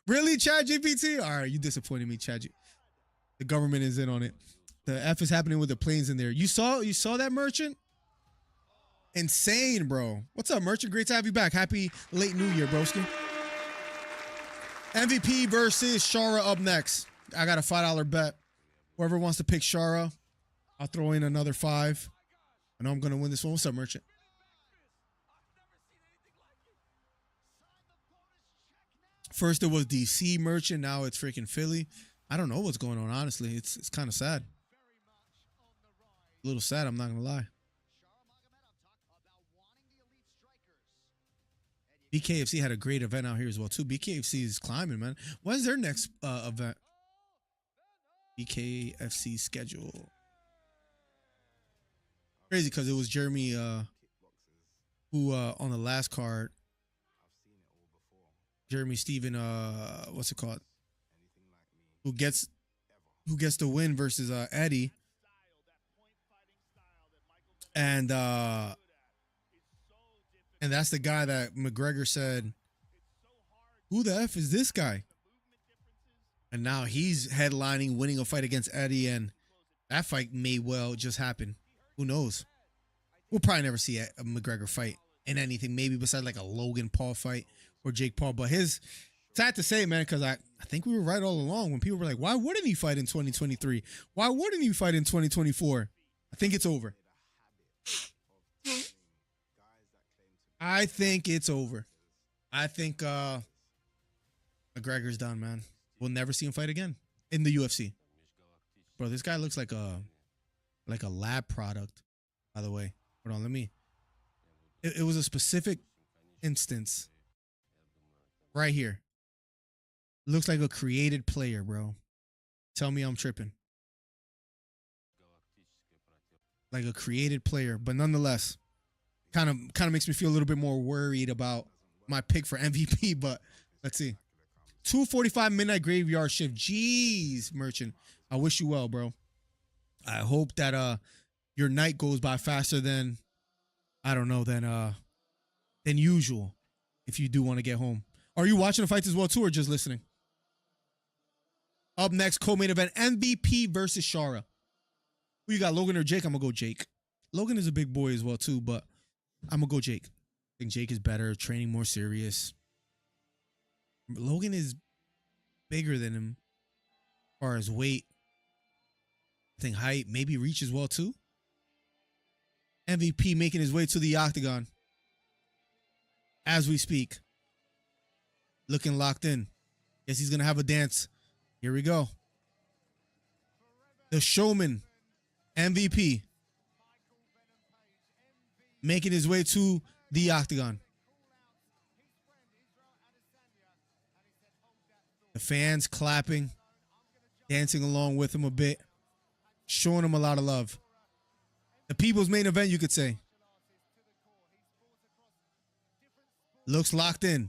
Really, ChatGPT? All right, you disappointed me, ChatGPT. The government is in on it. The F is happening with the planes in there. You saw that, Merchant? Insane, bro. What's up, Merchant? Great to have you back. Happy late New Year, broski. MVP versus Shara up next. I got a $5 bet. Whoever wants to pick Shara, I'll throw in another 5. I know I'm going to win this one. What's up, Merchant? First it was DC, Merchant. Now it's freaking Philly. I don't know what's going on, honestly. It's kind of sad. A little sad, I'm not going to lie. BKFC had a great event out here as well, too. BKFC is climbing, man. When's their next event? BKFC schedule. Crazy because it was Jeremy who on the last card. Jeremy Steven, what's it called? Who gets the win versus Eddie. And that's the guy that McGregor said, who the F is this guy? And now he's headlining, winning a fight against Eddie, and that fight may well just happen. Who knows? We'll probably never see a McGregor fight in anything, maybe besides like a Logan Paul fight or Jake Paul. But sad to say, man, because I think we were right all along when people were like, why wouldn't he fight in 2023? Why wouldn't he fight in 2024? I think it's over. I think it's over. I think McGregor's done, man. We'll never see him fight again in the UFC. Bro, this guy looks like a lab product, by the way. Hold on, let me. It was a specific instance right here. Looks like a created player, bro. Tell me I'm tripping. Like a created player, but nonetheless, kind of makes me feel a little bit more worried about my pick for MVP, but let's see. 2:45 midnight graveyard shift. Jeez, Merchant. I wish you well, bro. I hope that your night goes by faster than, I don't know, than usual if you do want to get home. Are you watching the fights as well too, or just listening? Up next, co-main event, MVP versus Shara. Who you got, Logan or Jake? I'm going to go Jake. Logan is a big boy as well too, but I'm going to go Jake. I think Jake is better, training more serious. Logan is bigger than him as far as weight. I think height, maybe reach as well too. MVP making his way to the octagon as we speak. Looking locked in. Guess he's going to have a dance Here we go. The showman, MVP, making his way to the octagon. The fans clapping, dancing along with him a bit, showing him a lot of love. The people's main event, you could say. Looks locked in.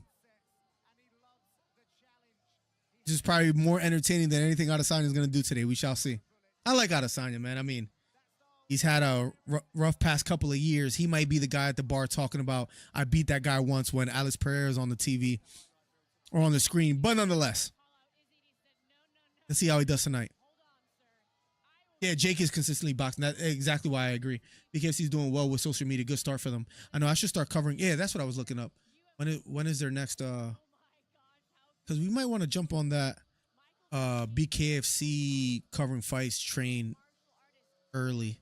This is probably more entertaining than anything Adesanya is going to do today. We shall see. I like Adesanya, man. I mean, he's had a rough past couple of years. He might be the guy at the bar talking about, I beat that guy once when Alex Pereira is on the TV or on the screen. But nonetheless, let's see how he does tonight. Yeah, Jake is consistently boxing. That's exactly why I agree. Because he's doing well with social media. Good start for them. I know I should start covering. Yeah, that's what I was looking up. When is their next... Because we might want to jump on that BKFC covering fights train early.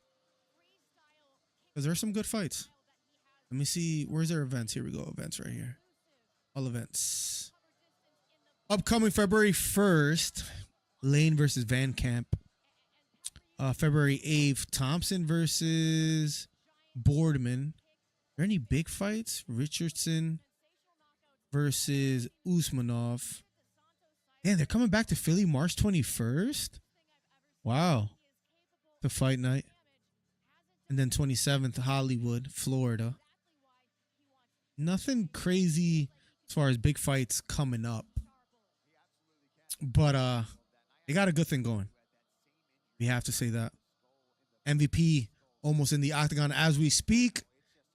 Because there's some good fights. Let me see. Where's their events? Here we go. Events right here. All events. Upcoming February 1st. Lane versus Van Camp. February 8th. Thompson versus Boardman. Are there any big fights? Richardson versus Usmanov. Man, they're coming back to Philly March 21st. Wow. The fight night. And then 27th, Hollywood, Florida. Nothing crazy as far as big fights coming up. But they got a good thing going. We have to say that. MVP almost in the octagon as we speak.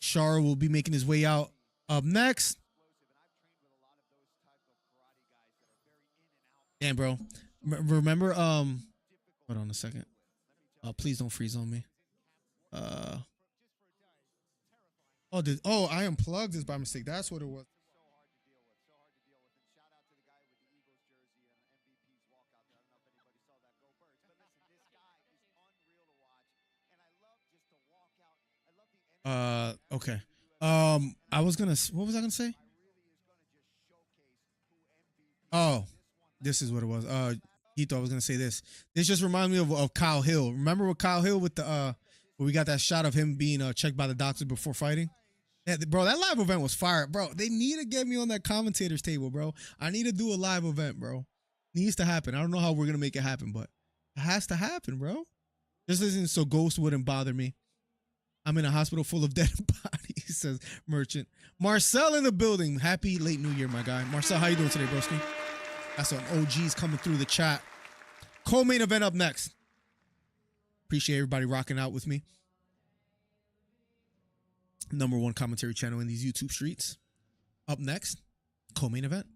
Shara will be making his way out up next. Damn, bro. Remember, hold on a second. Please don't freeze on me. I unplugged this by mistake. That's what it was. Okay. I was gonna, what was I gonna say? Oh, this is what it was. He thought I was gonna say this. This just reminds me of Kyle Hill. Remember with Kyle Hill with the where we got that shot of him being checked by the doctor before fighting? Yeah, bro, that live event was fire. Bro, they need to get me on that commentator's table, bro. I need to do a live event, bro. Needs to happen. I don't know how we're gonna make it happen, but it has to happen, bro. This isn't so ghost wouldn't bother me. I'm in a hospital full of dead bodies, says Merchant. Marcel in the building. Happy late New Year, my guy. Marcel, how you doing today, broski? That's some OGs coming through the chat. Co-main event up next. Appreciate everybody rocking out with me. #1 commentary channel in these YouTube streets. Up next, co-main event.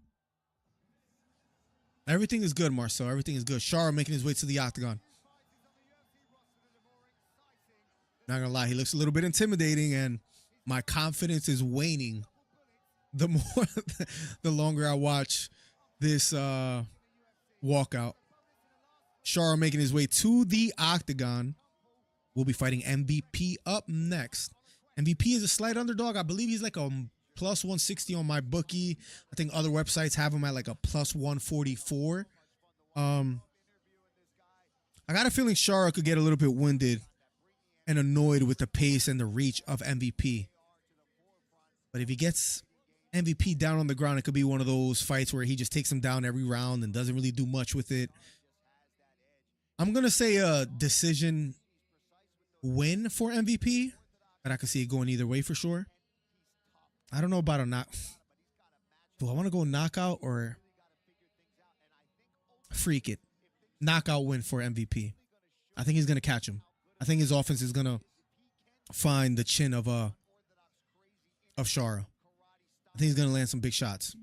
Everything is good, Marcel. Everything is good. Shara making his way to the octagon. Not gonna lie, he looks a little bit intimidating, and my confidence is waning the more, the longer I watch this walkout. Shara making his way to the octagon. We'll be fighting MVP up next. MVP is a slight underdog. I believe he's like a plus 160 on my bookie. I think other websites have him at like a plus 144. I got a feeling Shara could get a little bit winded and annoyed with the pace and the reach of MVP. But if he gets MVP down on the ground, it could be one of those fights where he just takes him down every round and doesn't really do much with it. I'm going to say a decision win for MVP, but I can see it going either way for sure. I don't know about a knock. Do I want to go knockout or freak it? Knockout win for MVP. I think he's going to catch him. I think his offense is going to find the chin of Shara. I think he's going to land some big shots.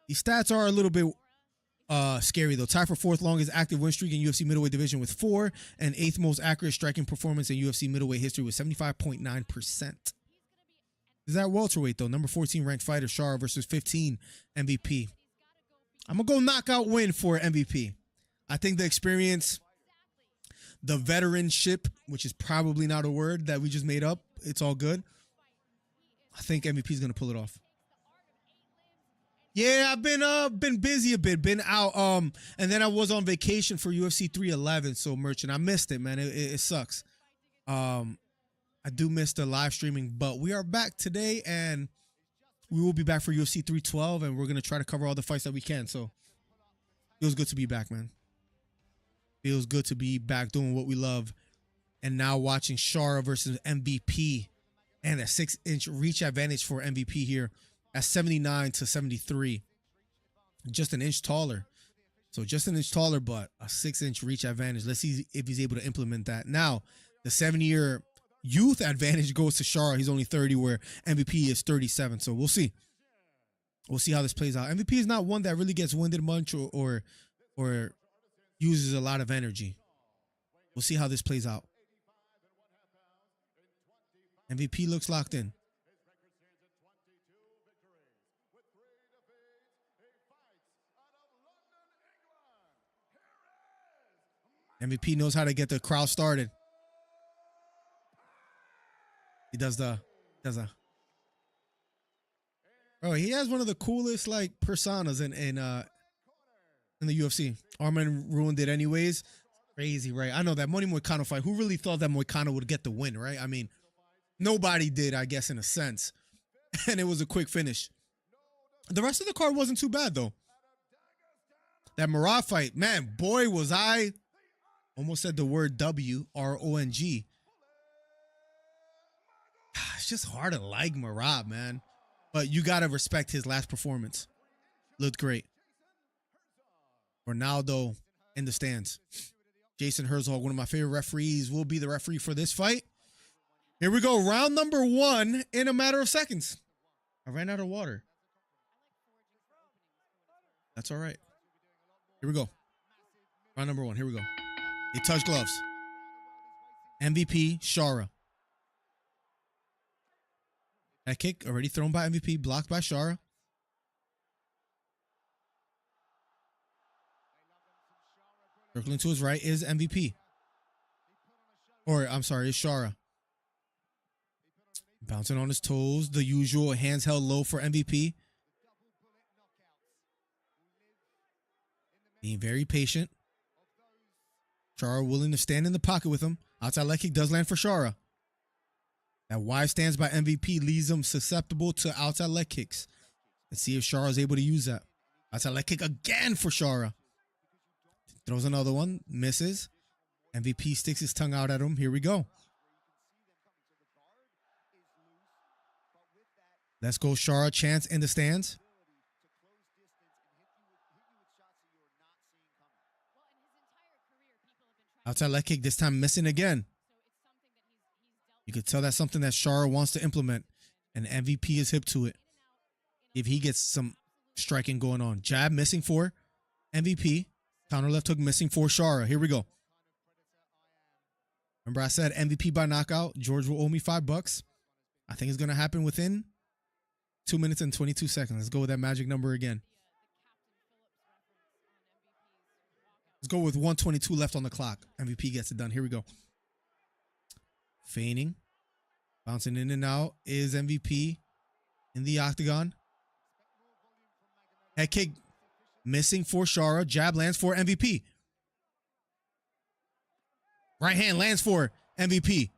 These stats are a little bit scary, though. Tied for 4th longest active win streak in UFC middleweight division with 4, and 8th most accurate striking performance in UFC middleweight history with 75.9%. Is that welterweight, though? Number 14 ranked fighter, Shara versus 15 MVP. I'm going to go knockout win for MVP. I think the experience, the veteranship, which is probably not a word that we just made up. It's all good. I think MVP is going to pull it off. Yeah, I've been busy a bit, been out. And then I was on vacation for UFC 311. So Merchant, I missed it, man. It sucks. I do miss the live streaming, but we are back today, and we will be back for UFC 312, and we're gonna try to cover all the fights that we can. So feels good to be back, man. Feels good to be back doing what we love, and now watching Shara versus MVP, and a 6-inch reach advantage for MVP here at 79 to 73, just an inch taller. So just an inch taller, but a 6-inch reach advantage. Let's see if he's able to implement that. Now, the 7-year youth advantage goes to Shara. He's only 30, where MVP is 37. So we'll see. We'll see how this plays out. MVP is not one that really gets winded much or uses a lot of energy. We'll see how this plays out. MVP looks locked in. MVP knows how to get the crowd started. He does the bro, he has one of the coolest like personas in the UFC. Armin ruined it anyways. Crazy, right? I know that Money Moicano fight. Who really thought that Moicano would get the win, right? I mean, nobody did, I guess, in a sense. And it was a quick finish. The rest of the card wasn't too bad though. That Murad fight, man, boy, was I almost said the word WRONG. It's just hard to like Murad, man. But you got to respect his last performance. Looked great. Ronaldo in the stands. Jason Herzog, one of my favorite referees, will be the referee for this fight. Here we go. Round number 1 in a matter of seconds. I ran out of water. That's all right. Here we go. Round number 1. Here we go. They touch gloves. MVP, Shara. That kick already thrown by MVP, blocked by Shara. Circling to his right is MVP. Or, I'm sorry, is Shara. Bouncing on his toes. The usual hands held low for MVP. Being very patient. Shara willing to stand in the pocket with him. Outside leg kick does land for Shara. That wide stance by MVP leaves him susceptible to outside leg kicks. Let's see if Shara is able to use that. Outside leg kick again for Shara. Throws another one. Misses. MVP sticks his tongue out at him. Here we go. Let's go, Shara. Chance in the stands. Outside leg kick, this time missing again. You could tell that's something that Shara wants to implement, and MVP is hip to it. If he gets some striking going on. Jab missing for MVP. Counter left hook missing for Shara. Here we go. Remember I said MVP by knockout. George will owe me $5. I think it's going to happen within 2 minutes and 22 seconds. Let's go with that magic number again. Let's go with 122 left on the clock. MVP gets it done. Here we go. Feigning. Bouncing in and out is MVP in the octagon. Head kick missing for Shara. Jab lands for MVP. Right hand lands for MVP.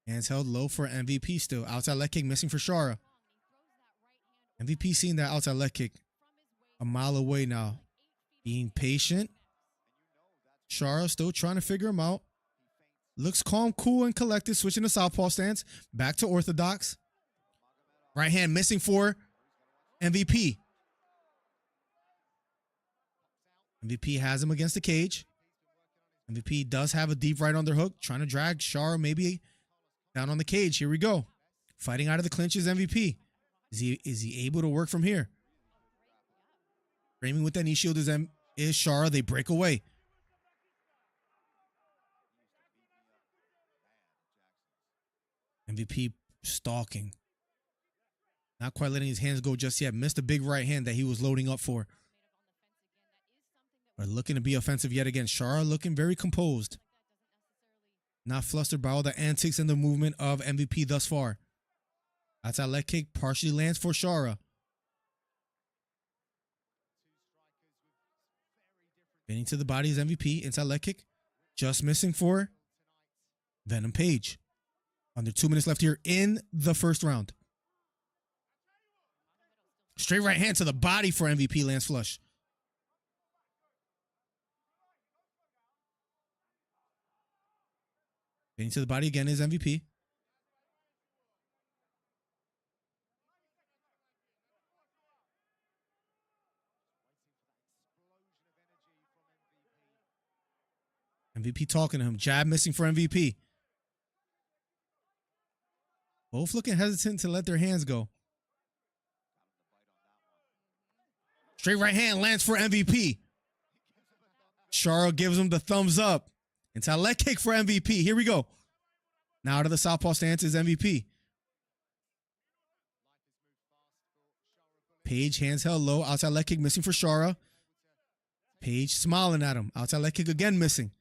Hands held low for MVP still. Outside leg kick missing for Shara. MVP seeing that outside leg kick a mile away now. Being patient. Shara still trying to figure him out. Looks calm, cool, and collected. Switching to southpaw stance. Back to orthodox. Right hand missing for MVP. MVP has him against the cage. MVP does have a deep right underhook. Trying to drag Shara maybe down on the cage. Here we go. Fighting out of the clinch is MVP. Is he able to work from here? Framing with that knee shield is Shara. They break away. MVP stalking. Not quite letting his hands go just yet. Missed a big right hand that he was loading up for. But looking to be offensive yet again. Shara looking very composed. Not flustered by all the antics and the movement of MVP thus far. Outside leg kick partially lands for Shara. Spinning to the body is MVP. Inside leg kick. Just missing for Venom Page. Under 2 minutes left here in the first round. Straight right hand to the body for MVP, lands flush. Spinning to the body again is MVP. MVP talking to him. Jab missing for MVP. Both looking hesitant to let their hands go. Straight right hand lands for MVP. Shara gives him the thumbs up. Inside leg kick for MVP. Here we go. Now out of the southpaw stance is MVP. Page hands held low. Outside leg kick missing for Shara. Page smiling at him. Outside leg kick again missing.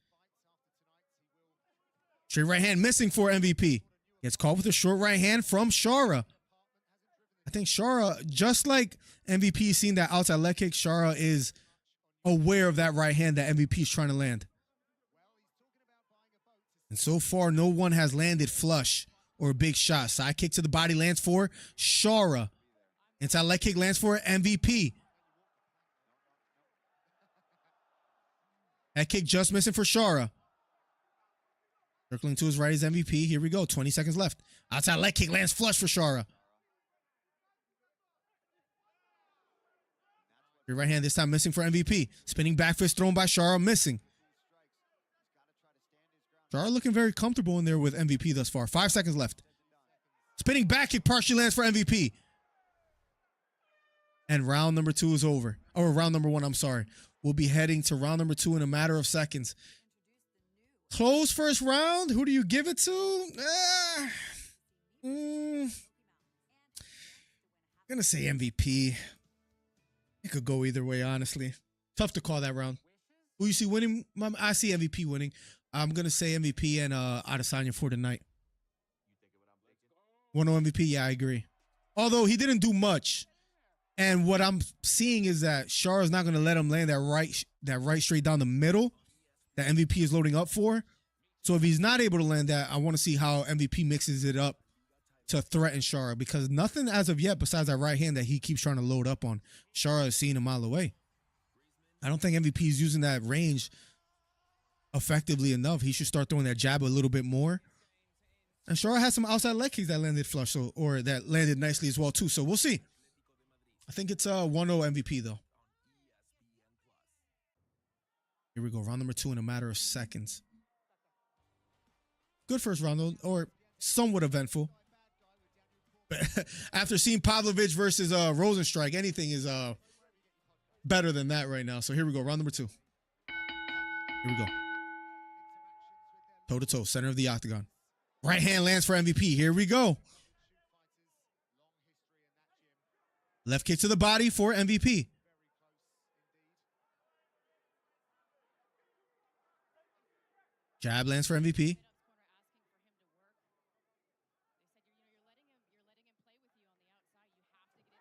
Straight right hand missing for MVP. Gets caught with a short right hand from Shara. I think Shara, just like MVP seen that outside leg kick, Shara is aware of that right hand that MVP is trying to land. And so far, no one has landed flush or a big shot. Side kick to the body lands for Shara. Inside leg kick lands for MVP. That kick just missing for Shara. Circling to his right is MVP. Here we go. 20 seconds left. Outside leg kick lands flush for Shara. Your right hand this time missing for MVP. Spinning back fist thrown by Shara, missing. Shara looking very comfortable in there with MVP thus far. 5 seconds left. Spinning back kick partially lands for MVP. And round number 2 is over. Or round number 1, I'm sorry. We'll be heading to round number 2 in a matter of seconds. Close first round. Who do you give it to? I'm gonna say MVP. It could go either way, honestly. Tough to call that round. Who you see winning? I see MVP winning. I'm gonna say MVP and Adesanya for tonight. 1-0 MVP. Yeah, I agree. Although he didn't do much, and what I'm seeing is that Shara's not gonna let him land that right straight down the middle that MVP is loading up for. So if he's not able to land that, I want to see how MVP mixes it up to threaten Shara, because nothing as of yet besides that right hand that he keeps trying to load up on, Shara is seeing a mile away. I don't think MVP is using that range effectively enough. He should start throwing that jab a little bit more. And Shara has some outside leg kicks that landed flush, or that landed nicely as well too. So we'll see. I think it's 1-0 MVP though. Here we go. Round number 2 in a matter of seconds. Good first round, though, or somewhat eventful. But after seeing Pavlovich versus Rozenstruik, anything is better than that right now. So here we go. Round number 2. Here we go. Toe-to-toe, center of the octagon. Right hand lands for MVP. Here we go. Left kick to the body for MVP. Jab lands for MVP.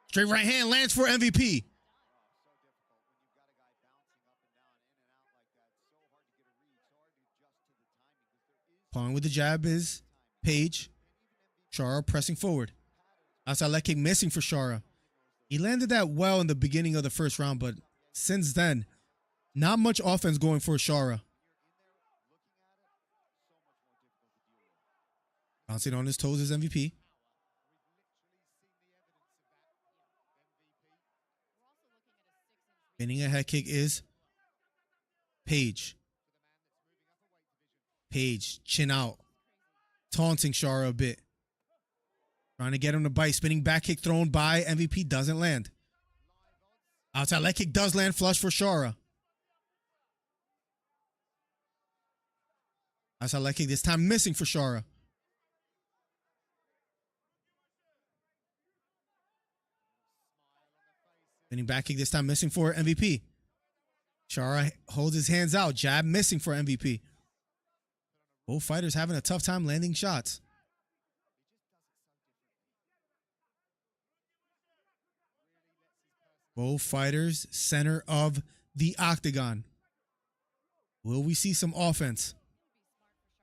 Straight right hand lands for MVP. Pawing with the jab is Page. Shara pressing forward. Outside leg kick missing for Shara. He landed that well in the beginning of the first round, but since then, not much offense going for Shara. Bouncing on his toes is MVP. Spinning a head kick is Page. Page, chin out. Taunting Shara a bit. Trying to get him to bite. Spinning back kick thrown by MVP doesn't land. Outside leg kick does land flush for Shara. Outside leg kick this time missing for Shara. Spinning back kick this time missing for MVP. Shara holds his hands out. Jab missing for MVP. Both fighters having a tough time landing shots. Both fighters center of the octagon. Will we see some offense?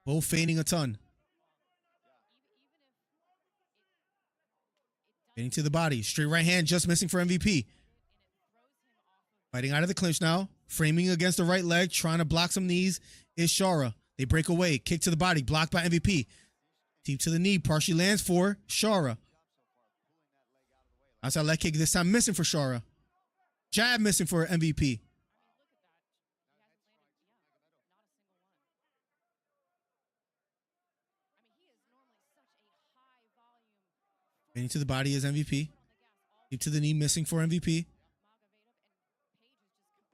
Both feigning a ton. Getting to the body. Straight right hand just missing for MVP. Fighting out of the clinch now. Framing against the right leg. Trying to block some knees is Shara. They break away. Kick to the body. Blocked by MVP. Deep to the knee. Partially lands for Shara. Outside leg kick this time missing for Shara. Jab missing for MVP. Getting to the body is MVP. Deep to the knee missing for MVP.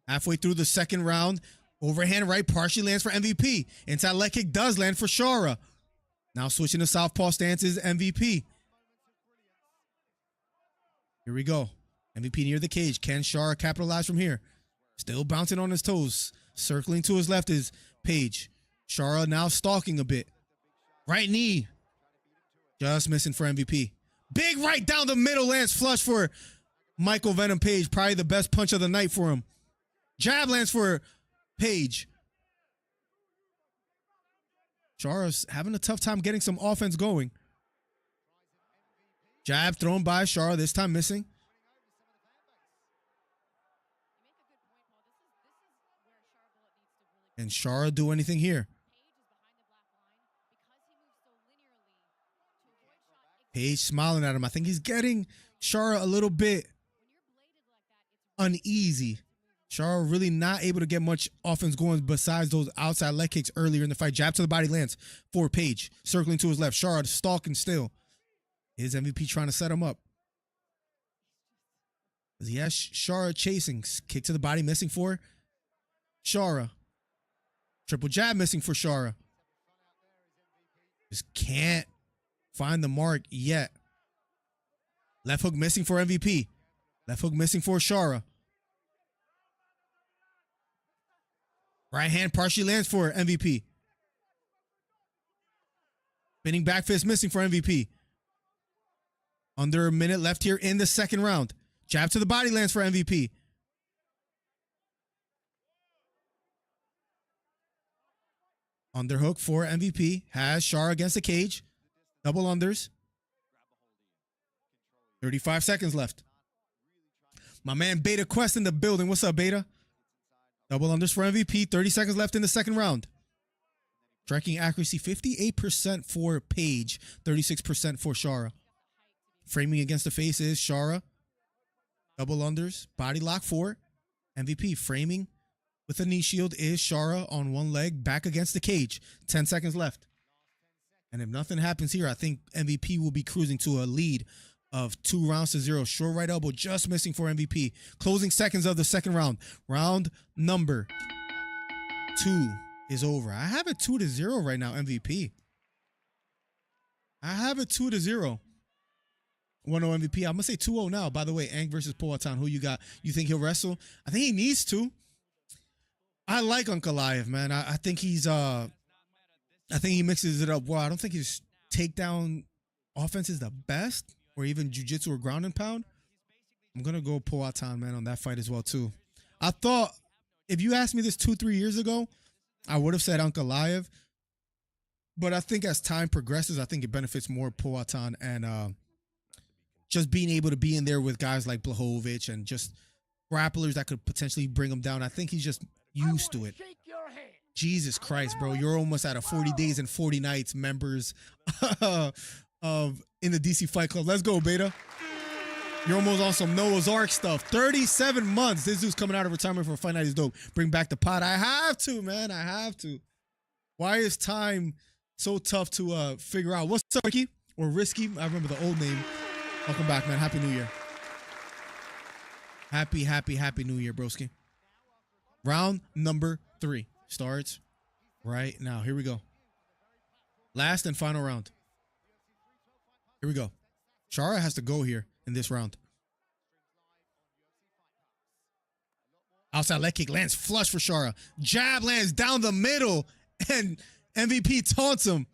Halfway through the second round. Overhand right partially lands for MVP. Inside leg kick does land for Shara. Now switching to southpaw stance is MVP. Here we go. MVP near the cage. Can Shara capitalize from here? Still bouncing on his toes. Circling to his left is Page. Shara now stalking a bit. Right knee. Just missing for MVP. Big right down the middle lands flush for Michael Venom Page. Probably the best punch of the night for him. Jab lands for Page. Shara's having a tough time getting some offense going. Jab thrown by Shara, this time missing. Can Shara do anything here? Page smiling at him. I think he's getting Shara a little bit uneasy. Shara really not able to get much offense going besides those outside leg kicks earlier in the fight. Jab to the body lands for Page. Circling to his left. Shara stalking still. Is MVP trying to set him up? He has Shara chasing. Kick to the body missing for Shara. Triple jab missing for Shara. Just can't find the mark yet. Left hook missing for MVP. Left hook missing for Shara. Right hand partially lands for MVP. Spinning back fist missing for MVP. Under a minute left here in the second round. Jab to the body lands for MVP. Underhook for MVP. Has Shara against the cage. Double unders. 35 seconds left. My man Beta Quest in the building. What's up, Beta? Double unders for MVP. 30 seconds left in the second round. Striking accuracy 58% for Page. 36% for Shara. Framing against the face is Shara. Double unders. Body lock for MVP. Framing with a knee shield is Shara on one leg. Back against the cage. 10 seconds left. And if nothing happens here, I think MVP will be cruising to a lead of 2-0. Short right elbow just missing for MVP. Closing seconds of the second round. Round number 2 is over. I have it 2-0 right now, MVP. I have it 2-0. 1-0 MVP. I'm going to say 2-0 now. By the way, Ang versus Poatan. Who you got? You think he'll wrestle? I think he needs to. I like Ankalaev, man. I think he's I think he mixes it up well. I don't think his takedown offense is the best, or even jiu-jitsu or ground and pound. I'm going to go Poatan, man, on that fight as well, too. I thought, if you asked me this 2-3 years ago, I would have said Ankalaev. But I think as time progresses, I think it benefits more Poatan and just being able to be in there with guys like Pavlovich and just grapplers that could potentially bring him down. I think he's just used to it. Jesus Christ, bro. You're almost at a 40 days and 40 nights members of in the DC Fight Club. Let's go, Beta. You're almost on some Noah's Ark stuff. 37 months. This dude's coming out of retirement for Fight Night is dope. Bring back the pot. I have to, man. I have to. Why is time so tough to figure out? What's up, Ricky? Or Risky? I remember the old name. Welcome back, man. Happy New Year. Happy New Year, broski. Round number 3 starts right now. Here we go. Last and final round. Here we go. Shara has to go here in this round. Outside leg kick lands flush for Shara. Jab lands down the middle. And MVP taunts him.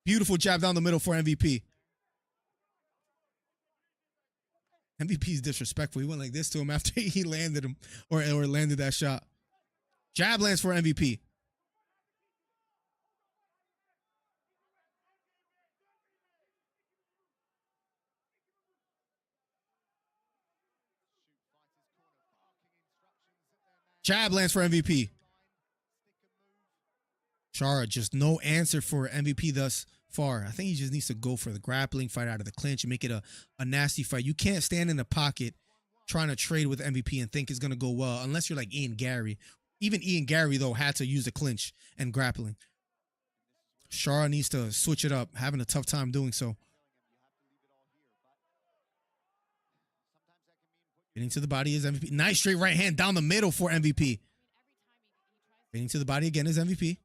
Beautiful jab down the middle for MVP. MVP's disrespectful. He went like this to him after he landed him or landed that shot. Jab lands for MVP. Jab lands for MVP. Shara, just no answer for MVP thus far. I think he just needs to go for the grappling, fight out of the clinch, and make it a nasty fight. You can't stand in the pocket trying to trade with MVP and think it's going to go well unless you're like Ian Gary. Even Ian Gary, though, had to use the clinch and grappling. Shara needs to switch it up, having a tough time doing so. Getting to the body is MVP. Nice straight right hand down the middle for MVP. Getting to the body again is MVP.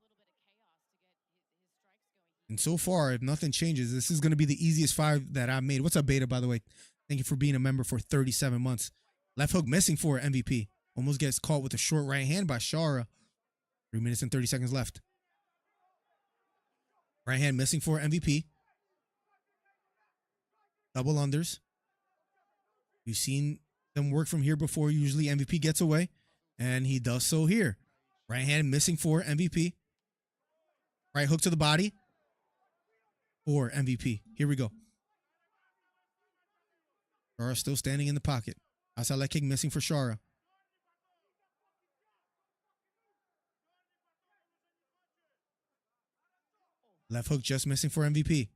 And so far, if nothing changes, this is going to be the easiest five that I've made. What's up, Beta, by the way? Thank you for being a member for 37 months. Left hook missing for MVP. Almost gets caught with a short right hand by Shara. 3 minutes and 30 seconds left. Right hand missing for MVP. Double unders. We've seen them work from here before. Usually MVP gets away, and he does so here. Right hand missing for MVP. Right hook to the body for MVP. Here we go. Shara still standing in the pocket. Outside leg kick missing for Shara. Left hook just missing for MVP.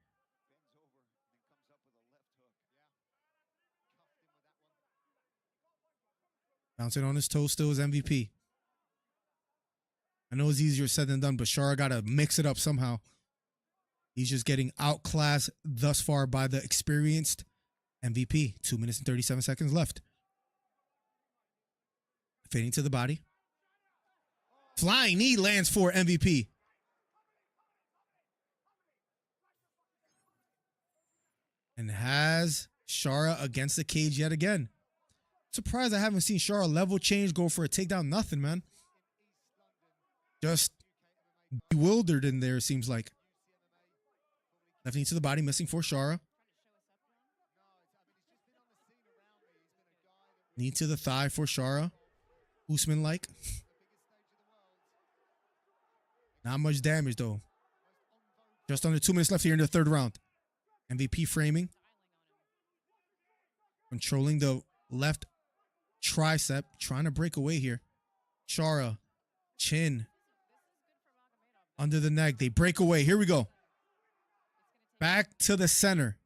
Bouncing on his toes still is MVP. I know it's easier said than done, but Shara got to mix it up somehow. He's just getting outclassed thus far by the experienced MVP. 2 minutes and 37 seconds left. Fading to the body. Flying knee lands for MVP. And has Shara against the cage yet again. Surprised I haven't seen Shara level change, go for a takedown. Nothing, man. Just bewildered in there, it seems like. Left knee to the body, missing for Shara. Knee to the thigh for Shara. Usman-like. Not much damage, though. Just under 2 minutes left here in the third round. MVP framing. Controlling the left tricep. Trying to break away here. Shara. Chin. Under the neck. They break away. Here we go. Back to the center.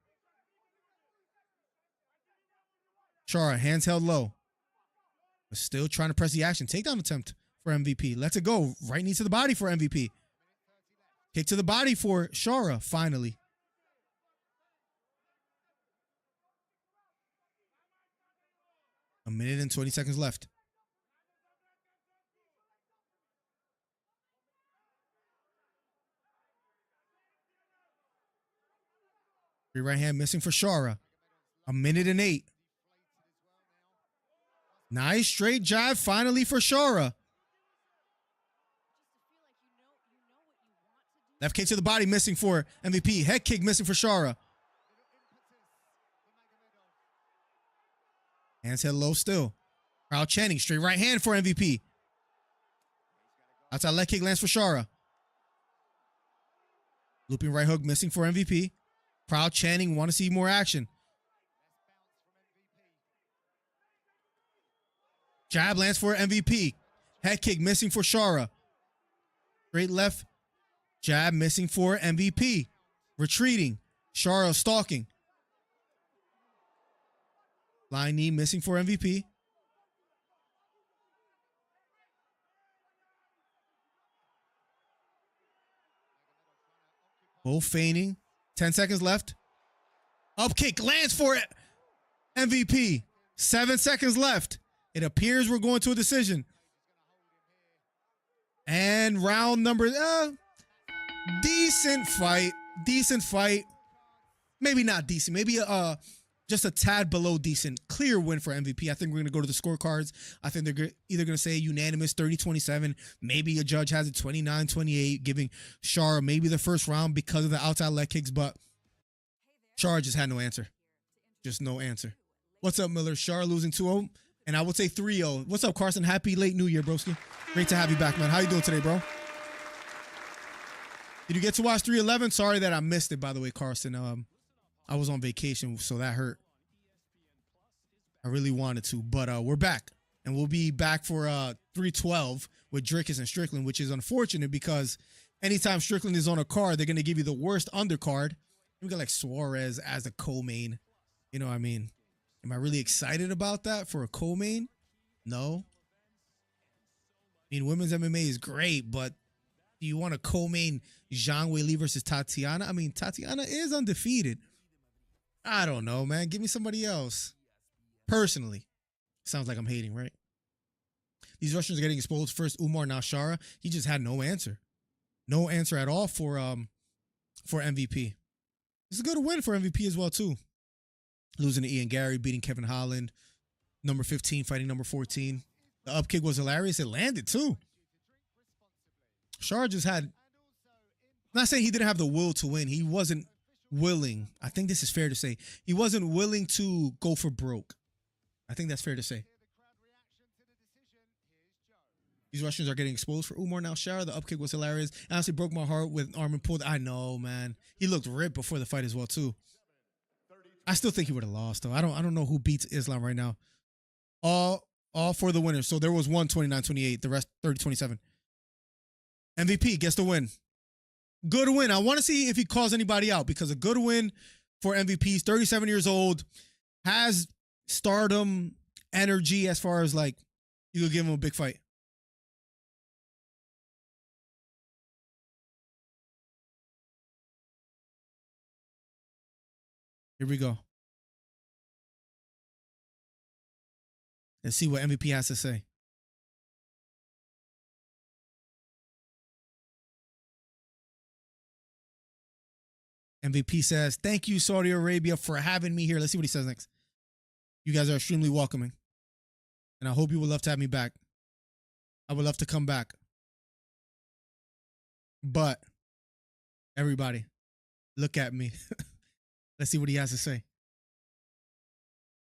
Shara, hands held low. But still trying to press the action. Takedown attempt for MVP. Lets it go. Right knee to the body for MVP. Kick to the body for Shara, finally. A minute and 20 seconds left. Free right hand missing for Shara. A minute and 8. Nice straight jab finally for Shara. Left kick to the body missing for MVP. Head kick missing for Shara. Hands held low still. Crowd chanting. Straight right hand for MVP. Outside leg kick lands for Shara. Looping right hook missing for MVP. Crowd chanting. Want to see more action. Jab lands for MVP. Head kick missing for Shara. Straight left. Jab missing for MVP. Retreating. Shara stalking. Flying knee missing for MVP. Both feigning. 10 seconds left. Up kick lands for it. MVP. 7 seconds left. It appears we're going to a decision. And round number, decent fight. Decent fight. Maybe not decent. Maybe just a tad below decent. Clear win for MVP. I think we're going to go to the scorecards. I think they're either going to say unanimous 30-27. Maybe a judge has it 29-28, giving Shara maybe the first round because of the outside leg kicks, but Shara just had no answer. Just no answer. What's up, Miller? Shara losing 2-0, and I would say 3-0. What's up, Carson? Happy late New Year, broski. Great to have you back, man. How you doing today, bro? Did you get to watch 311? Sorry that I missed it, by the way, Carson. I was on vacation, so that hurt. I really wanted to, but we're back, and we'll be back for 312 with Drickus and Strickland, which is unfortunate because anytime Strickland is on a card, they're going to give you the worst undercard. We got like Suarez as a co-main. You know what I mean? Am I really excited about that for a co-main? No. I mean, women's MMA is great, but do you want a co-main Zhang Weili versus Tatiana? I mean, Tatiana is undefeated. I don't know, man. Give me somebody else. Personally. Sounds like I'm hating, right? These Russians are getting exposed. First Umar, now Shara. He just had no answer. No answer at all for MVP. It's a good win for MVP as well, too. Losing to Ian Gary, beating Kevin Holland. Number 15 fighting number 14. The up kick was hilarious. It landed, too. Shara just had... I'm not saying he didn't have the will to win. He wasn't willing. I think this is fair to say. He wasn't willing to go for broke. I think that's fair to say. These Russians are getting exposed for Umar, now Shara. The up kick was hilarious. Honestly, broke my heart with Armin pulled. I know, man. He looked ripped before the fight as well, too. I still think he would have lost, though. I don't know who beats Islam right now. All for the winners. So there was one 29-28. The rest 30-27. MVP gets the win. Good win. I want to see if he calls anybody out because a good win for MVP. He's 37 years old. Has stardom energy as far as like you could give him a big fight. Here we go. Let's see what MVP has to say. MVP says, thank you, Saudi Arabia, for having me here. Let's see what he says next. You guys are extremely welcoming. And I hope you would love to have me back. I would love to come back. But, everybody, look at me. Let's see what he has to say.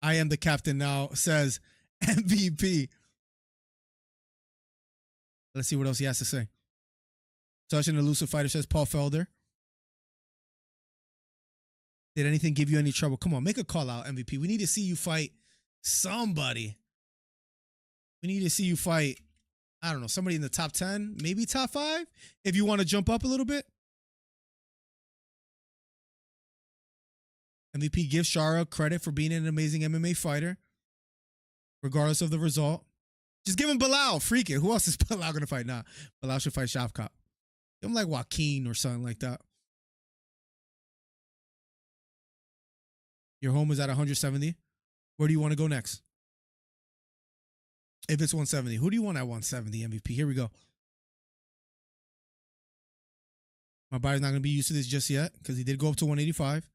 I am the captain now, says MVP. Let's see what else he has to say. Such an elusive fighter, says Paul Felder. Did anything give you any trouble? Come on, make a call out, MVP. We need to see you fight somebody. We need to see you fight, I don't know, somebody in the top 10, maybe top 5, if you want to jump up a little bit. MVP gives Shara credit for being an amazing MMA fighter, regardless of the result. Just give him Bilal, freak it. Who else is Bilal going to fight? Nah, Bilal should fight Shavkat. Give him like Joaquin or something like that. Your home is at 170. Where do you want to go next? If it's 170, who do you want at 170 MVP? Here we go. My body's not going to be used to this just yet because he did go up to 185.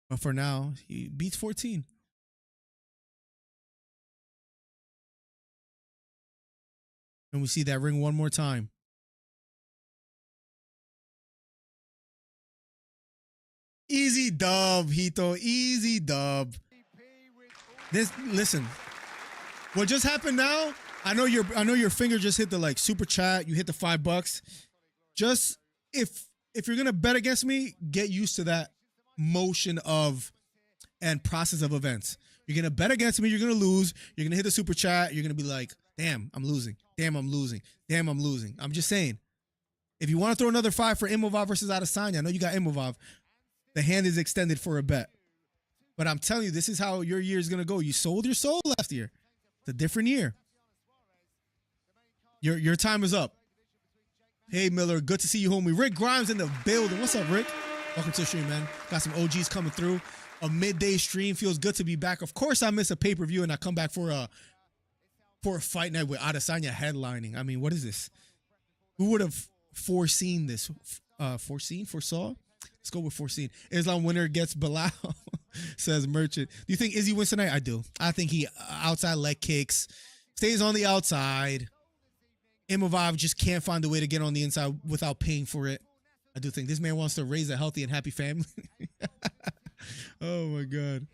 But for now, he beats 14. And we see that ring one more time. Easy dub, Hito. Easy dub. Listen. What just happened now? I know your finger just hit the like super chat. You hit the $5. Just if you're gonna bet against me, get used to that motion of and process of events. You're gonna bet against me. You're gonna lose. You're gonna hit the super chat. You're gonna be like, damn, I'm losing. Damn, I'm losing. Damn, I'm losing. I'm just saying. If you want to throw another 5 for Imavov versus Adesanya, I know you got Imavov. The hand is extended for a bet. But I'm telling you, this is how your year is going to go. You sold your soul last year. It's a different year. Your time is up. Hey, Miller. Good to see you, homie. Rick Grimes in the building. What's up, Rick? Welcome to the stream, man. Got some OGs coming through. A midday stream. Feels good to be back. Of course, I miss a pay-per-view, and I come back for a fight night with Adesanya headlining. I mean, what is this? Who would have foreseen this? Foresaw? Let's go with foreseen. Islam winner gets Bilal, says Merchant. Do you think Izzy wins tonight? I do. I think he outside leg kicks, stays on the outside. Imavov just can't find a way to get on the inside without paying for it. I do think this man wants to raise a healthy and happy family. Oh my God.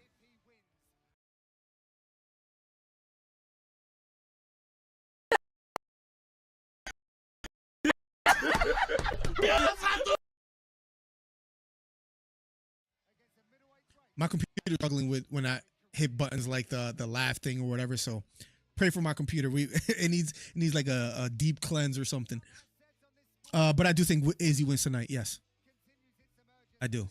My computer struggling with when I hit buttons like the laugh thing or whatever. So pray for my computer. It needs like a deep cleanse or something. But I do think Izzy wins tonight. Yes, I do.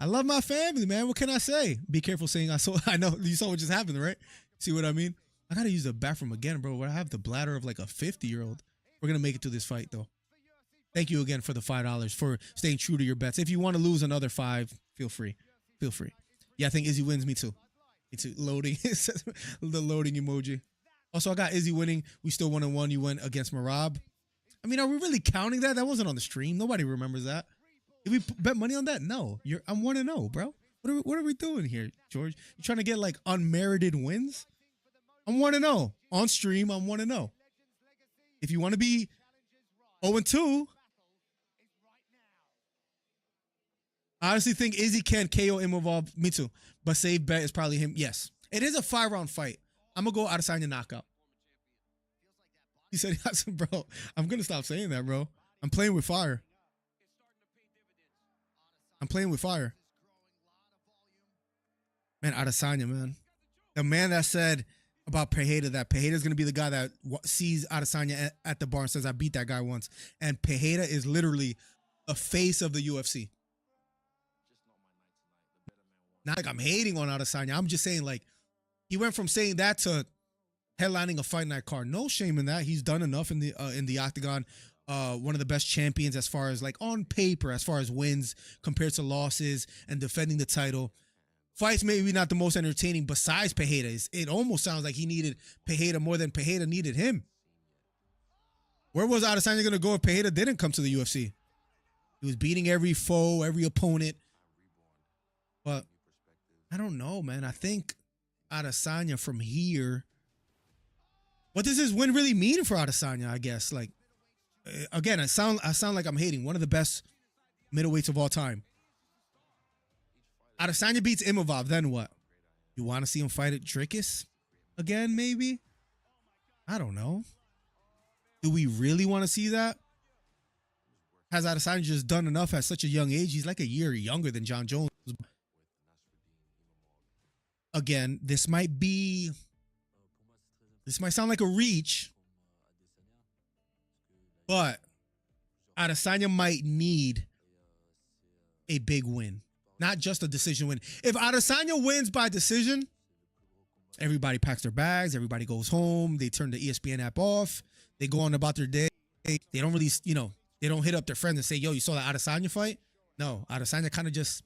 I love my family, man. What can I say? Be careful saying I know you saw what just happened, right? See what I mean? I gotta use the bathroom again, bro. I have the bladder of like a 50-year-old. We're gonna make it to this fight though. Thank you again for the $5 for staying true to your bets. If you want to lose another $5, feel free. Feel free. Yeah, I think Izzy wins. Me too. Me too. Loading. The loading emoji. Also, I got Izzy winning. We still 1-1. You went against Marab. I mean, are we really counting that? That wasn't on the stream. Nobody remembers that. Did we bet money on that? No. I'm 1-0, bro. What are we doing here, George? You trying to get like unmerited wins? I'm 1-0 on stream. I'm 1-0. If you want to be 0-2. I honestly think Izzy can KO Imavov. Me too. But safe bet is probably him. Yes. It is a 5-round fight. I'm going to go Adesanya knockout. He said, bro, I'm going to stop saying that, bro. I'm playing with fire. I'm playing with fire. Man, Adesanya, man. The man that said about Pereira that Pereira's going to be the guy that sees Adesanya at the bar and says, I beat that guy once. And Pereira is literally the face of the UFC. Not like I'm hating on Adesanya. I'm just saying, like, he went from saying that to headlining a fight night card. No shame in that. He's done enough in the octagon. One of the best champions as far as like on paper, as far as wins compared to losses and defending the title. Fights maybe not the most entertaining besides Pereira. It almost sounds like he needed Pereira more than Pereira needed him. Where was Adesanya going to go if Pereira didn't come to the UFC? He was beating every foe, every opponent. But I don't know, man. I think Adesanya from here. What does this win really mean for Adesanya, I guess? Like, again, I sound like I'm hating. One of the best middleweights of all time. Adesanya beats Imavov, then what? You want to see him fight at Dricus again, maybe? I don't know. Do we really want to see that? Has Adesanya just done enough at such a young age? He's like a year younger than John Jones. Again, this might sound like a reach, but Adesanya might need a big win, not just a decision win. If Adesanya wins by decision, everybody packs their bags, everybody goes home, they turn the ESPN app off, they go on about their day. They don't really, they don't hit up their friends and say, yo, you saw that Adesanya fight? No, Adesanya kind of just,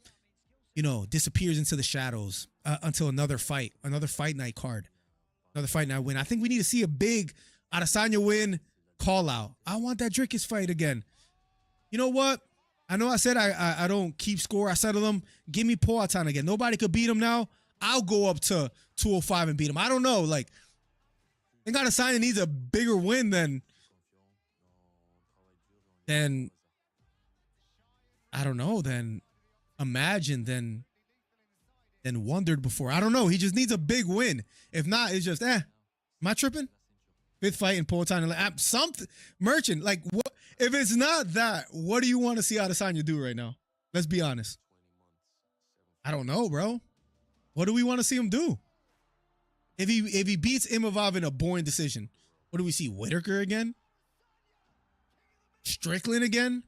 disappears into the shadows until another fight night card, another fight night win. I think we need to see a big Adesanya win call out. I want that Dricus fight again. You know what? I know I said I don't keep score. I settle them. Give me Poatan again. Nobody could beat him now. I'll go up to 205 and beat him. I don't know. Like, I think Adesanya needs a bigger win than I don't know, than Imagine, than Wondered before. I don't know. He just needs a big win. If not, it's just, am I tripping? Fifth fight in Poatan. Something. Merchant, like, what? If it's not that, what do you want to see Adesanya do right now? Let's be honest. I don't know, bro. What do we want to see him do? If he beats Imavov in a boring decision, what do we see? Whitaker again? Strickland again?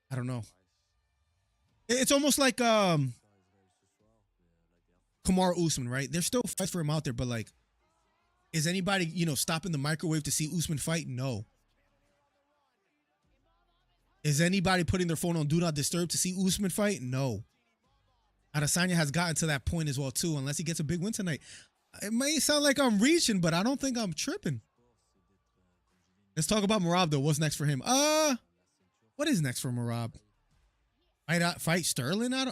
I don't know. It's almost like Kamar Usman, right? There's still fights for him out there, but like, is anybody, stopping the microwave to see Usman fight? No. Is anybody putting their phone on Do Not Disturb to see Usman fight? No. Adesanya has gotten to that point as well, too, unless he gets a big win tonight. It may sound like I'm reaching, but I don't think I'm tripping. Let's talk about Merab though. What's next for him? What is next for Merab? Fight Sterling? I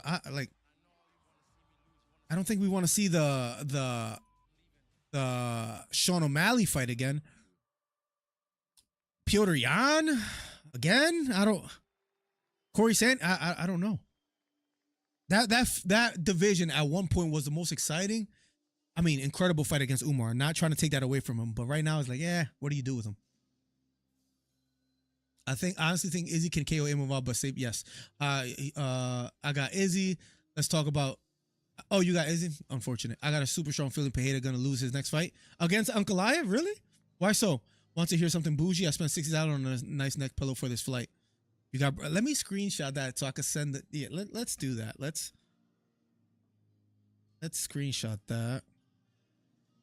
don't think we want to see the Sean O'Malley fight again. Piotr Jan again? Corey Sand. I don't know. That division at one point was the most exciting. I mean, incredible fight against Umar. Not trying to take that away from him, but right now it's like, yeah, what do you do with him? I honestly think Izzy can KO Imavov, but say yes. I got Izzy. Let's talk about. Oh, you got Izzy? Unfortunate. I got a super strong feeling Pereira gonna lose his next fight against Ankalaev. Really? Why so? Want to hear something bougie? I spent $60 on a nice neck pillow for this flight. You got. Let me screenshot that so I can send it. Yeah, let's do that. Let's screenshot that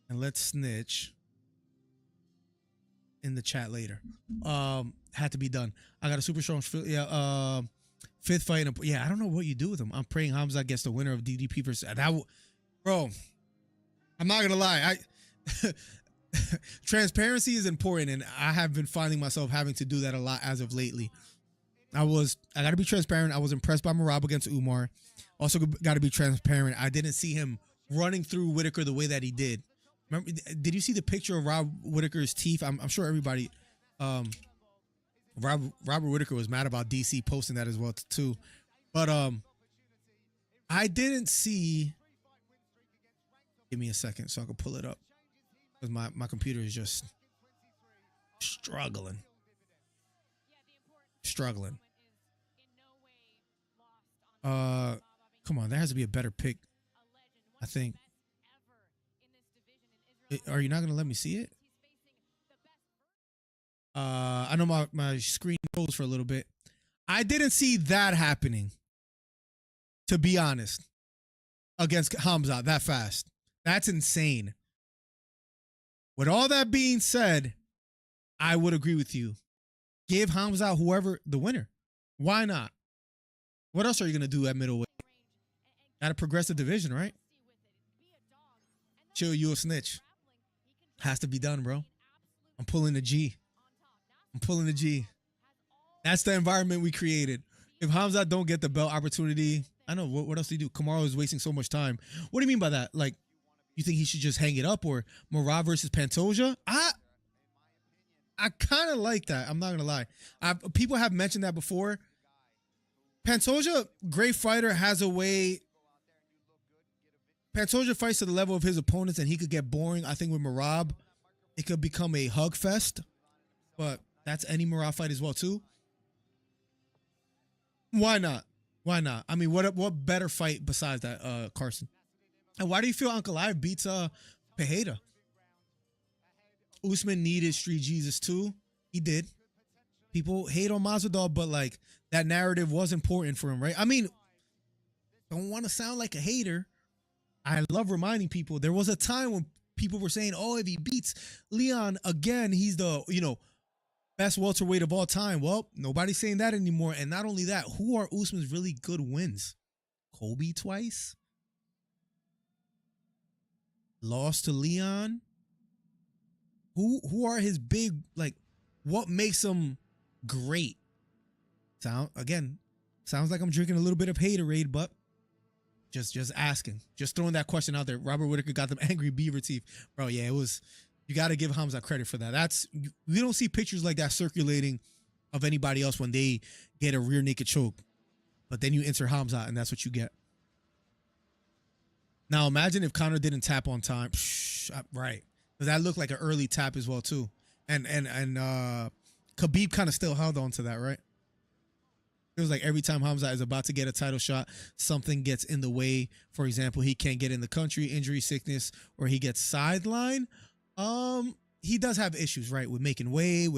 and let's snitch in the chat later. Had to be done. I got a super strong fifth fight. Yeah, I don't know what you do with him. I'm praying Hamza gets the winner of DDP versus that. Bro, I'm not gonna lie. Transparency is important, and I have been finding myself having to do that a lot as of lately. I got to be transparent. I was impressed by Merab against Umar. Also got to be transparent. I didn't see him running through Whitaker the way that he did. Remember, did you see the picture of Rob Whitaker's teeth? I'm sure everybody, Robert Whitaker was mad about DC posting that as well too. But I didn't see. Give me a second so I can pull it up because my computer is just struggling. Come on, there has to be a better pick. I think. Are you not gonna let me see it? I know my screen froze for a little bit. I didn't see that happening, to be honest, against Hamza that fast. That's insane. With all that being said, I would agree with you. Give Hamza whoever the winner. Why not? What else are you gonna do at middleweight? Gotta progress the division, right? Chill, you a snitch. Has to be done, bro. I'm pulling the G. That's the environment we created. If Hamza don't get the belt opportunity, I know what else do you do? Kamaru is wasting so much time. What do you mean by that? Like, you think he should just hang it up, or Merab versus Pantoja? I kind of like that. I'm not gonna lie. People have mentioned that before. Pantoja, great fighter, has a way. Pantoja fights to the level of his opponents, and he could get boring. I think with Merab, it could become a hug fest, but that's any Merab fight as well too. Why not? I mean, what better fight besides that, Carson? And why do you feel Ankalaev beats Pereira? Usman needed Street Jesus too. He did. People hate on Masvidal, but like that narrative was important for him, right? I mean, don't want to sound like a hater. I love reminding people there was a time when people were saying, "Oh, if he beats Leon again, he's the best welterweight of all time." Well, nobody's saying that anymore. And not only that, who are Usman's really good wins? Kobe twice, lost to Leon. Who are his big, like, what makes him great? Sounds like I'm drinking a little bit of haterade, but just asking, just throwing that question out there. Robert Whitaker got them angry beaver teeth, bro. Yeah, it was. You got to give Hamza credit for that. We don't see pictures like that circulating of anybody else when they get a rear naked choke, but then you enter Hamza and that's what you get. Now imagine if Conor didn't tap on time, right? Because that looked like an early tap as well too, and Khabib kind of still held on to that, right? It was like every time Hamza is about to get a title shot, something gets in the way. For example, he can't get in the country, injury, sickness, or he gets sidelined. He does have issues, right, with making weight,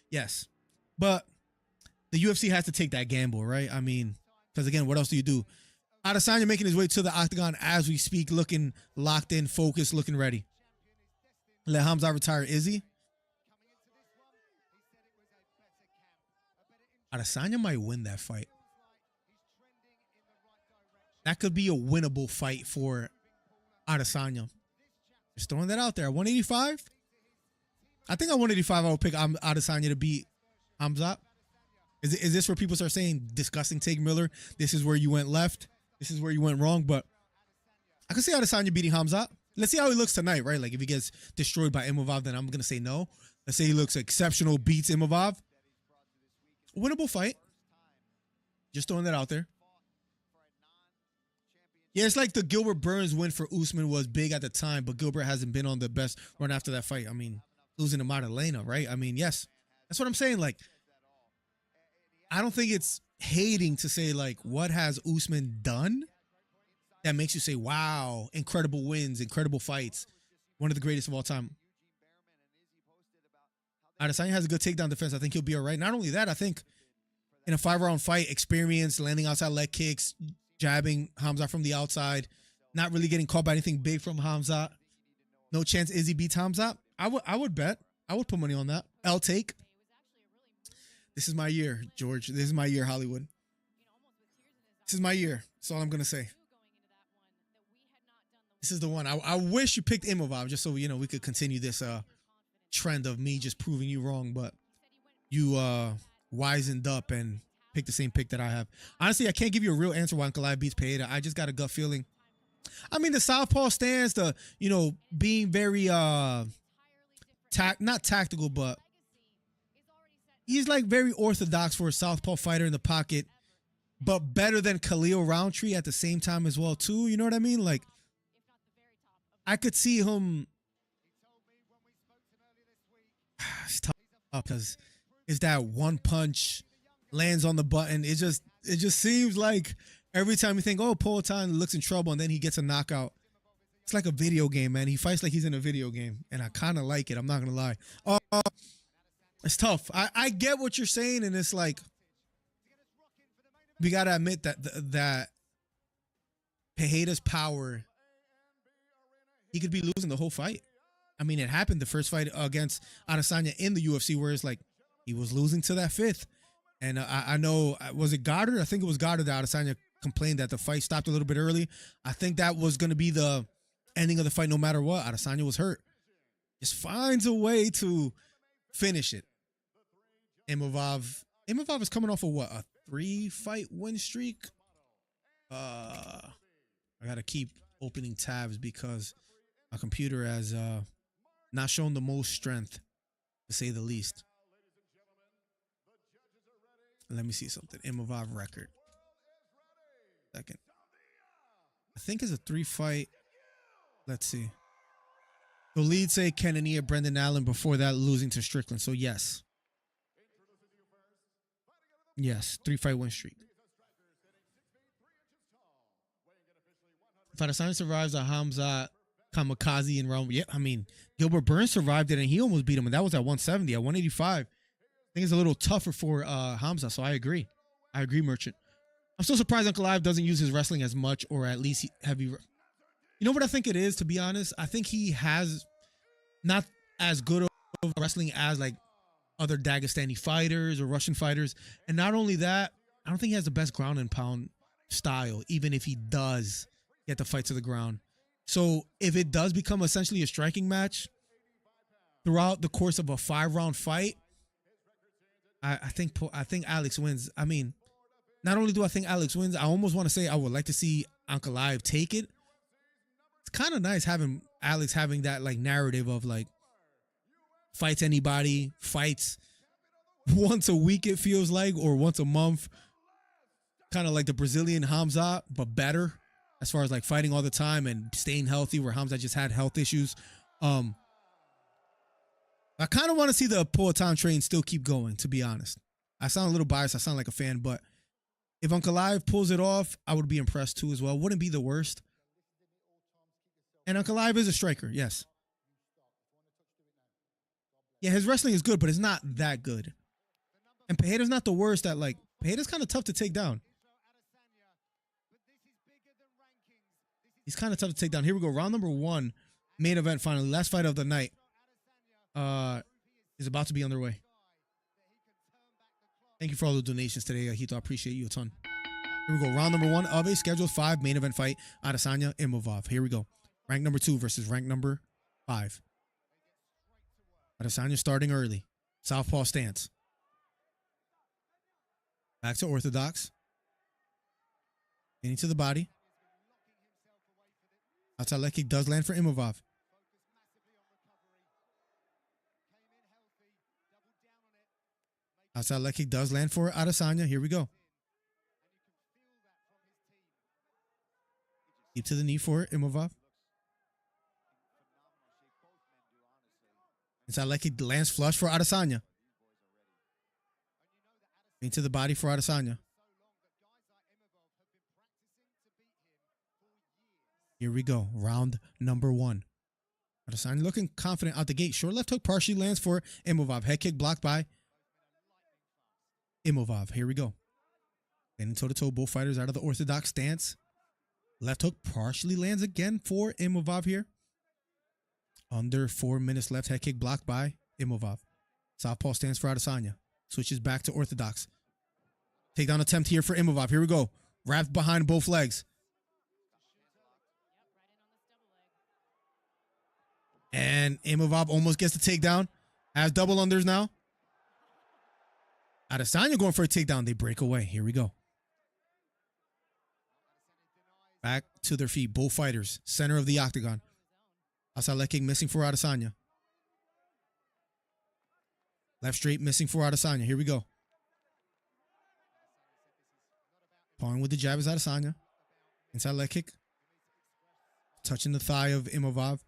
yes. But the UFC has to take that gamble, right? I mean, because again, what else do you do? Adesanya making his way to the octagon as we speak, looking locked in, focused, looking ready. Let Hamza retire Izzy. Adesanya might win that fight. That could be a winnable fight for Adesanya. Just throwing that out there. 185? I think at 185, I would pick Adesanya to beat Hamzat. Is this where people start saying disgusting take, Miller? This is where you went left. This is where you went wrong. But I can see Adesanya beating Hamzat. Let's see how he looks tonight, right? Like if he gets destroyed by Imavov, then I'm going to say no. Let's say he looks exceptional, beats Imavov. Winnable fight. Just throwing that out there. Yeah, it's like the Gilbert Burns win for Usman was big at the time, but Gilbert hasn't been on the best run after that fight. I mean, losing to Madalena, right? I mean, yes. That's what I'm saying. Like, I don't think it's hating to say, like, what has Usman done that makes you say, wow, incredible wins, incredible fights, one of the greatest of all time. Adesanya has a good takedown defense. I think he'll be all right. Not only that, I think in a 5-round fight, experience, landing outside leg kicks, jabbing Hamzat from the outside, not really getting caught by anything big from Hamzat. No chance Izzy beats Hamzat. I would bet. I would put money on that. I'll take. This is my year, George. This is my year, Hollywood. This is my year. That's all I'm going to say. This is the one. I wish you picked Imavov just so, you know, we could continue this trend of me just proving you wrong, but you wisened up and picked the same pick that I have. Honestly, I can't give you a real answer why Ankalaev beats Pereira. I just got a gut feeling. I mean, the southpaw stance, the, you know, being very not tactical, but he's like very orthodox for a southpaw fighter in the pocket, but better than Khalil Roundtree at the same time as well too. You know what I mean? Like, I could see him. It's tough because it's that one punch lands on the button. It just seems like every time you think, oh, Poatan looks in trouble, and then he gets a knockout. It's like a video game, man. He fights like he's in a video game, and I kind of like it. I'm not gonna lie. It's tough. I get what you're saying, and it's like we gotta admit that Pereira's power, he could be losing the whole fight. I mean, it happened the first fight against Adesanya in the UFC, where it's like he was losing to that fifth. And I know, was it Goddard? I think it was Goddard that Adesanya complained that the fight stopped a little bit early. I think that was going to be the ending of the fight no matter what. Adesanya was hurt. Just finds a way to finish it. Imavov is coming off of what? A 3-fight win streak? I got to keep opening tabs because my computer has not shown the most strength, to say the least. Let me see something. Imavov record. Second. I think it's a 3-fight. Let's see. The lead say Cannonier, Brendan Allen, before that losing to Strickland. So yes. Yes, 3-fight win streak. If Adesanya survives a Hamzat Kamikaze in round, yeah, I mean, Gilbert Burns survived it and he almost beat him, and that was at 170. At 185, I think it's a little tougher for Hamzat, so I agree. I agree, Merchant. I'm still surprised Ankalaev doesn't use his wrestling as much, or at least heavy. You know what I think it is, to be honest? I think he has not as good of wrestling as like other Dagestani fighters or Russian fighters. And not only that, I don't think he has the best ground and pound style, even if he does get the fight to the ground. So if it does become essentially a striking match throughout the course of a 5-round fight, I think Alex wins. I mean, not only do I think Alex wins, I almost want to say I would like to see Ankalaev take it. It's kind of nice having Alex having that like narrative of like fights anybody, fights once a week it feels like, or once a month, kind of like the Brazilian Hamzat, but better as far as like fighting all the time and staying healthy, where Hamzat just had health issues. I kind of want to see the Poatan train still keep going, to be honest. I sound a little biased. I sound like a fan, but if Ankalaev pulls it off, I would be impressed too as well. Wouldn't be the worst. And Ankalaev is a striker, yes. Yeah, his wrestling is good, but it's not that good. And Pereira's not the worst at like, Pereira's kind of tough to take down. He's kind of tough to take down. Here we go. Round number 1, main event finally. Last fight of the night is about to be underway. Thank you for all the donations today, Hito. I appreciate you a ton. Here we go. Round number 1 of a scheduled 5 main event fight. Adesanya, Imavov. Here we go. Rank number 2 versus rank number 5. Adesanya starting early. Southpaw stance. Back to orthodox. Getting to the body. Outside leg kick does land for Imavov. Outside leg kick does land for Adesanya. Here we go. Deep to the knee for Imavov. Inside leg kick lands flush for Adesanya. Into the body for Adesanya. Here we go. Round number 1. Adesanya looking confident out the gate. Short left hook partially lands for Imavov. Head kick blocked by Imavov. Here we go. Getting toe-to-toe, both fighters out of the orthodox stance. Left hook partially lands again for Imavov here. Under 4 minutes left. Head kick blocked by Imavov. Southpaw stance for Adesanya. Switches back to orthodox. Takedown attempt here for Imavov. Here we go. Wrapped behind both legs. And Imavov almost gets the takedown. Has double unders now. Adesanya going for a takedown. They break away. Here we go. Back to their feet. Both fighters. Center of the octagon. Outside leg kick missing for Adesanya. Left straight missing for Adesanya. Here we go. Pawing with the jab is Adesanya. Inside leg kick. Touching the thigh of Imavov.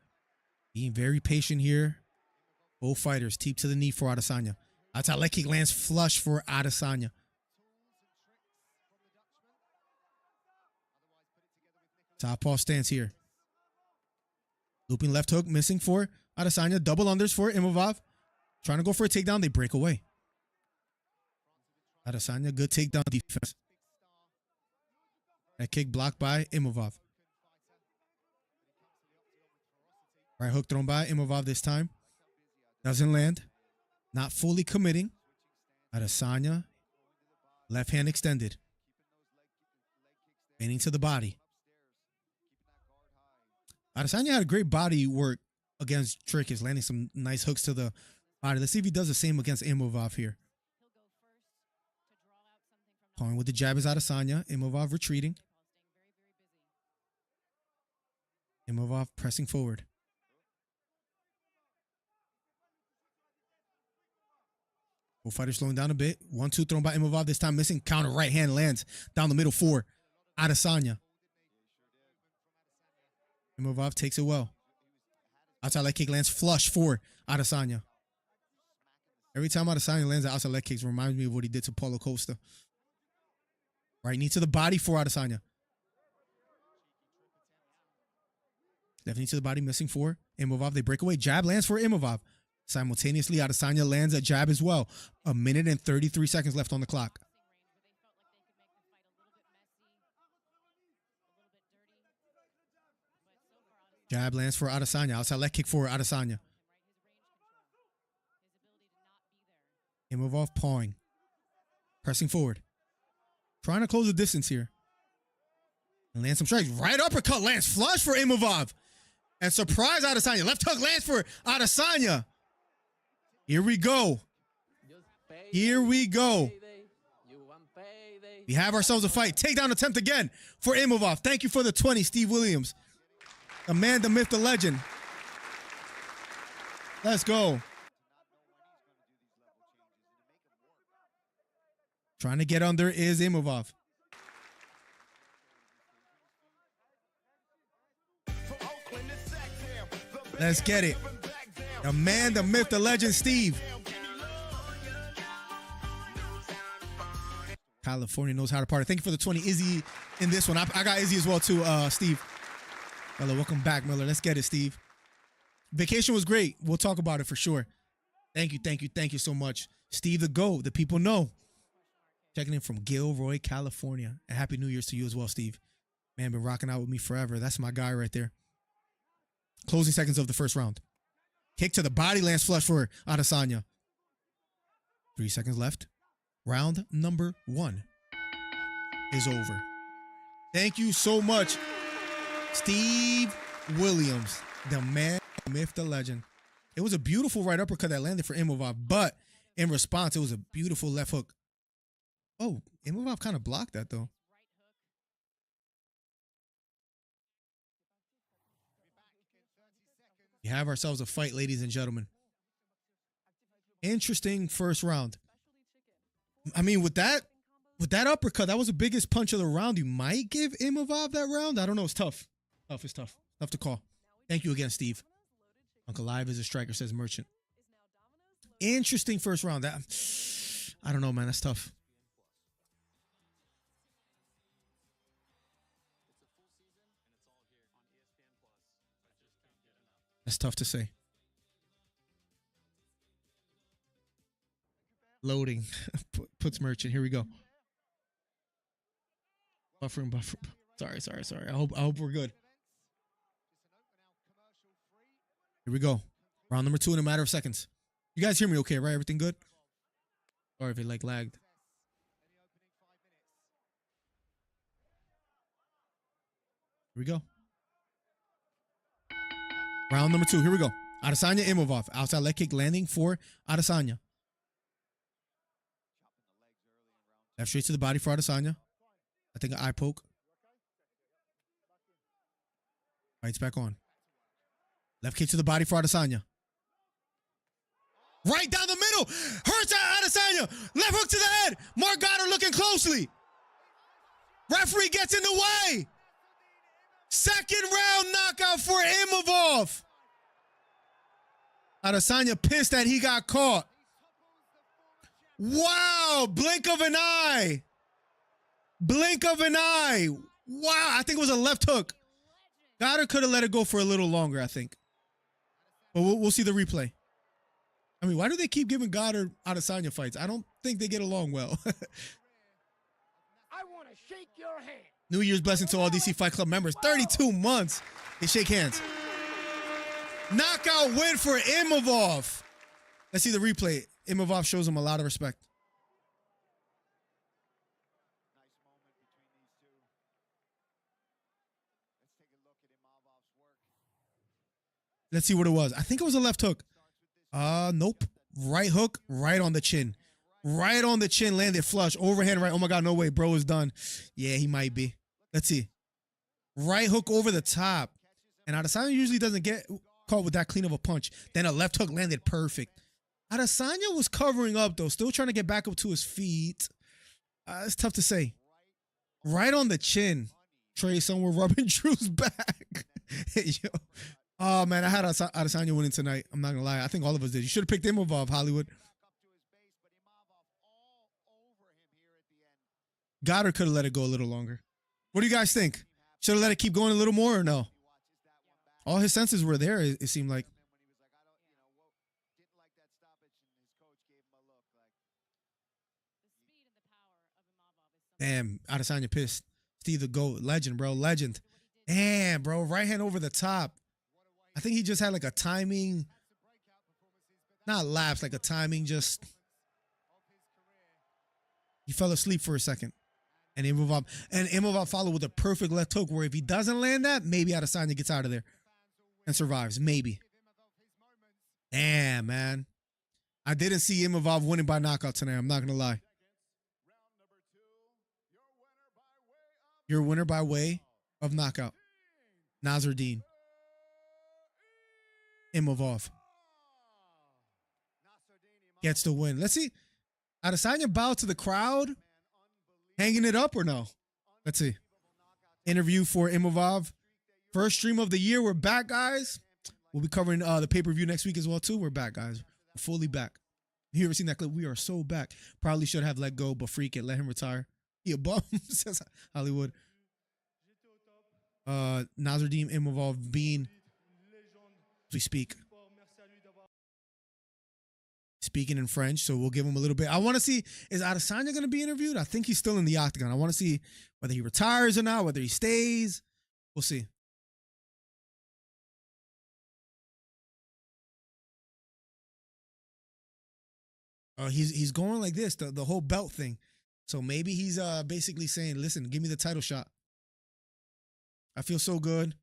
Being very patient here. Both fighters. Teep to the knee for Adesanya. Outside leg kick lands flush for Adesanya. Southpaw stance here. Looping left hook missing for Adesanya. Double unders for Imavov. Trying to go for a takedown. They break away. Adesanya, good takedown defense. That kick blocked by Imavov. Right hook thrown by Imavov this time. Doesn't land. Not fully committing. Adesanya. Left hand extended. Bending to the body. Adesanya had a great body work against Trickus, landing some nice hooks to the body. Let's see if he does the same against Imavov here. Pawing with the jab is Adesanya. Imavov retreating. Imavov pressing forward. Both fighters slowing down a bit. 1-2 thrown by Imavov. This time missing. Counter right hand lands down the middle for Adesanya. Imavov takes it well. Outside leg kick lands flush for Adesanya. Every time Adesanya lands an outside leg kicks, reminds me of what he did to Paulo Costa. Right knee to the body for Adesanya. Left knee to the body missing for Imavov. They break away. Jab lands for Imavov. Simultaneously, Adesanya lands a jab as well. 1 minute and 33 seconds left on the clock. Jab lands for Adesanya. Outside leg kick for Adesanya. Imavov pawing. Pressing forward. Trying to close the distance here. And lands some strikes. Right uppercut lands flush for Imavov. And surprise Adesanya. Left hook lands for Adesanya. Here we go. Here we go. We have ourselves a fight. Takedown attempt again for Imavov. Thank you for the 20, Steve Williams. The man, the myth, the legend. Let's go. Trying to get under is Imavov. Let's get it. The man, the myth, the legend, Steve. California knows how to party. Thank you for the 20. Izzy in this one. I got Izzy as well too, Steve. Miller, welcome back, Miller. Let's get it, Steve. Vacation was great. We'll talk about it for sure. Thank you so much. Steve the GOAT, the people know. Checking in from Gilroy, California. And Happy New Year's to you as well, Steve. Man, been rocking out with me forever. That's my guy right there. Closing seconds of the first round. Kick to the body, lands flush for Adesanya. 3 seconds left. Round number 1 is over. Thank you so much, Steve Williams, the man, the myth, the legend. It was a beautiful right uppercut that landed for Imavov, but in response, it was a beautiful left hook. Oh, Imavov kind of blocked that, though. We have ourselves a fight, ladies and gentlemen. Interesting first round. I mean, with that uppercut, that was the biggest punch of the round. You might give Imavov that round. I don't know. It's tough. It's tough. Tough to call. Thank you again, Steve. Uncle Live is a striker, says Merchant. Interesting first round. I don't know, man. That's tough. That's tough to say. Loading. Puts Merchant. Here we go. Buffering. Sorry. I hope we're good. Here we go. Round number 2 in a matter of seconds. You guys hear me okay, right? Everything good? Or if it like lagged. Here we go. Round number 2. Here we go. Adesanya Imavov. Outside leg kick landing for Adesanya. Left straight to the body for Adesanya. I think an eye poke. Fights back on. Left kick to the body for Adesanya. Right down the middle. Hurts Adesanya. Left hook to the head. Mark Goddard looking closely. Referee gets in the way. Second round knockout for Imavov. Adesanya pissed that he got caught. Wow. Blink of an eye. Blink of an eye. Wow. I think it was a left hook. Goddard could have let it go for a little longer, I think. But we'll see the replay. I mean, why do they keep giving Goddard Adesanya fights? I don't think they get along well. I want to shake your hand. New Year's blessing to all DC Fight Club members. 32 months. They shake hands. Knockout win for Imavov. Let's see the replay. Imavov shows him a lot of respect. Nice moment between these two. Let's take a look at Imavov's work. Let's see what it was. I think it was a left hook. Nope. Right hook, right on the chin. Right on the chin, landed flush. Overhand right. Oh my God, no way. Bro is done. Yeah, he might be. Let's see. Right hook over the top. And Adesanya usually doesn't get caught with that clean of a punch. Then a left hook landed perfect. Adesanya was covering up, though. Still trying to get back up to his feet. It's tough to say. Right on the chin. Trey somewhere rubbing Drew's back. Yo. Oh, man, I had Adesanya winning tonight. I'm not going to lie. I think all of us did. You should have picked Imavov, Hollywood. Goddard could have let it go a little longer. What do you guys think? Should have let it keep going a little more or no? All his senses were there, it seemed like. Damn, Adesanya pissed. Steve the GOAT. Legend, bro. Legend. Damn, bro. Right hand over the top. I think he just had like a timing. Not lapse, like a timing just. He fell asleep for a second. And Imavov followed with a perfect left hook where if he doesn't land that, maybe Adesanya gets out of there and survives. Maybe. Damn, man. I didn't see Imavov winning by knockout tonight. I'm not going to lie. Your winner by way of knockout. Nasruddin Imavov gets the win. Let's see. Adesanya bowed to the crowd. Hanging it up or no? Let's see. Interview for Imavov. First stream of the year. We're back, guys. We'll be covering the pay-per-view next week as well, too. We're back, guys. We're fully back. You ever seen that clip? We are so back. Probably should have let go, but freak it. Let him retire. He a bum, says Hollywood. Nasruddin Imavov being, as we speak, speaking in French, so we'll give him a little bit. I want to see, is Adesanya going to be interviewed? I think he's still in the octagon. I want to see whether he retires or not, whether he stays. We'll see. He's going like this, the whole belt thing. So maybe he's basically saying, listen, give me the title shot. I feel so good.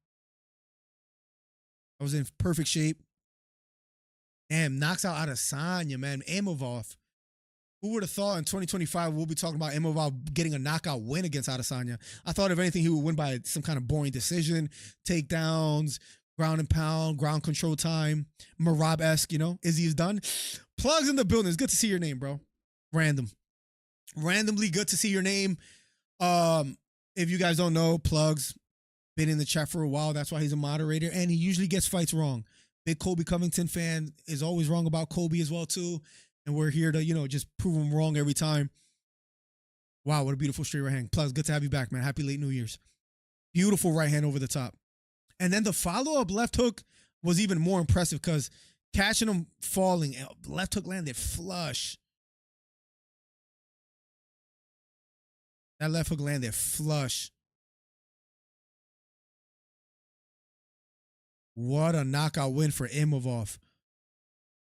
I was in perfect shape. Damn, knocks out Adesanya, man. Imavov. Who would have thought in 2025 we'll be talking about Imavov getting a knockout win against Adesanya? I thought if anything he would win by some kind of boring decision, takedowns, ground and pound, ground control time, Marab-esque, you know. Izzy is done. Plugs in the building. It's good to see your name, bro. Randomly good to see your name. If you guys don't know, Plugs been in the chat for a while. That's why he's a moderator, and he usually gets fights wrong. Big Colby Covington fan is always wrong about Colby as well too, and we're here to, you know, just prove him wrong every time. Wow, what a beautiful straight right hand. Plugs, good to have you back, man. Happy late New Year's. Beautiful right hand over the top. And then the follow-up left hook was even more impressive because catching him falling, left hook landed flush. That left hook landed flush. What a knockout win for Imavov.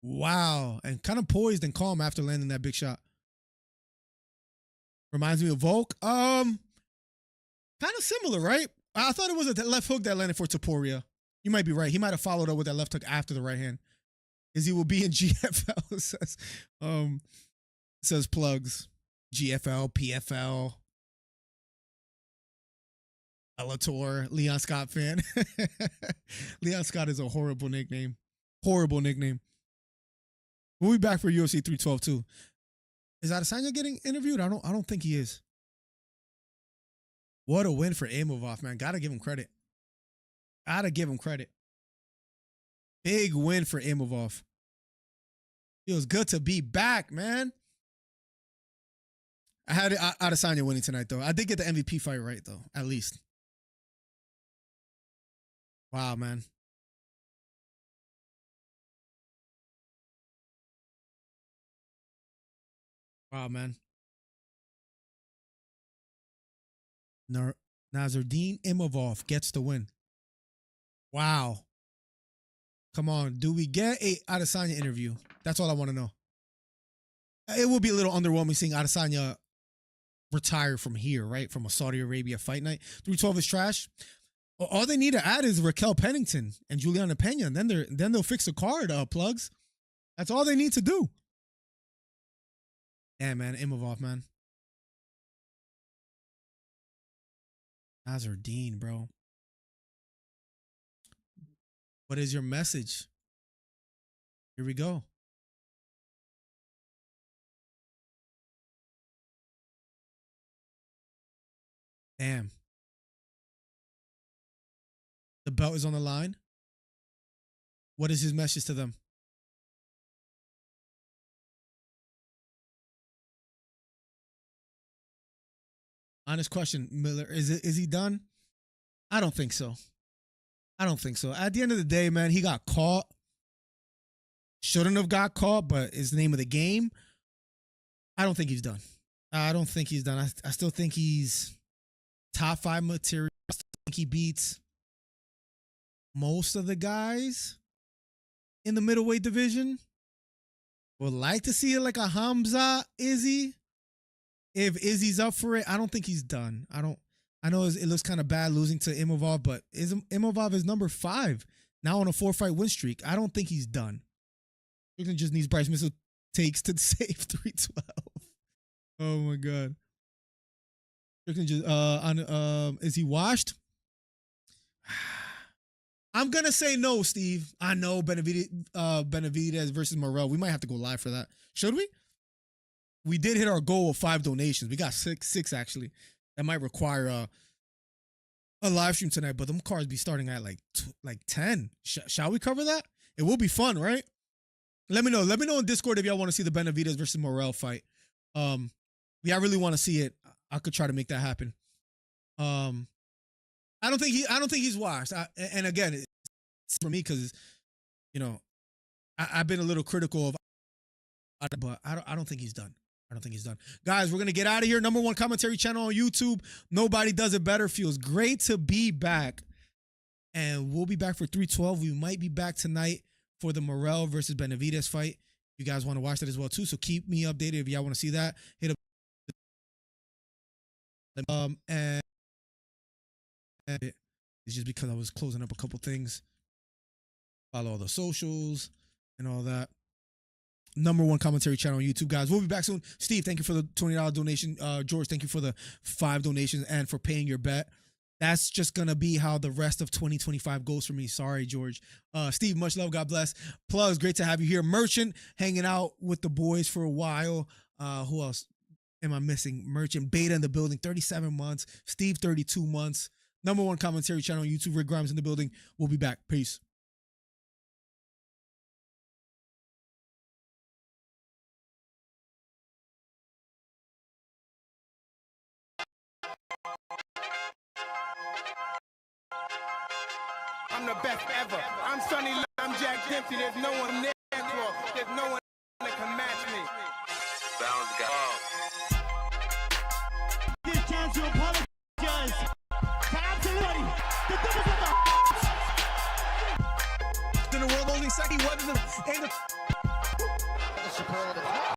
Wow. And kind of poised and calm after landing that big shot. Reminds me of Volk. Kind of similar, right? I thought it was a left hook that landed for Topuria. You might be right. He might have followed up with that left hook after the right hand. Izzy will be in GFL, says Plugs. GFL, PFL. Bellator, Leon Scott fan. Leon Scott is a horrible nickname. Horrible nickname. We'll be back for UFC 312 too. Is Adesanya getting interviewed? I don't think he is. What a win for Imavov, man. Gotta give him credit. Gotta give him credit. Big win for Imavov. Feels good to be back, man. I had Adesanya winning tonight, though. I did get the MVP fight right, though, at least. Wow, man. Wow, man. Nasruddin Imavov gets the win. Wow. Come on. Do we get a Adesanya interview? That's all I want to know. It will be a little underwhelming seeing Adesanya retire from here, right? From a Saudi Arabia fight night. 312 is trash. All they need to add is Raquel Pennington and Juliana Pena, and then they'll fix the card, Plugs. That's all they need to do. Damn, man. Imavov, man. Nasruddin, bro. What is your message? Here we go. Damn. The belt is on the line. What is his message to them? Honest question, Miller. Is he done? I don't think so. I don't think so. At the end of the day, man, he got caught. Shouldn't have got caught, but it's the name of the game. I don't think he's done. I don't think he's done. I still think he's top 5 material. I still think he beats most of the guys in the middleweight division. Would like to see it like a Hamza Izzy. If Izzy's up for it, I don't think he's done. I know it looks kind of bad losing to Imavov, but Imavov is number 5 now on a 4-fight win streak. I don't think he's done. Strickland just needs Bryce Mitchell takes to save 312. Oh my god. Strickland just is he washed? I'm gonna say no, Steve. I know Benavidez versus Morrell. We might have to go live for that. Should we? We did hit our goal of 5 donations. We got six actually. That might require a live stream tonight, but them cards be starting at like 10. Shall we cover that? It will be fun, right? Let me know. Let me know in Discord if y'all want to see the Benavidez versus Morrell fight. Yeah, I really want to see it. I could try to make that happen. I don't think he's washed. And again, it's for me because, you know, I've been a little critical of, but I don't think he's done. I don't think he's done. Guys, we're going to get out of here. #1 commentary channel on YouTube. Nobody does it better. Feels great to be back. And we'll be back for 312. We might be back tonight for the Morrell versus Benavidez fight. You guys want to watch that as well too. So keep me updated if y'all want to see that. Hit up. And it's just because I was closing up a couple things. Follow all the socials. and all that. #1 commentary channel on YouTube, guys. We'll be back soon. Steve, thank you for the $20 donation. George, thank you for the 5 donations and for paying your bet. That's just going to be how the rest of 2025 goes for me. Sorry, George. Steve, much love. God bless. Plugs, great to have you here. Merchant, hanging out with the boys for a while. Who else am I missing? Merchant, Beta in the building, 37 months. Steve, 32 months. #1 commentary channel on YouTube. Rick Grimes in the building. We'll be back. Peace. I'm the best ever. I'm Sonny, I'm Jack Dempsey. There's no one near Claw. There's no one that can match me. Bounce guy. This chance to apologize for absolutely the double In the world only second, what is it?